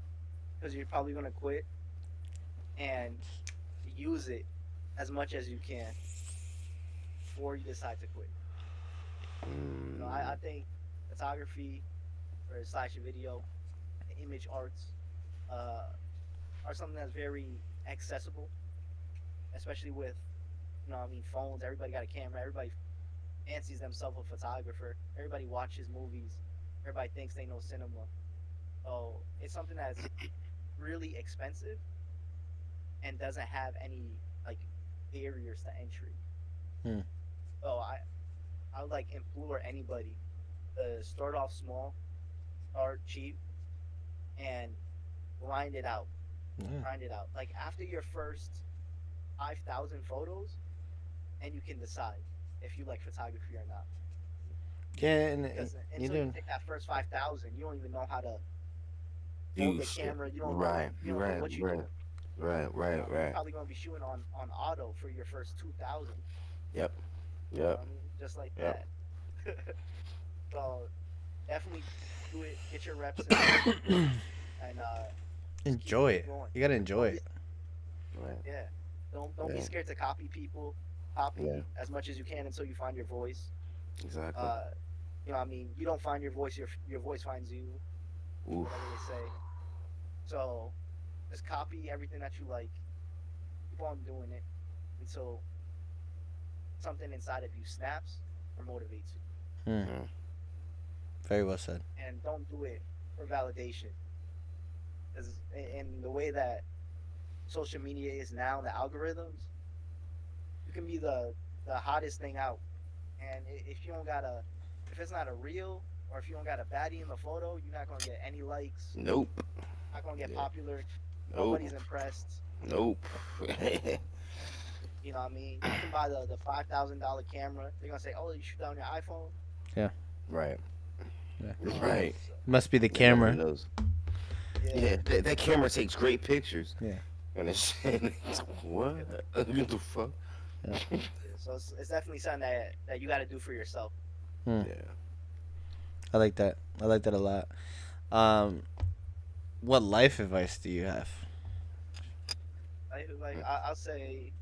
[SPEAKER 2] because you're probably gonna quit, and use it as much as you can before you decide to quit. I
[SPEAKER 3] Mm,
[SPEAKER 2] think photography or slash video, image arts, uh, are something that's very accessible, especially with phones. Everybody got a camera. Everybody fancies themselves a photographer. Everybody watches movies. Everybody thinks they know cinema. So it's something that's really expensive and doesn't have any like barriers to entry.
[SPEAKER 1] Hmm.
[SPEAKER 2] So I would like implore anybody to start off small, start cheap, and grind it out.
[SPEAKER 1] Yeah.
[SPEAKER 2] Grind it out. Like after your first 5,000 photos, and you can decide if you like photography or not.
[SPEAKER 1] Yeah, and
[SPEAKER 2] Because
[SPEAKER 1] you
[SPEAKER 2] until you
[SPEAKER 1] doing.
[SPEAKER 2] take that first 5,000, you don't even know how to hold
[SPEAKER 3] do
[SPEAKER 2] the
[SPEAKER 3] shit.
[SPEAKER 2] camera.
[SPEAKER 3] Right,
[SPEAKER 2] You don't know
[SPEAKER 3] right,
[SPEAKER 2] what you're
[SPEAKER 3] right,
[SPEAKER 2] doing.
[SPEAKER 3] right,
[SPEAKER 2] You're
[SPEAKER 3] right.
[SPEAKER 2] probably gonna be shooting on auto for your first 2,000.
[SPEAKER 3] Yep, yep,
[SPEAKER 2] Just like
[SPEAKER 3] yep.
[SPEAKER 2] that. So definitely do it. Get your reps in, and just
[SPEAKER 1] Enjoy
[SPEAKER 2] keep
[SPEAKER 1] it.
[SPEAKER 2] going.
[SPEAKER 1] You gotta enjoy
[SPEAKER 2] Don't be
[SPEAKER 1] it.
[SPEAKER 3] Right.
[SPEAKER 2] Yeah. Don't be
[SPEAKER 3] Yeah,
[SPEAKER 2] scared to copy people.
[SPEAKER 3] yeah.
[SPEAKER 2] Copy as much as you can until you find your voice.
[SPEAKER 3] Exactly.
[SPEAKER 2] Uh, you don't find your voice. Your voice finds you.
[SPEAKER 3] Oof.
[SPEAKER 2] Whatever they say. So just copy everything that you like. Keep on doing it until something inside of you snaps or motivates you.
[SPEAKER 1] Hmm.
[SPEAKER 3] Mm,
[SPEAKER 1] Very well said.
[SPEAKER 2] And don't do it for validation. Because in the way that social media is now, the algorithms, you can be the hottest thing out, and if you don't got a, if it's not a real, or if you don't got a baddie in the photo, you're not gonna get any likes.
[SPEAKER 3] nope.
[SPEAKER 2] Not gonna get
[SPEAKER 3] Yeah.
[SPEAKER 2] popular.
[SPEAKER 3] Nope.
[SPEAKER 2] Nobody's impressed.
[SPEAKER 3] Nope.
[SPEAKER 2] You know what I mean? You can buy the $5,000 camera. They're gonna say, "Oh, you shoot that on your iPhone."
[SPEAKER 1] Yeah.
[SPEAKER 3] Right.
[SPEAKER 1] Yeah.
[SPEAKER 3] Right.
[SPEAKER 2] So,
[SPEAKER 1] Must be the
[SPEAKER 3] Yeah, nobody
[SPEAKER 1] camera.
[SPEAKER 3] knows.
[SPEAKER 2] yeah.
[SPEAKER 3] Yeah, that camera takes great pictures.
[SPEAKER 1] Yeah.
[SPEAKER 3] And it's what? What the fuck?
[SPEAKER 1] Yeah.
[SPEAKER 2] So it's definitely something that you got to do for yourself.
[SPEAKER 1] Hmm.
[SPEAKER 3] Yeah.
[SPEAKER 1] I like that. I like that a lot. Um, what life advice do you have?
[SPEAKER 2] I'll say,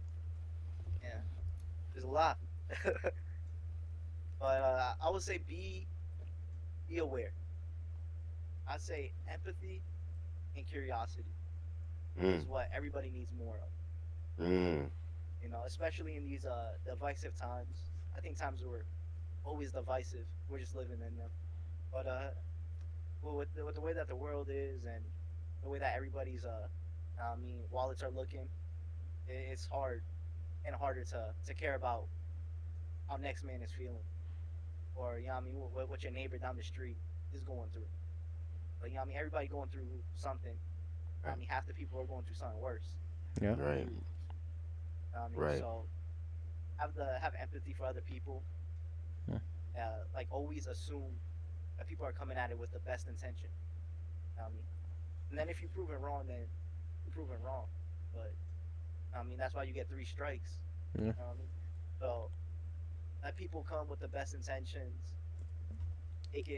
[SPEAKER 2] yeah, there's a lot, but I would say be aware. I'd say empathy and curiosity
[SPEAKER 3] Mm.
[SPEAKER 2] is what everybody needs more of.
[SPEAKER 3] Mm.
[SPEAKER 2] Especially in these divisive times. I think times were always divisive. We're just living in them. But well, with the way that the world is and the way that everybody's wallets are looking, it's hard and harder to care about how next man is feeling, or what your neighbor down the street is going through. But everybody going through something.
[SPEAKER 3] Right.
[SPEAKER 2] Half the people are going through something worse.
[SPEAKER 1] Yeah.
[SPEAKER 3] Right. Right.
[SPEAKER 2] So have empathy for other people.
[SPEAKER 1] Yeah.
[SPEAKER 2] Like always assume that people are coming at it with the best intention. And then if you prove it wrong, then you prove it wrong. But that's why you get three strikes.
[SPEAKER 1] Yeah.
[SPEAKER 2] You know what I mean? So let people come with the best intentions. Take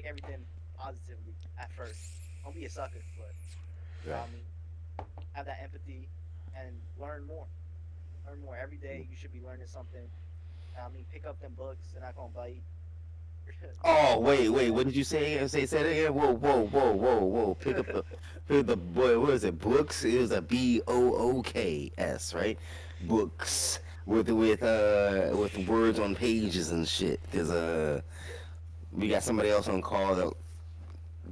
[SPEAKER 2] everything positively at first. Don't be a sucker, but you know
[SPEAKER 3] Right.
[SPEAKER 2] what I mean, have that empathy and learn more. Learn more every day. You should be learning something. Pick up them books. They're not gonna bite.
[SPEAKER 3] Oh wait,
[SPEAKER 2] But
[SPEAKER 3] wait. What did you say? Say that again. Whoa, whoa, whoa, whoa, whoa. Pick the boy. What is it? Books. It was a BOOKS, right? Books with words on pages and shit. There's we got somebody else on call that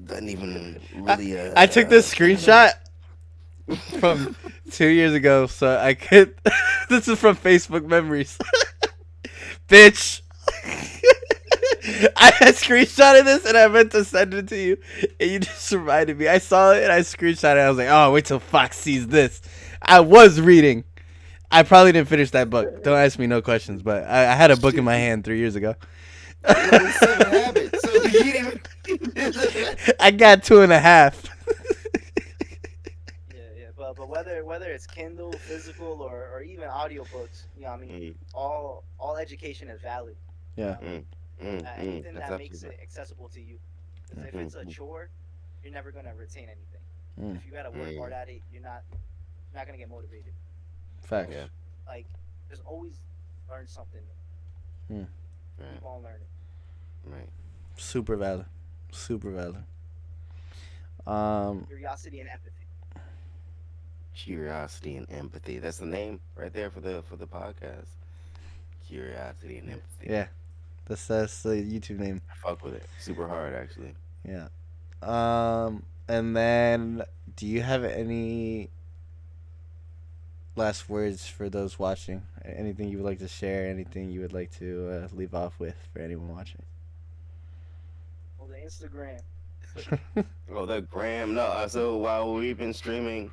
[SPEAKER 3] doesn't even
[SPEAKER 1] I,
[SPEAKER 3] really
[SPEAKER 1] I took this screenshot from 2 years ago, so I could. This is from Facebook memories. Bitch. I had screenshotted this and I meant to send it to you, and you just reminded me. I saw it and I screenshotted it. I was like, oh, wait till Fox sees this. I was reading. I probably didn't finish that book. Don't ask me no questions, but I had a book in
[SPEAKER 3] shit.
[SPEAKER 1] my hand 3 years ago.
[SPEAKER 3] Seven Habits. So can't even.
[SPEAKER 1] I got 2.5.
[SPEAKER 2] Yeah. But whether it's Kindle, physical, or even audiobooks, I mean,
[SPEAKER 3] Mm,
[SPEAKER 2] all education is valid.
[SPEAKER 1] Yeah.
[SPEAKER 2] I mean, anything
[SPEAKER 3] that's
[SPEAKER 2] that makes
[SPEAKER 3] absolutely
[SPEAKER 2] it accessible to you. Because if
[SPEAKER 3] right.
[SPEAKER 2] it's a chore, you're never gonna retain anything.
[SPEAKER 1] Mm.
[SPEAKER 2] If you gotta work hard
[SPEAKER 3] Mm,
[SPEAKER 2] at it, you're not gonna get motivated. So
[SPEAKER 3] yeah,
[SPEAKER 1] Facts.
[SPEAKER 2] like, just always learn something new.
[SPEAKER 1] Mm.
[SPEAKER 3] right,
[SPEAKER 2] Keep on learning.
[SPEAKER 3] right.
[SPEAKER 1] Super valid. Super valid. Um.
[SPEAKER 2] Curiosity and empathy.
[SPEAKER 3] Curiosity and empathy. That's the name right there for the podcast. Curiosity and empathy.
[SPEAKER 1] Yeah. That's the YouTube name.
[SPEAKER 3] I fuck with it. Super hard actually.
[SPEAKER 1] Yeah. And then, do you have any last words for those watching? Anything you would like to share? Anything you would like to leave off with for anyone watching?
[SPEAKER 2] Well, the Instagram.
[SPEAKER 3] Oh, the gram. No. So while we've been streaming,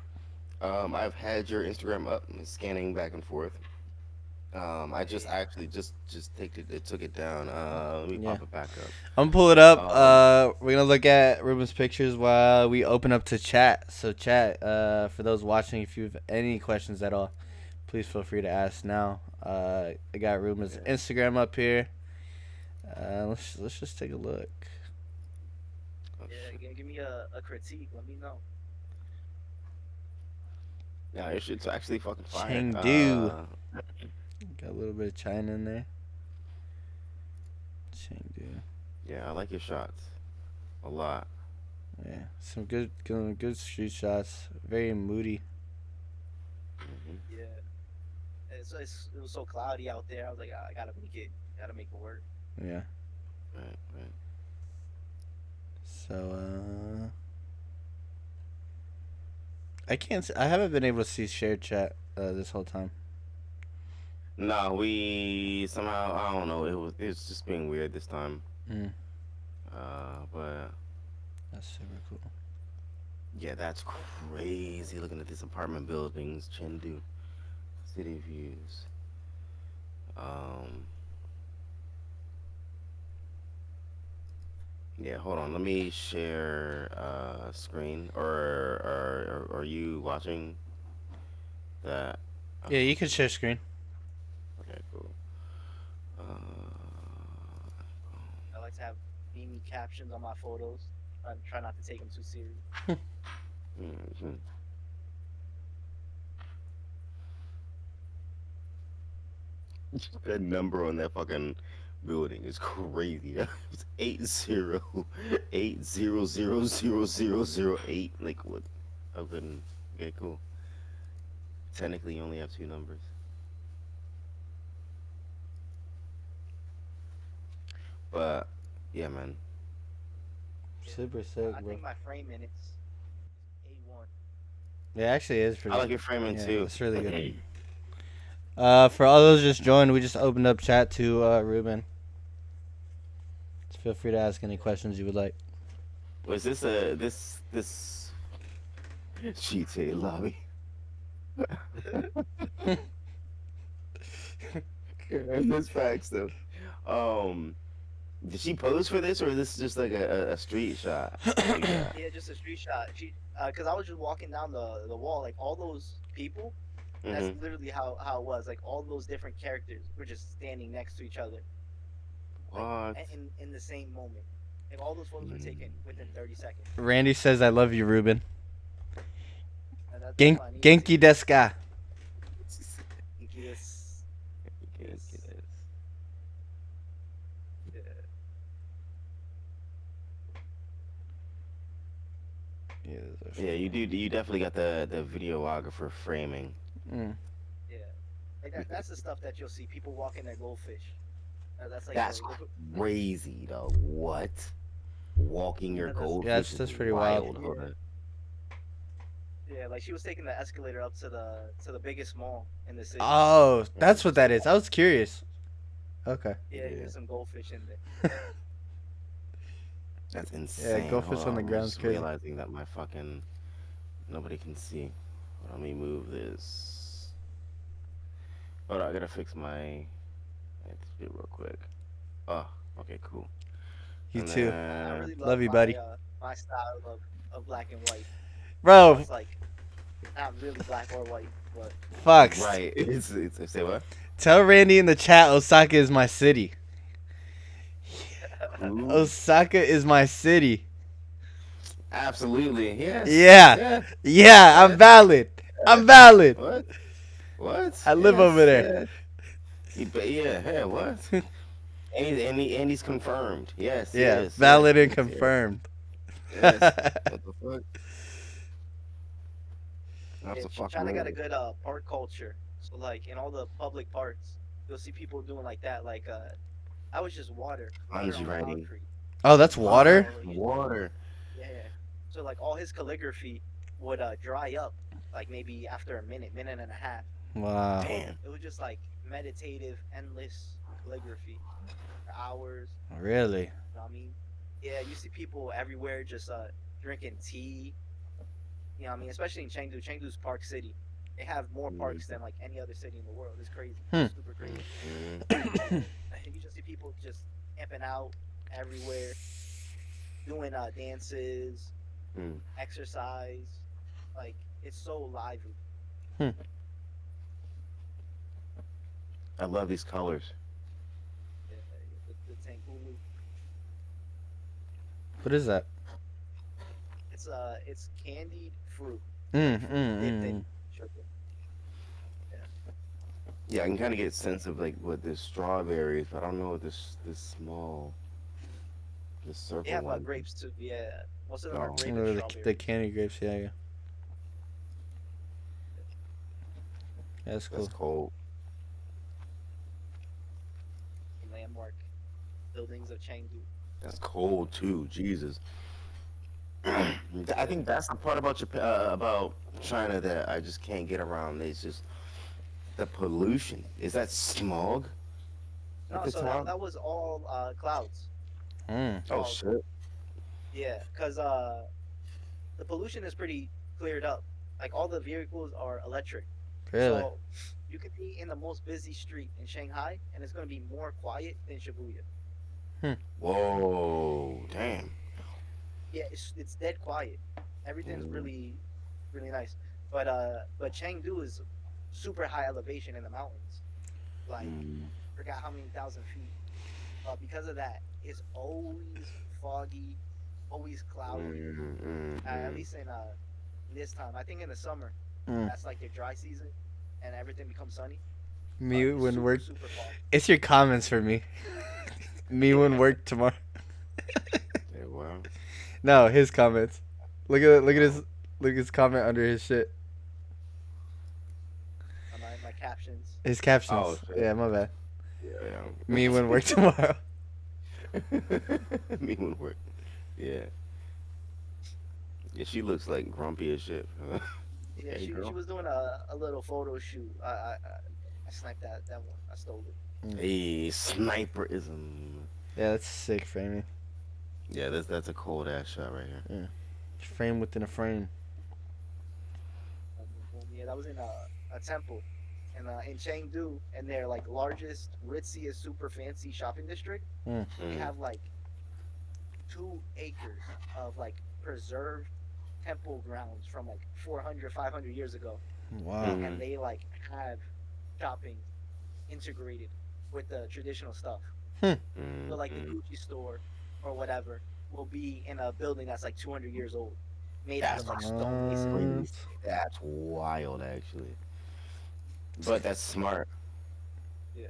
[SPEAKER 3] I've had your Instagram up, scanning back and forth. I just
[SPEAKER 2] Yeah.
[SPEAKER 3] actually just took it down. Let me
[SPEAKER 1] Yeah.
[SPEAKER 3] pop it back up.
[SPEAKER 1] I'm gonna pull it up.
[SPEAKER 3] Um,
[SPEAKER 1] We're gonna look at Ruben's pictures while we open up to chat. So chat, for those watching, if you have any questions at all, please feel free to ask now. I got Ruben's
[SPEAKER 3] yeah.
[SPEAKER 1] Instagram up here. Let's just take a look.
[SPEAKER 3] Oh
[SPEAKER 2] Yeah.
[SPEAKER 3] shit.
[SPEAKER 2] Give me a critique. Let me know.
[SPEAKER 3] Yeah, it shit's actually fucking fire.
[SPEAKER 1] Chengdu. Got a little bit of China in there. Chengdu.
[SPEAKER 3] Yeah, I like your shots a lot.
[SPEAKER 1] Yeah, some good street shots. Very moody.
[SPEAKER 3] Hmm.
[SPEAKER 2] Yeah. It was so cloudy out there. I was like, "Ah, I gotta make it. Gotta make it work.
[SPEAKER 1] Yeah.
[SPEAKER 3] Right, right.
[SPEAKER 1] So I can't. I haven't been able to see shared chat this whole time.
[SPEAKER 3] No, we somehow I don't know. It's just being weird this time.
[SPEAKER 1] Mm,
[SPEAKER 3] But
[SPEAKER 1] that's super cool.
[SPEAKER 3] yeah, that's crazy. Looking at these apartment buildings, Chengdu, city views. Um, yeah, hold on. Let me share screen. Or are you watching that?
[SPEAKER 1] Yeah, you
[SPEAKER 3] Oh,
[SPEAKER 1] can share screen.
[SPEAKER 3] okay, cool.
[SPEAKER 2] I like to have meme captions on my photos. I try not to take them too serious.
[SPEAKER 3] Mhm. That number on that fucking building is crazy. It's 80800008. Like what? I couldn't. Okay, cool. Technically, you only have two numbers. But yeah, man.
[SPEAKER 2] Yeah.
[SPEAKER 1] Super sick,
[SPEAKER 2] I
[SPEAKER 1] bro.
[SPEAKER 2] think my framing it's A1.
[SPEAKER 1] Yeah, actually, it is
[SPEAKER 3] I
[SPEAKER 1] pretty.
[SPEAKER 3] like your framing
[SPEAKER 1] Yeah,
[SPEAKER 3] too.
[SPEAKER 1] it's really good. For all those just joined, we just opened up chat to Ruben. So feel free to ask any questions you would like.
[SPEAKER 3] Was this this GTA lobby? That's facts though. Um, did she pose for this, or is this just like a street shot that we got?
[SPEAKER 2] Yeah, just a street shot. Cause I was just walking down the wall, like all those people. That's
[SPEAKER 3] Hmm.
[SPEAKER 2] literally how it was. Like all those different characters were just standing next to each other, like
[SPEAKER 3] What?
[SPEAKER 2] in the same moment. Like all those photos were taken within
[SPEAKER 3] Mm.
[SPEAKER 2] 30 seconds.
[SPEAKER 1] Randy says, "I love you, Ruben."
[SPEAKER 2] And that's all I needed to.
[SPEAKER 1] Genki desu ka?
[SPEAKER 2] Thank you. This, yeah,
[SPEAKER 1] Yeah, those
[SPEAKER 3] Yeah, you do. You definitely got the videographer framing.
[SPEAKER 1] Mm.
[SPEAKER 2] yeah. Like that's the stuff that you'll see people walking their goldfish. That's like
[SPEAKER 3] That's crazy, though. What? Walking your
[SPEAKER 2] that's
[SPEAKER 1] Yeah,
[SPEAKER 3] goldfish is
[SPEAKER 1] that's pretty wild.
[SPEAKER 3] wild,
[SPEAKER 2] yeah.
[SPEAKER 3] hood.
[SPEAKER 2] Yeah, like she was taking the escalator up to the biggest mall in the city.
[SPEAKER 1] Oh,
[SPEAKER 3] Mm.
[SPEAKER 1] that's what that is. I was curious. Okay.
[SPEAKER 2] Yeah,
[SPEAKER 3] Yeah,
[SPEAKER 2] there's some goldfish in there.
[SPEAKER 3] that's
[SPEAKER 1] Yeah,
[SPEAKER 3] insane. Hold
[SPEAKER 1] goldfish on
[SPEAKER 3] on,
[SPEAKER 1] the
[SPEAKER 3] I'm
[SPEAKER 1] ground's
[SPEAKER 3] just
[SPEAKER 1] crazy.
[SPEAKER 3] realizing that my fucking nobody can see. Let me move this. Hold on, I gotta fix my. I have to do it real quick. Oh, okay, cool.
[SPEAKER 1] You
[SPEAKER 3] And
[SPEAKER 1] too,
[SPEAKER 2] I
[SPEAKER 3] then
[SPEAKER 2] really love
[SPEAKER 1] love you, buddy.
[SPEAKER 2] my style of black and white. You know,
[SPEAKER 1] Bro,
[SPEAKER 2] it's like not really black or white, but
[SPEAKER 1] Fox,
[SPEAKER 3] right, it's say what?
[SPEAKER 1] tell Randy in the chat Osaka is my city.
[SPEAKER 3] Ooh,
[SPEAKER 1] Osaka is my city.
[SPEAKER 3] absolutely. Yes.
[SPEAKER 1] Yeah,
[SPEAKER 3] Yeah.
[SPEAKER 1] yeah, I'm
[SPEAKER 3] Yes.
[SPEAKER 1] valid. I'm
[SPEAKER 3] Yes.
[SPEAKER 1] valid.
[SPEAKER 3] What? What?
[SPEAKER 1] I live over
[SPEAKER 3] Yes.
[SPEAKER 1] there.
[SPEAKER 3] Yeah. Yeah. Yeah. What? And he's confirmed. Yes.
[SPEAKER 1] Yeah,
[SPEAKER 3] Yes. Yes.
[SPEAKER 1] valid and
[SPEAKER 3] Yes. Yes.
[SPEAKER 1] confirmed.
[SPEAKER 3] Yes. What the fuck? That's
[SPEAKER 2] yeah,
[SPEAKER 3] a fucking
[SPEAKER 2] China got a
[SPEAKER 3] right.
[SPEAKER 2] good park culture. So like in all the public parks, you'll see people doing like that. Like I was just water
[SPEAKER 3] Kanji
[SPEAKER 2] on
[SPEAKER 3] writing.
[SPEAKER 2] concrete.
[SPEAKER 1] Oh, that's
[SPEAKER 3] What?
[SPEAKER 1] water.
[SPEAKER 2] So
[SPEAKER 3] Water.
[SPEAKER 2] yeah, so like all his calligraphy would dry up like maybe after a minute and a half.
[SPEAKER 1] Wow,
[SPEAKER 3] Damn.
[SPEAKER 2] It was just like meditative, endless calligraphy for hours.
[SPEAKER 1] really?
[SPEAKER 2] You know what I mean? Yeah, you see people everywhere just drinking tea. You know what I mean? Especially in Chengdu. Chengdu's Park City. They have more parks than like any other city in the world. It's crazy.
[SPEAKER 1] Hmm.
[SPEAKER 2] Super crazy.
[SPEAKER 3] Mm-hmm.
[SPEAKER 2] You just see people just camping out everywhere, doing dances,
[SPEAKER 3] Mm.
[SPEAKER 2] exercise. Like it's so lively.
[SPEAKER 1] Hmm.
[SPEAKER 3] I love these colors.
[SPEAKER 2] Yeah, the Tangulu.
[SPEAKER 1] What is that?
[SPEAKER 2] It's candied fruit, like
[SPEAKER 1] Mm, mm,
[SPEAKER 2] fruit dipped
[SPEAKER 1] mm.
[SPEAKER 2] in sugar. Yeah,
[SPEAKER 3] Yeah, I can kind of get a sense of like what this strawberries, but I don't know what this small, this
[SPEAKER 2] they
[SPEAKER 3] circle
[SPEAKER 2] have
[SPEAKER 3] one.
[SPEAKER 2] grapes too. Yeah, most of them are
[SPEAKER 3] No,
[SPEAKER 2] grape and
[SPEAKER 1] The
[SPEAKER 2] strawberries.
[SPEAKER 1] candy grapes. Yeah, yeah. That's
[SPEAKER 3] that's
[SPEAKER 1] cool.
[SPEAKER 3] cold.
[SPEAKER 2] Landmark buildings of Chengdu.
[SPEAKER 3] That's cold too. Jesus. I
[SPEAKER 2] Yeah.
[SPEAKER 3] think that's the part about Japan, about China that I just can't get around. It's just the pollution. Is that smog at
[SPEAKER 2] No,
[SPEAKER 3] the
[SPEAKER 2] so
[SPEAKER 3] top?
[SPEAKER 2] that was all clouds.
[SPEAKER 1] Mm,
[SPEAKER 3] Oh
[SPEAKER 2] Fog.
[SPEAKER 3] shit.
[SPEAKER 2] Yeah, because the pollution is pretty cleared up. Like all the vehicles are electric.
[SPEAKER 1] really?
[SPEAKER 2] So you could be in the most busy street in Shanghai and it's going to be more quiet than Shibuya.
[SPEAKER 1] Hmm.
[SPEAKER 3] Whoa. Damn.
[SPEAKER 2] Yeah, it's dead quiet. Everything's
[SPEAKER 3] Mm,
[SPEAKER 2] really nice. But Chengdu is super high elevation in the mountains. Like
[SPEAKER 3] mm,
[SPEAKER 2] forgot how many thousand feet. Because of that, it's always foggy, always cloudy. At
[SPEAKER 3] mm.
[SPEAKER 2] least in this time, I think in the summer,
[SPEAKER 1] Mm.
[SPEAKER 2] that's like their dry season, and everything becomes sunny.
[SPEAKER 1] Me
[SPEAKER 2] It's
[SPEAKER 1] when
[SPEAKER 2] super
[SPEAKER 1] work.
[SPEAKER 2] super foggy.
[SPEAKER 1] It's your comments for me. Me when
[SPEAKER 2] Yeah,
[SPEAKER 1] work tomorrow.
[SPEAKER 3] Yeah, well.
[SPEAKER 1] No, his comments. Look at his comment under his shit.
[SPEAKER 2] my captions.
[SPEAKER 1] His
[SPEAKER 3] Oh
[SPEAKER 1] captions.
[SPEAKER 3] shit.
[SPEAKER 1] Yeah, my bad. Me when
[SPEAKER 3] Yeah.
[SPEAKER 1] work tomorrow.
[SPEAKER 3] Me when work. Yeah. Yeah, she looks like grumpy as shit.
[SPEAKER 2] Yeah,
[SPEAKER 3] Hey
[SPEAKER 2] she
[SPEAKER 3] girl.
[SPEAKER 2] was doing a little photo shoot. I sniped that one. I stole it.
[SPEAKER 3] Hey, sniperism.
[SPEAKER 1] Yeah, that's sick framing.
[SPEAKER 3] Yeah, that's a cold ass shot right here.
[SPEAKER 1] Yeah. Frame within a frame.
[SPEAKER 2] Boom, boom. Yeah, that was a temple in Chengdu, and their like largest, ritziest, super fancy shopping district.
[SPEAKER 1] Mm.
[SPEAKER 2] They
[SPEAKER 3] Mm.
[SPEAKER 2] have like 2 acres of like preserved temple grounds from like 400, 500 years ago,
[SPEAKER 1] Wow.
[SPEAKER 2] and
[SPEAKER 3] Mm.
[SPEAKER 2] they like have shopping integrated with the traditional stuff.
[SPEAKER 1] Hmm.
[SPEAKER 2] So like the
[SPEAKER 3] Mm.
[SPEAKER 2] Gucci store or whatever will be in a building that's like 200 years old, made out
[SPEAKER 3] That's
[SPEAKER 2] of like stone masonry.
[SPEAKER 3] crazy.
[SPEAKER 1] What?
[SPEAKER 3] That's wild, actually. But that's smart.
[SPEAKER 2] Yeah,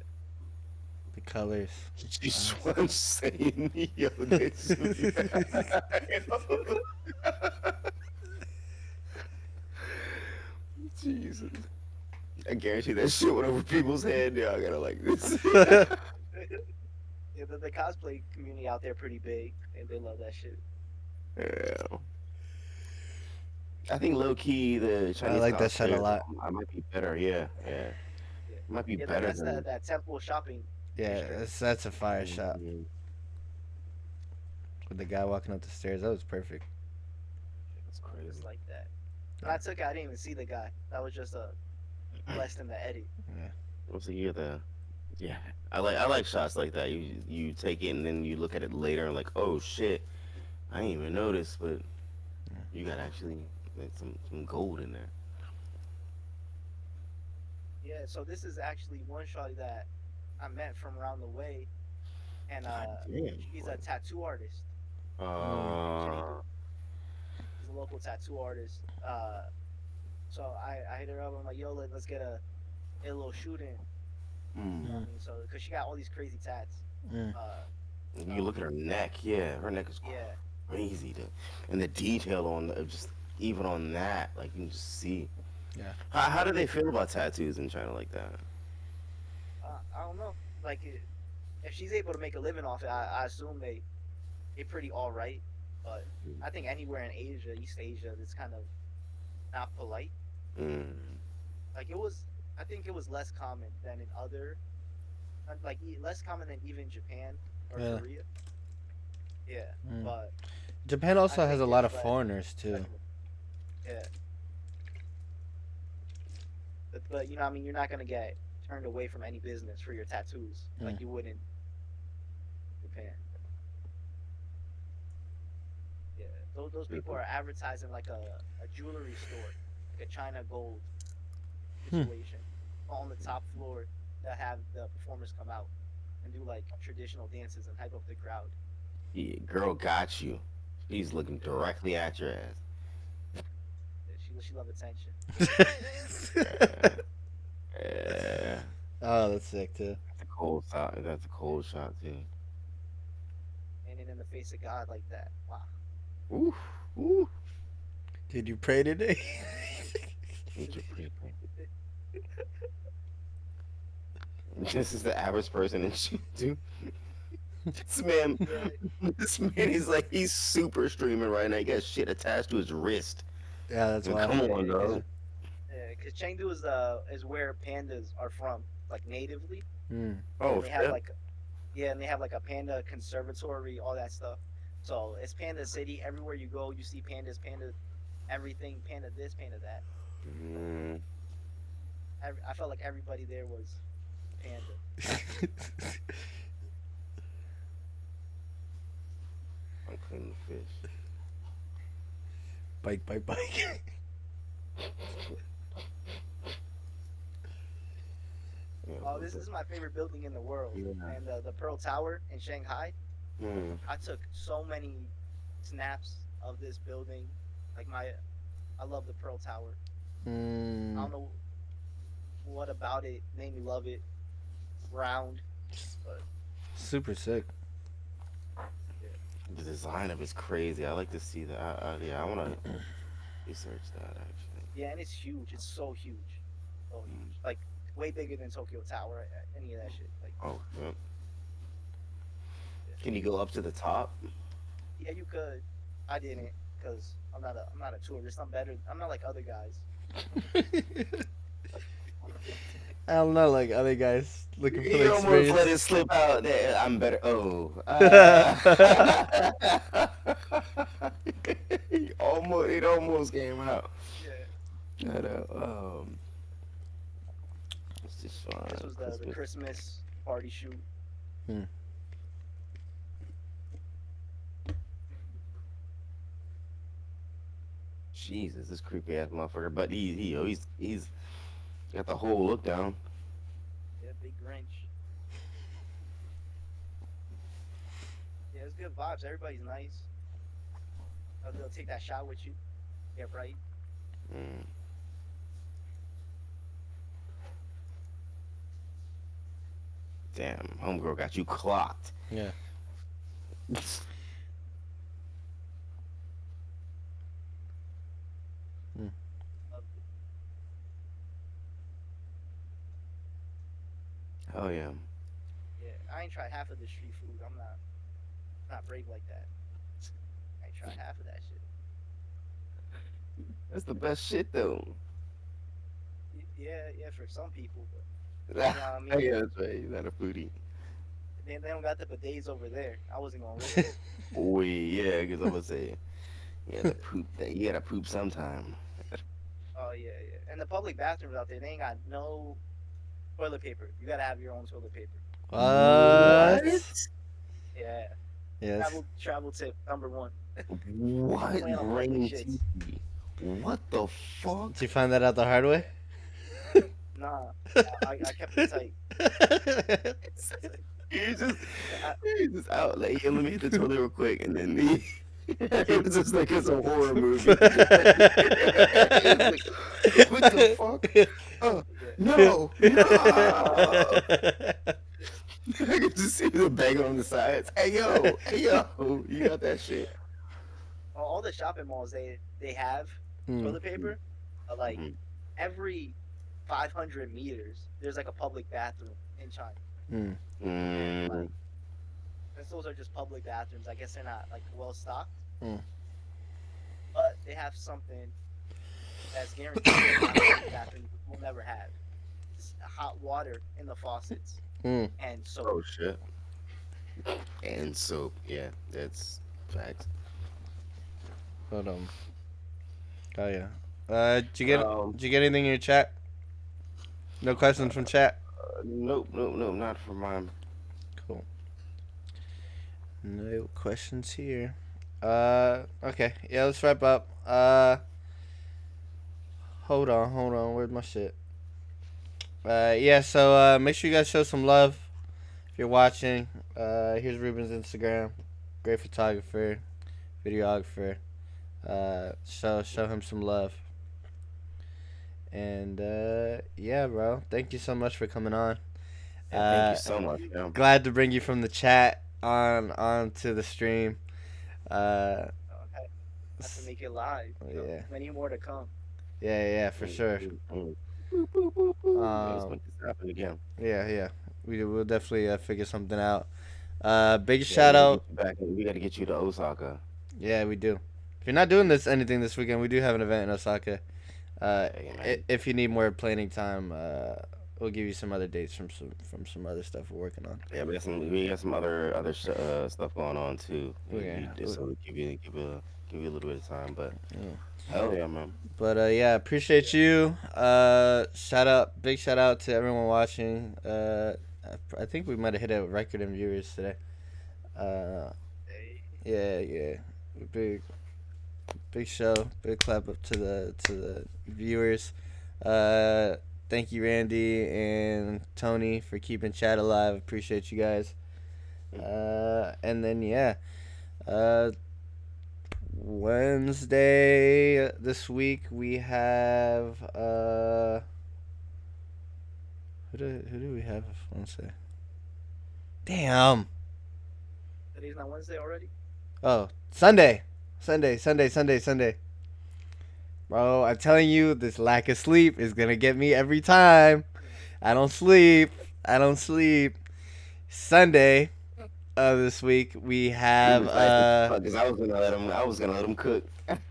[SPEAKER 1] The colors.
[SPEAKER 3] Just
[SPEAKER 1] Nice.
[SPEAKER 3] what I'm saying, yo, this. Jesus. I guarantee that shit went over people's head. Yeah, I gotta like this.
[SPEAKER 2] yeah. The cosplay community out there pretty big, and they love that shit.
[SPEAKER 3] Yeah. I think low key the
[SPEAKER 1] I
[SPEAKER 3] Chinese
[SPEAKER 1] like that shot a
[SPEAKER 3] cosplayers
[SPEAKER 1] lot.
[SPEAKER 3] I might be better. Yeah, yeah,
[SPEAKER 2] Yeah,
[SPEAKER 3] might be
[SPEAKER 2] yeah.
[SPEAKER 3] better
[SPEAKER 2] That's
[SPEAKER 3] than.
[SPEAKER 2] that temple shopping
[SPEAKER 1] Yeah,
[SPEAKER 2] district.
[SPEAKER 1] that's a fire shot.
[SPEAKER 3] Mhm.
[SPEAKER 1] With the guy walking up the stairs, that was perfect.
[SPEAKER 3] That's
[SPEAKER 2] Just
[SPEAKER 3] crazy.
[SPEAKER 2] like that. When I took it, I didn't even see the guy. That was just a blessed in the edit.
[SPEAKER 1] Yeah.
[SPEAKER 3] What's the year the Yeah, I like shots like that. You take it and then you look at it later and like, oh shit, I didn't even notice, but you got actually like some gold in there.
[SPEAKER 2] Yeah, so this is actually one shorty that I met from around the way, and
[SPEAKER 3] God damn.
[SPEAKER 2] she's a
[SPEAKER 3] Like,
[SPEAKER 2] tattoo artist.
[SPEAKER 1] Mm.
[SPEAKER 2] Chengdu.
[SPEAKER 3] uh,
[SPEAKER 2] She's a local tattoo artist. So I hit her up. I'm like, yo, let's get a little shoot in. You
[SPEAKER 3] mm.
[SPEAKER 2] know what
[SPEAKER 1] Mm.
[SPEAKER 2] I mean? So because she got all these crazy tats.
[SPEAKER 1] Mm.
[SPEAKER 2] Uh,
[SPEAKER 3] You
[SPEAKER 2] so
[SPEAKER 3] look at her neck. Yeah, her neck is
[SPEAKER 2] yeah,
[SPEAKER 3] crazy. And the detail on just even on that, like you can just see.
[SPEAKER 1] Yeah.
[SPEAKER 3] How do they feel about tattoos in China like that?
[SPEAKER 2] I don't know. Like if she's able to make a living off it, I assume they pretty all right. But I think anywhere in Asia, East Asia, it's kind of not polite.
[SPEAKER 3] Mm.
[SPEAKER 2] Like it was, I think it was less common than in other, like less common than even Japan or
[SPEAKER 1] Yeah.
[SPEAKER 2] Korea. Yeah,
[SPEAKER 1] Mm.
[SPEAKER 2] but
[SPEAKER 1] Japan
[SPEAKER 2] I
[SPEAKER 1] also has
[SPEAKER 2] think
[SPEAKER 1] a lot
[SPEAKER 2] it's
[SPEAKER 1] of foreigners too.
[SPEAKER 2] yeah. But you know, I mean, you're not gonna get turned away from any business for your tattoos like
[SPEAKER 1] Mm.
[SPEAKER 2] you would in Japan. Yeah, those people are advertising like a jewelry store, like a China Gold
[SPEAKER 1] Hmm.
[SPEAKER 2] situation on the top floor that have the performers come out and do like traditional dances and hype up the crowd.
[SPEAKER 3] Yeah, girl got you. She's looking
[SPEAKER 2] Yeah,
[SPEAKER 3] directly at your ass.
[SPEAKER 2] yeah, she love attention,
[SPEAKER 3] Yeah,
[SPEAKER 1] Oh, that's sick too.
[SPEAKER 3] that's a cold shot. That's a cold shot too.
[SPEAKER 2] and then in the face of God like that. Wow.
[SPEAKER 3] Ooh, ooh.
[SPEAKER 1] Did you pray today?
[SPEAKER 3] Need your pre. This is the average person in shoot too. This man,
[SPEAKER 2] Yeah,
[SPEAKER 3] this man is like he's super streaming right now. He got shit attached to his wrist.
[SPEAKER 1] Yeah, that's
[SPEAKER 3] Like,
[SPEAKER 1] wild.
[SPEAKER 3] come
[SPEAKER 2] yeah,
[SPEAKER 3] on,
[SPEAKER 1] Yeah.
[SPEAKER 3] dog.
[SPEAKER 2] because Chengdu is where pandas are from, like natively,
[SPEAKER 1] Mm.
[SPEAKER 3] Oh
[SPEAKER 2] and they have
[SPEAKER 3] shit.
[SPEAKER 2] like yeah, and they have like a panda conservatory, all that stuff. So it's Panda City. Everywhere you go, you see pandas, panda everything, panda this, panda that. So
[SPEAKER 3] Mm,
[SPEAKER 2] I felt like everybody there was a panda.
[SPEAKER 3] I'm cleaning the fish.
[SPEAKER 1] Bike, bike, bike.
[SPEAKER 3] Yeah,
[SPEAKER 2] Oh,
[SPEAKER 3] what's
[SPEAKER 2] this
[SPEAKER 3] it?
[SPEAKER 2] is my favorite building in the world,
[SPEAKER 3] Yeah.
[SPEAKER 2] and the Pearl Tower in Shanghai.
[SPEAKER 3] Hmm.
[SPEAKER 2] I took so many snaps of this building. Like I love the Pearl Tower. I
[SPEAKER 1] Mm.
[SPEAKER 2] don't know what about it made me love it. Round, but
[SPEAKER 1] Super sick.
[SPEAKER 2] yeah,
[SPEAKER 3] The design of it's crazy. I like to see that. Yeah, I want to research that actually.
[SPEAKER 2] yeah, and it's huge. It's so
[SPEAKER 3] Mm.
[SPEAKER 2] huge. Like way bigger than Tokyo Tower. Any of that shit. Like
[SPEAKER 3] Oh, yeah.
[SPEAKER 2] yeah,
[SPEAKER 3] Can you go up to the top?
[SPEAKER 2] yeah you could. I didn't because I'm not a tourist. I'm better. I'm not like other guys.
[SPEAKER 1] I'm not like other guys looking for the
[SPEAKER 3] You almost let
[SPEAKER 1] experience.
[SPEAKER 3] it slip out there. I'm better. Oh. It almost came out.
[SPEAKER 2] Yeah,
[SPEAKER 3] But, it's just
[SPEAKER 2] this
[SPEAKER 3] fine.
[SPEAKER 2] was the
[SPEAKER 3] Christmas.
[SPEAKER 2] Christmas party shoot.
[SPEAKER 1] Hmm.
[SPEAKER 3] Jesus, this creepy ass motherfucker. But he's got the whole look down.
[SPEAKER 2] Yeah, big Grinch. Yeah, it's good vibes. Everybody's nice. They'll take that shot with you. Yeah, right.
[SPEAKER 3] Mm. Damn, homegirl got you clocked.
[SPEAKER 1] Yeah. Mm.
[SPEAKER 2] Loved it.
[SPEAKER 3] Oh yeah,
[SPEAKER 2] Yeah, I ain't tried half of the street food. I'm not brave like that. I ain't tried half of that shit.
[SPEAKER 3] that's the best shit though.
[SPEAKER 2] Yeah, yeah, for some people, but you know
[SPEAKER 3] Yeah,
[SPEAKER 2] what I mean.
[SPEAKER 3] that's right. He's not a foodie.
[SPEAKER 2] They don't got the bidets over there. I wasn't gonna risk it.
[SPEAKER 3] Oh yeah, because I'm gonna say you had to poop. That you gotta poop sometime.
[SPEAKER 2] Oh yeah, yeah. And the public bathrooms out there, they ain't got no Toilet paper. You gotta have your own toilet paper.
[SPEAKER 1] What?
[SPEAKER 3] What?
[SPEAKER 2] Yeah.
[SPEAKER 1] Yes.
[SPEAKER 2] Travel tip number one. Don't
[SPEAKER 3] What?
[SPEAKER 2] plan on public
[SPEAKER 3] Brain
[SPEAKER 2] shits.
[SPEAKER 3] TV? What the
[SPEAKER 1] Did
[SPEAKER 3] fuck?
[SPEAKER 1] you find that out the hard way?
[SPEAKER 2] Nah, I kept it tight.
[SPEAKER 3] You're just,
[SPEAKER 2] I,
[SPEAKER 3] you're just out like, yo, let me hit the toilet real quick, and then it was just like it's a horror movie. It's like, what the fuck? Oh,
[SPEAKER 2] yeah.
[SPEAKER 3] no, no! I can just see the banging on the sides. Hey yo, you got that shit?
[SPEAKER 2] All the shopping malls they have
[SPEAKER 1] Mm,
[SPEAKER 2] toilet paper. Like
[SPEAKER 3] Mhm.
[SPEAKER 2] every 500 meters, there's like a public bathroom in China,
[SPEAKER 1] mm,
[SPEAKER 2] and like
[SPEAKER 3] Mm,
[SPEAKER 2] since those are just public bathrooms, I guess they're not like well stocked,
[SPEAKER 1] mm,
[SPEAKER 2] but they have something that's guaranteed a lot of these bathrooms will never have. It's hot water in the faucets
[SPEAKER 1] mm.
[SPEAKER 2] and soap.
[SPEAKER 3] oh shit. And soap, yeah, that's facts.
[SPEAKER 1] Hold on. Oh yeah.
[SPEAKER 3] Um,
[SPEAKER 1] Did you get anything in your chat? No questions from chat.
[SPEAKER 3] nope, not for mine.
[SPEAKER 1] Cool. No questions here. Okay. Yeah, let's wrap up. Hold on. Where's my shit? Yeah. So make sure you guys show some love if you're watching. Here's Ruben's Instagram. Great photographer, videographer. Show him some love. And yeah, bro. Thank you so much for coming on.
[SPEAKER 3] And thank you
[SPEAKER 1] Uh,
[SPEAKER 3] so much, man.
[SPEAKER 1] glad to bring you from the chat on to the stream. Uh,
[SPEAKER 2] Okay, have to make it live.
[SPEAKER 1] yeah,
[SPEAKER 2] Many more to come.
[SPEAKER 1] yeah, for sure.
[SPEAKER 3] Mm. Boop, boop, boop, boop. Let's
[SPEAKER 1] Um,
[SPEAKER 3] make this happen again.
[SPEAKER 1] yeah. We'll definitely figure something out. Big
[SPEAKER 3] Yeah, we
[SPEAKER 1] shout
[SPEAKER 3] gotta get
[SPEAKER 1] out.
[SPEAKER 3] you back. We gotta get you to Osaka.
[SPEAKER 1] Yeah, we do. If you're not doing anything this weekend, we do have an event in Osaka.
[SPEAKER 3] Hey, man.
[SPEAKER 1] If you need more planning time, we'll give you some other dates from some other stuff we're working on.
[SPEAKER 3] Yeah, we got some stuff going on too.
[SPEAKER 1] Okay.
[SPEAKER 3] Just so we give you a little bit of time, but
[SPEAKER 1] Yeah.
[SPEAKER 3] hell yeah, man.
[SPEAKER 1] But yeah, appreciate you. Big shout out to everyone watching. I think we might have hit a record in viewers today. Uh,
[SPEAKER 2] Hey,
[SPEAKER 1] yeah. Big big show. Big clap up to the viewers. Uh, thank you, Randy and Tony, for keeping chat alive. Appreciate you guys. And then yeah, uh, Wednesday this week we have who do we have Wednesday? Damn.
[SPEAKER 2] today's not Wednesday already.
[SPEAKER 1] Oh, Sunday. Bro, I'm telling you, this lack of sleep is gonna get me every time. I don't sleep. I don't sleep. Sunday of this week we
[SPEAKER 3] He
[SPEAKER 1] have
[SPEAKER 3] was nice as fuck, 'cause I was gonna let him cook.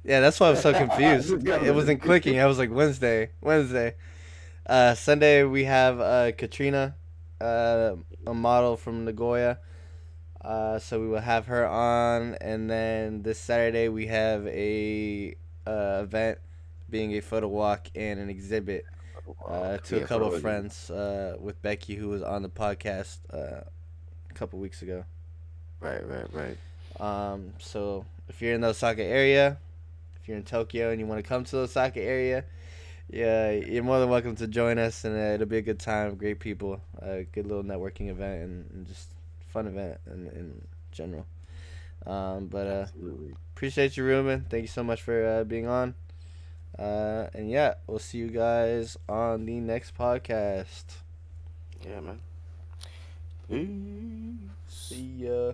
[SPEAKER 1] yeah, that's why I was so
[SPEAKER 3] I
[SPEAKER 1] confused.
[SPEAKER 3] was gonna
[SPEAKER 1] It
[SPEAKER 3] let him
[SPEAKER 1] wasn't clicking. I was like Wednesday. Sunday we have Katrina, a model from Nagoya. So we will have her on, and then this Saturday we have a event, being a photo walk and an exhibit to a
[SPEAKER 3] Yeah,
[SPEAKER 1] couple
[SPEAKER 3] for
[SPEAKER 1] of friends with Becky, who was on the podcast a couple weeks ago.
[SPEAKER 3] right.
[SPEAKER 1] So if you're in the Osaka area, if you're in Tokyo and you want to come to the Osaka area, yeah, you're more than welcome to join us, and it'll be a good time. Great people, good little networking event, and just fun event in general. But
[SPEAKER 3] Absolutely.
[SPEAKER 1] appreciate you, Ruben. Thank you so much for being on. And yeah, we'll see you guys on the next podcast.
[SPEAKER 3] Yeah, man. Peace.
[SPEAKER 1] See ya.